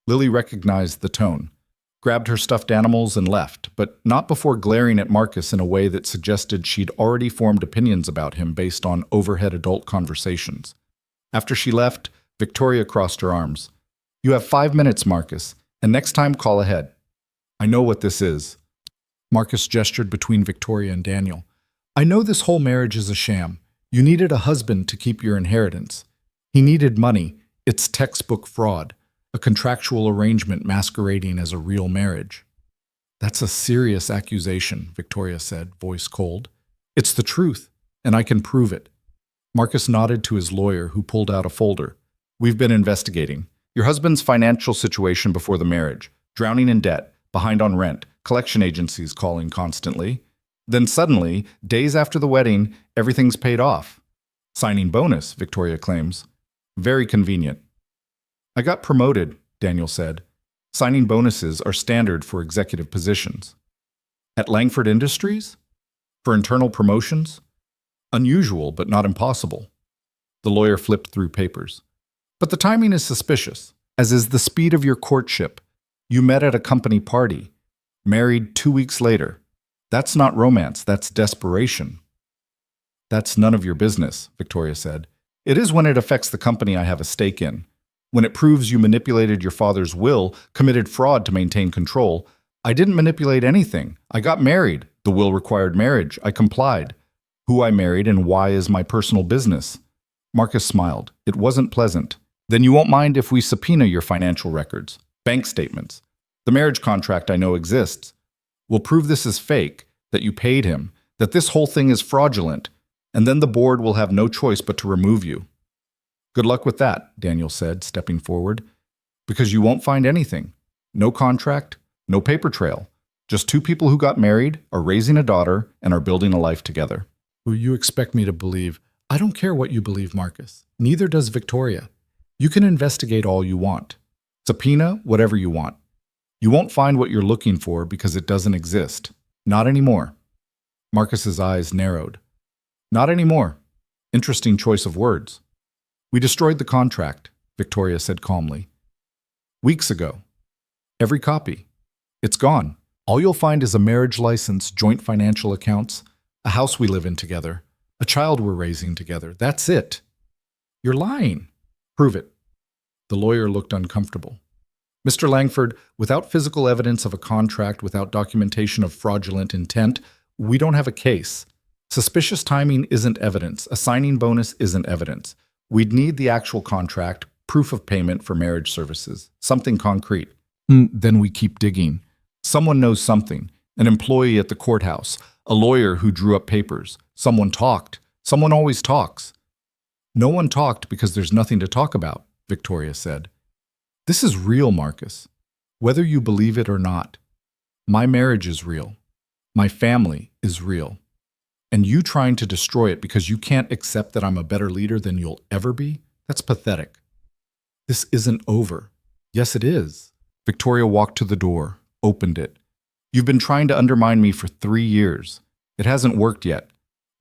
Lily recognized the tone, grabbed her stuffed animals and left, but not before glaring at Marcus in a way that suggested she'd already formed opinions about him based on overhead adult conversations. After she left, Victoria crossed her arms. You have 5 minutes, Marcus, and next time call ahead. I know what this is. Marcus gestured between Victoria and Daniel. I know this whole marriage is a sham. You needed a husband to keep your inheritance. He needed money. It's textbook fraud, a contractual arrangement masquerading as a real marriage. That's a serious accusation, Victoria said, voice cold. It's the truth, and I can prove it. Marcus nodded to his lawyer, who pulled out a folder. We've been investigating. Your husband's financial situation before the marriage, drowning in debt, behind on rent, collection agencies calling constantly. Then suddenly, days after the wedding, everything's paid off. Signing bonus, Victoria claims. Very convenient. I got promoted, Daniel said. Signing bonuses are standard for executive positions. At Langford Industries? For internal promotions? Unusual, but not impossible. The lawyer flipped through papers. But the timing is suspicious, as is the speed of your courtship. You met at a company party, married 2 weeks later. That's not romance, that's desperation. That's none of your business, Victoria said. It is when it affects the company I have a stake in. When it proves you manipulated your father's will, committed fraud to maintain control. I didn't manipulate anything. I got married. The will required marriage. I complied. Who I married and why is my personal business. Marcus smiled. It wasn't pleasant. Then you won't mind if we subpoena your financial records, bank statements. The marriage contract I know exists. We'll prove this is fake, that you paid him, that this whole thing is fraudulent, and then the board will have no choice but to remove you. Good luck with that, Daniel said, stepping forward, because you won't find anything. No contract, no paper trail. Just two people who got married, are raising a daughter, and are building a life together. Who you expect me to believe? I don't care what you believe, Marcus. Neither does Victoria. You can investigate all you want. Subpoena whatever you want. You won't find what you're looking for because it doesn't exist. Not anymore. Marcus's eyes narrowed. Not anymore. Interesting choice of words. We destroyed the contract, Victoria said calmly. Weeks ago. Every copy. It's gone. All you'll find is a marriage license, joint financial accounts, a house we live in together, a child we're raising together. That's it. You're lying. Prove it. The lawyer looked uncomfortable. Mr. Langford, without physical evidence of a contract, without documentation of fraudulent intent, we don't have a case. Suspicious timing isn't evidence. A signing bonus isn't evidence. We'd need the actual contract, proof of payment for marriage services, something concrete. Then we keep digging. Someone knows something. An employee at the courthouse, a lawyer who drew up papers. Someone talked. Someone always talks. No one talked because there's nothing to talk about, Victoria said. This is real, Marcus. Whether you believe it or not. My marriage is real. My family is real. And you trying to destroy it because you can't accept that I'm a better leader than you'll ever be? That's pathetic. This isn't over. Yes, it is. Victoria walked to the door, opened it. You've been trying to undermine me for 3 years. It hasn't worked yet.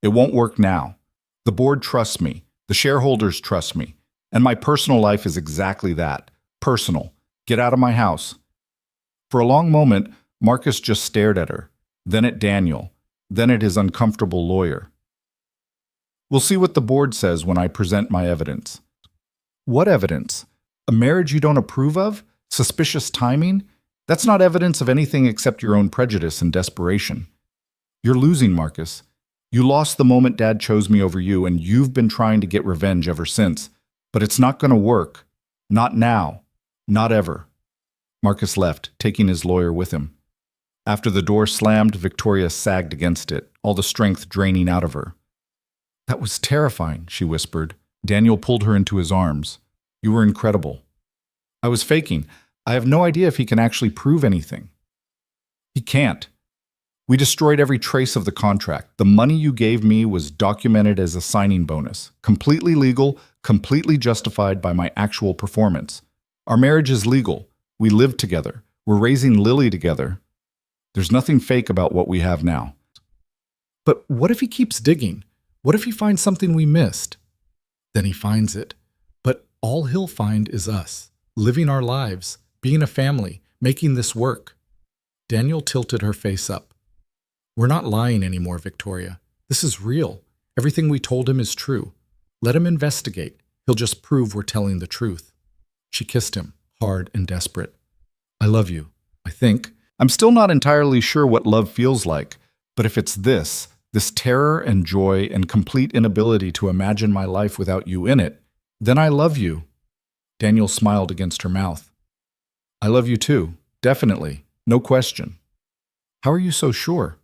It won't work now. The board trusts me. The shareholders trust me. And my personal life is exactly that. Personal. Get out of my house. For a long moment, Marcus just stared at her, then at Daniel, then at his uncomfortable lawyer. We'll see what the board says when I present my evidence. What evidence? A marriage you don't approve of? Suspicious timing? That's not evidence of anything except your own prejudice and desperation. You're losing, Marcus. You lost the moment Dad chose me over you, and you've been trying to get revenge ever since. But it's not going to work. Not now. Not ever. Marcus left, taking his lawyer with him. After the door slammed, Victoria sagged against it, all the strength draining out of her. That was terrifying, she whispered. Daniel pulled her into his arms. You were incredible. I was faking. I have no idea if he can actually prove anything. He can't. We destroyed every trace of the contract. The money you gave me was documented as a signing bonus, completely legal, completely justified by my actual performance. Our marriage is legal. We live together. We're raising Lily together. There's nothing fake about what we have now. But what if he keeps digging? What if he finds something we missed? Then he finds it. But all he'll find is us, living our lives, being a family, making this work. Daniel tilted her face up. We're not lying anymore, Victoria. This is real. Everything we told him is true. Let him investigate. He'll just prove we're telling the truth. She kissed him, hard and desperate. I love you, I think. I'm still not entirely sure what love feels like, but if it's this terror and joy and complete inability to imagine my life without you in it, then I love you. Daniel smiled against her mouth. I love you too, definitely, no question. How are you so sure?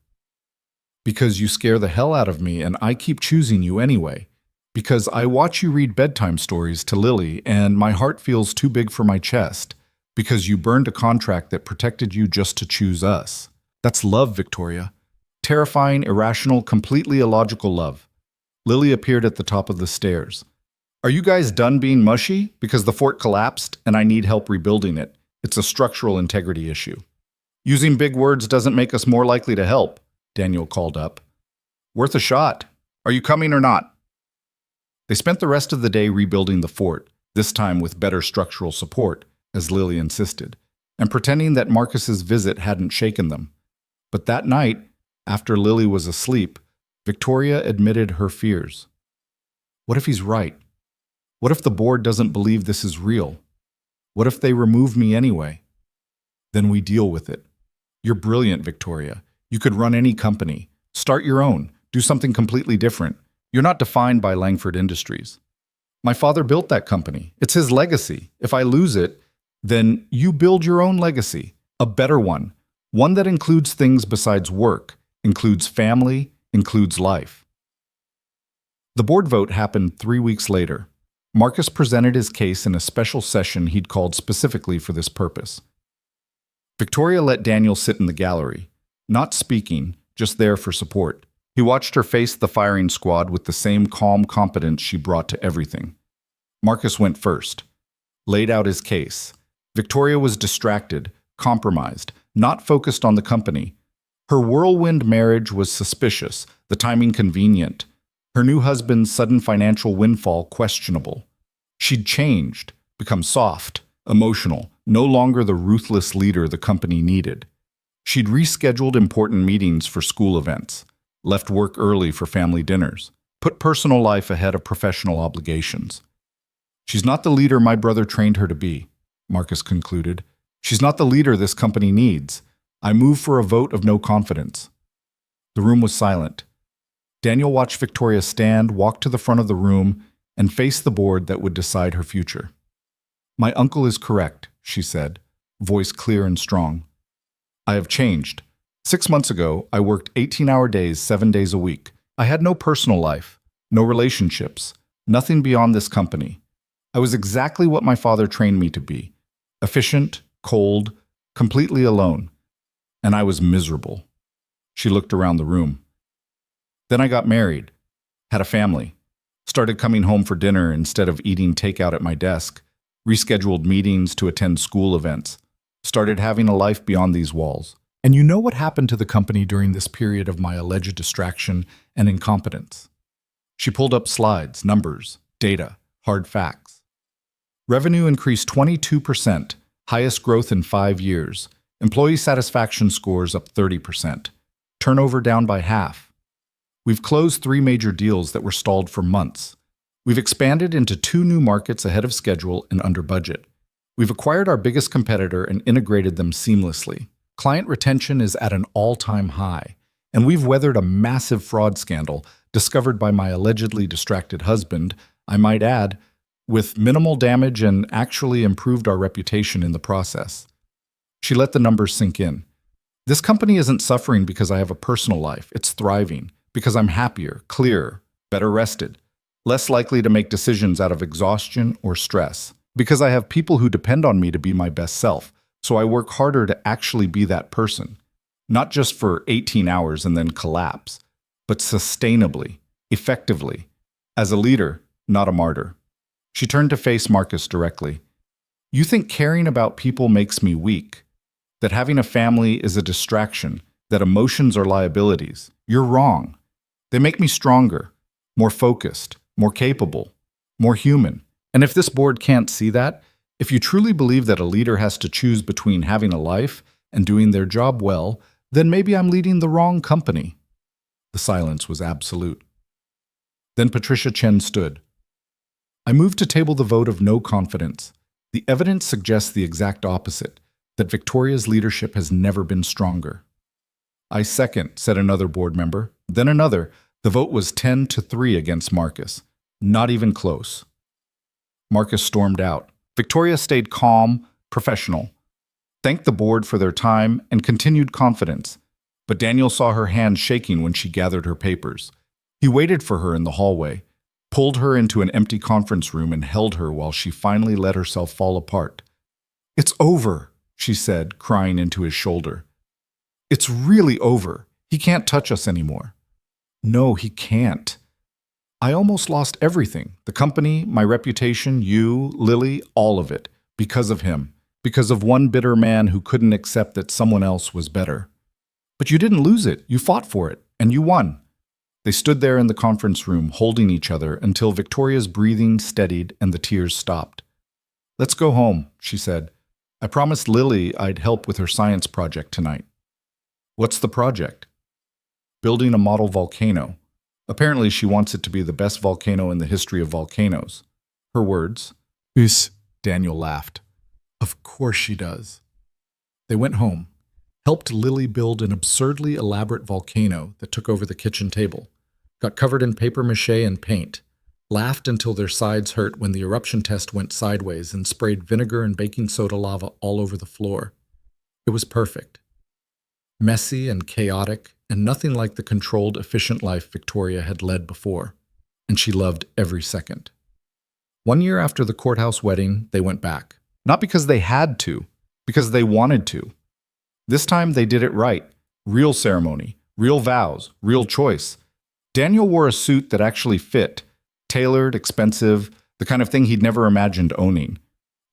Because you scare the hell out of me and I keep choosing you anyway. Because I watch you read bedtime stories to Lily and my heart feels too big for my chest. Because you burned a contract that protected you just to choose us. That's love, Victoria. Terrifying, irrational, completely illogical love. Lily appeared at the top of the stairs. Are you guys done being mushy? Because the fort collapsed and I need help rebuilding it. It's a structural integrity issue. Using big words doesn't make us more likely to help, Daniel called up. Worth a shot. Are you coming or not? They spent the rest of the day rebuilding the fort, this time with better structural support, as Lily insisted, and pretending that Marcus's visit hadn't shaken them. But that night, after Lily was asleep, Victoria admitted her fears. What if he's right? What if the board doesn't believe this is real? What if they remove me anyway? Then we deal with it. You're brilliant, Victoria. You could run any company. Start your own. Do something completely different. You're not defined by Langford Industries. My father built that company. It's his legacy. If I lose it, then you build your own legacy. A better one. One that includes things besides work, includes family, includes life. The board vote happened 3 weeks later. Marcus presented his case in a special session he'd called specifically for this purpose. Victoria let Daniel sit in the gallery, not speaking, just there for support. He watched her face the firing squad with the same calm competence she brought to everything. Marcus went first, laid out his case. Victoria was distracted, compromised, not focused on the company. Her whirlwind marriage was suspicious, the timing convenient. Her new husband's sudden financial windfall questionable. She'd changed, become soft, emotional, no longer the ruthless leader the company needed. She'd rescheduled important meetings for school events, left work early for family dinners, put personal life ahead of professional obligations. She's not the leader my brother trained her to be, Marcus concluded. She's not the leader this company needs. I move for a vote of no confidence. The room was silent. Daniel watched Victoria stand, walk to the front of the room, and face the board that would decide her future. My uncle is correct, she said, voice clear and strong. I have changed. 6 months ago, I worked 18-hour days, 7 days a week. I had no personal life, no relationships, nothing beyond this company. I was exactly what my father trained me to be. Efficient, cold, completely alone. And I was miserable. She looked around the room. Then I got married, had a family, started coming home for dinner instead of eating takeout at my desk, rescheduled meetings to attend school events, started having a life beyond these walls. And you know what happened to the company during this period of my alleged distraction and incompetence? She pulled up slides, numbers, data, hard facts. Revenue increased 22%, highest growth in 5 years. Employee satisfaction scores up 30%. Turnover down by half. We've closed 3 major deals that were stalled for months. We've expanded into 2 new markets ahead of schedule and under budget. We've acquired our biggest competitor and integrated them seamlessly. Client retention is at an all-time high, and we've weathered a massive fraud scandal discovered by my allegedly distracted husband, I might add, with minimal damage and actually improved our reputation in the process. She let the numbers sink in. This company isn't suffering because I have a personal life. It's thriving because I'm happier, clearer, better rested, less likely to make decisions out of exhaustion or stress, because I have people who depend on me to be my best self. So I work harder to actually be that person, not just for 18 hours and then collapse, but sustainably, effectively, as a leader, not a martyr. She turned to face Marcus directly. You think caring about people makes me weak, that having a family is a distraction, that emotions are liabilities. You're wrong. They make me stronger, more focused, more capable, more human. And if this board can't see that, if you truly believe that a leader has to choose between having a life and doing their job well, then maybe I'm leading the wrong company. The silence was absolute. Then Patricia Chen stood. I move to table the vote of no confidence. The evidence suggests the exact opposite, that Victoria's leadership has never been stronger. I second, said another board member, then another. The vote was 10-3 against Marcus. Not even close. Marcus stormed out. Victoria stayed calm, professional, thanked the board for their time, and continued confidence. But Daniel saw her hand shaking when she gathered her papers. He waited for her in the hallway, pulled her into an empty conference room, and held her while she finally let herself fall apart. It's over, she said, crying into his shoulder. It's really over. He can't touch us anymore. No, he can't. I almost lost everything. The company, my reputation, you, Lily, all of it. Because of him. Because of one bitter man who couldn't accept that someone else was better. But you didn't lose it. You fought for it. And you won. They stood there in the conference room, holding each other, until Victoria's breathing steadied and the tears stopped. Let's go home, she said. I promised Lily I'd help with her science project tonight. What's the project? Building a model volcano. Apparently she wants it to be the best volcano in the history of volcanoes. Her words. Daniel laughed. Of course she does. They went home, helped Lily build an absurdly elaborate volcano that took over the kitchen table, got covered in papier-mâché and paint, laughed until their sides hurt when the eruption test went sideways, and sprayed vinegar and baking soda lava all over the floor. It was perfect. Messy and chaotic, and nothing like the controlled, efficient life Victoria had led before, and she loved every second. 1 year after the courthouse wedding, they went back. Not because they had to, because they wanted to. This time they did it right. Real ceremony, real vows, real choice. Daniel wore a suit that actually fit, tailored, expensive, the kind of thing he'd never imagined owning.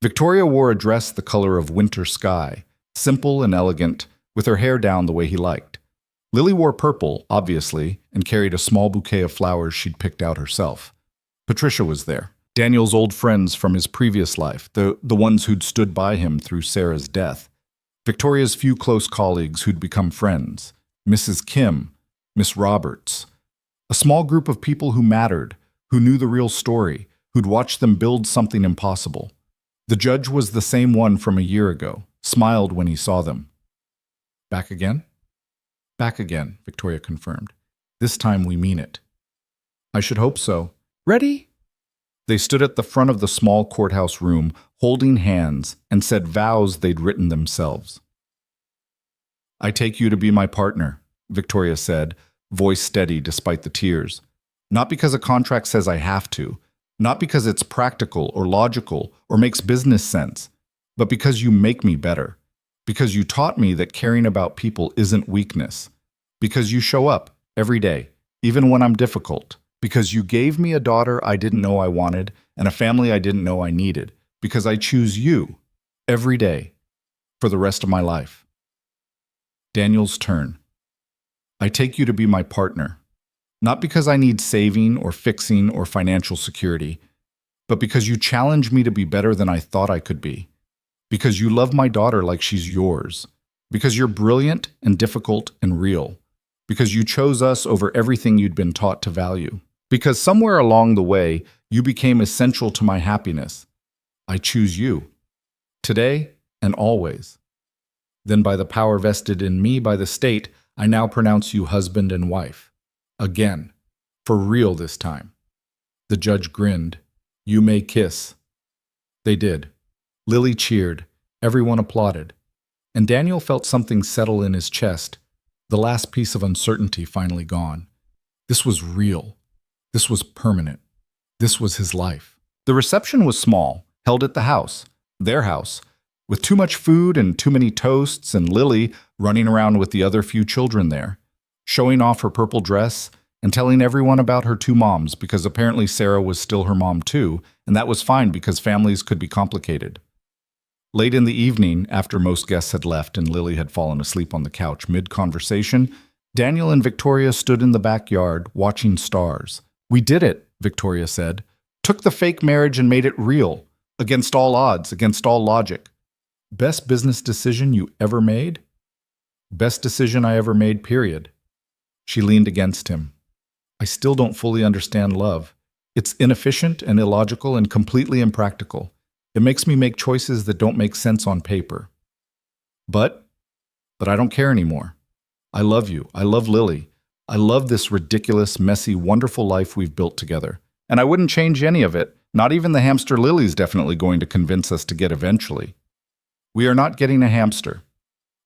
Victoria wore a dress the color of winter sky, simple and elegant, with her hair down the way he liked. Lily wore purple, obviously, and carried a small bouquet of flowers she'd picked out herself. Patricia was there. Daniel's old friends from his previous life, the ones who'd stood by him through Sarah's death. Victoria's few close colleagues who'd become friends. Mrs. Kim, Miss Roberts. A small group of people who mattered, who knew the real story, who'd watched them build something impossible. The judge was the same one from a year ago, smiled when he saw them. Back again? Back again, Victoria confirmed. This time we mean it. I should hope so. Ready? They stood at the front of the small courthouse room, holding hands, and said vows they'd written themselves. I take you to be my partner, Victoria said, voice steady despite the tears. Not because a contract says I have to, not because it's practical or logical or makes business sense, but because you make me better. Because you taught me that caring about people isn't weakness. Because you show up every day, even when I'm difficult. Because you gave me a daughter I didn't know I wanted and a family I didn't know I needed. Because I choose you every day for the rest of my life. Daniel's turn. I take you to be my partner. Not because I need saving or fixing or financial security, but because you challenge me to be better than I thought I could be. Because you love my daughter like she's yours. Because you're brilliant and difficult and real. Because you chose us over everything you'd been taught to value. Because somewhere along the way, you became essential to my happiness. I choose you. Today and always. Then by the power vested in me by the state, I now pronounce you husband and wife. Again. For real this time. The judge grinned. You may kiss. They did. Lily cheered. Everyone applauded. And Daniel felt something settle in his chest, the last piece of uncertainty finally gone. This was real. This was permanent. This was his life. The reception was small, held at the house, their house, with too much food and too many toasts, and Lily running around with the other few children there, showing off her purple dress and telling everyone about her two moms, because apparently Sarah was still her mom too, and that was fine because families could be complicated. Late in the evening, after most guests had left and Lily had fallen asleep on the couch mid-conversation, Daniel and Victoria stood in the backyard, watching stars. "We did it," Victoria said. "Took the fake marriage and made it real. Against all odds, against all logic. Best business decision you ever made?" "Best decision I ever made, period." She leaned against him. "I still don't fully understand love. It's inefficient and illogical and completely impractical. It makes me make choices that don't make sense on paper. But I don't care anymore. I love you. I love Lily. I love this ridiculous, messy, wonderful life we've built together. And I wouldn't change any of it. Not even the hamster Lily's definitely going to convince us to get eventually." "We are not getting a hamster."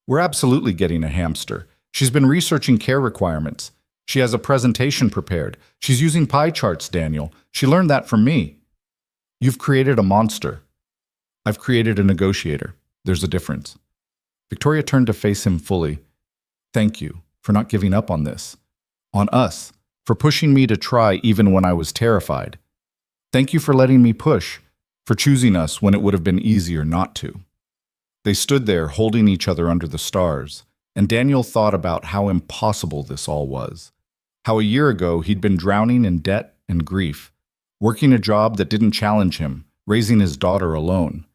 "We're absolutely getting a hamster. She's been researching care requirements. She has a presentation prepared. She's using pie charts, Daniel. She learned that from me." "You've created a monster." "I've created a negotiator. There's a difference." Victoria turned to face him fully. "Thank you for not giving up on this. On us. For pushing me to try even when I was terrified. Thank you for letting me push. For choosing us when it would have been easier not to." They stood there holding each other under the stars, and Daniel thought about how impossible this all was. How a year ago he'd been drowning in debt and grief, working a job that didn't challenge him, raising his daughter alone.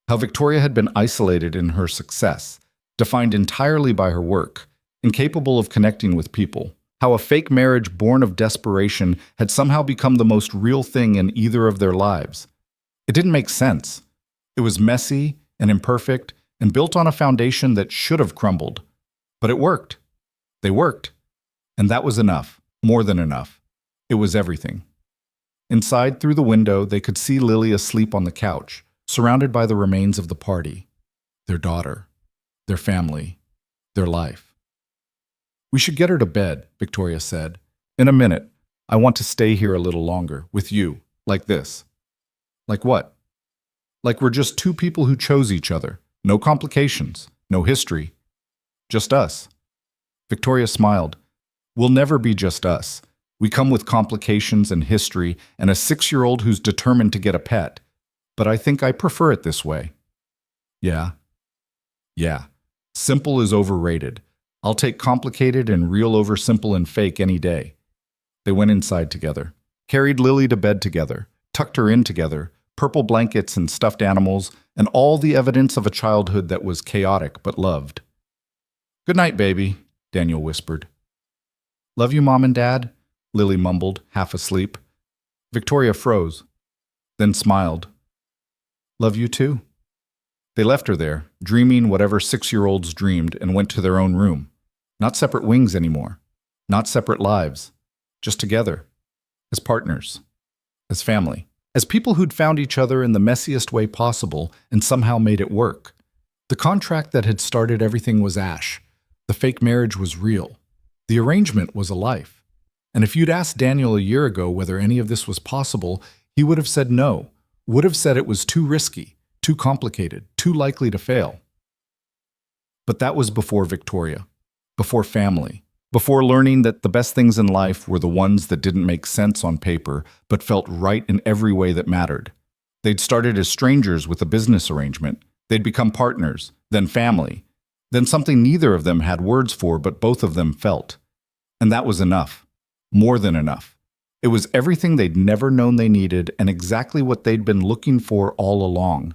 How Victoria had been isolated in her success, defined entirely by her work, incapable of connecting with people. How a fake marriage born of desperation had somehow become the most real thing in either of their lives. It didn't make sense. It was messy and imperfect and built on a foundation that should have crumbled. But it worked. They worked. And that was enough, more than enough. It was everything. Inside, through the window, they could see Lily asleep on the couch, surrounded by the remains of the party. Their daughter. Their family. Their life. "We should get her to bed," Victoria said. "In a minute. I want to stay here a little longer, with you, like this." "Like what?" "Like we're just two people who chose each other. No complications, no history. Just us." Victoria smiled. "We'll never be just us. We come with complications and history and a 6-year-old who's determined to get a pet. But I think I prefer it this way." "Yeah. Yeah. Simple is overrated. I'll take complicated and real over simple and fake any day." They went inside together, carried Lily to bed together, tucked her in together, purple blankets and stuffed animals, and all the evidence of a childhood that was chaotic but loved. "Good night, baby," Daniel whispered. "Love you, Mom and Dad," Lily mumbled, half asleep. Victoria froze, then smiled. "Love you too." They left her there, dreaming whatever 6-year-olds dreamed, and went to their own room. Not separate wings anymore. Not separate lives. Just together. As partners. As family. As people who'd found each other in the messiest way possible and somehow made it work. The contract that had started everything was ash. The fake marriage was real. The arrangement was a life. And if you'd asked Daniel a year ago whether any of this was possible, he would have said no. Would have said it was too risky, too complicated, too likely to fail. But that was before Victoria. Before family. Before learning that the best things in life were the ones that didn't make sense on paper, but felt right in every way that mattered. They'd started as strangers with a business arrangement. They'd become partners, then family, then something neither of them had words for but both of them felt. And that was enough. More than enough. It was everything they'd never known they needed and exactly what they'd been looking for all along.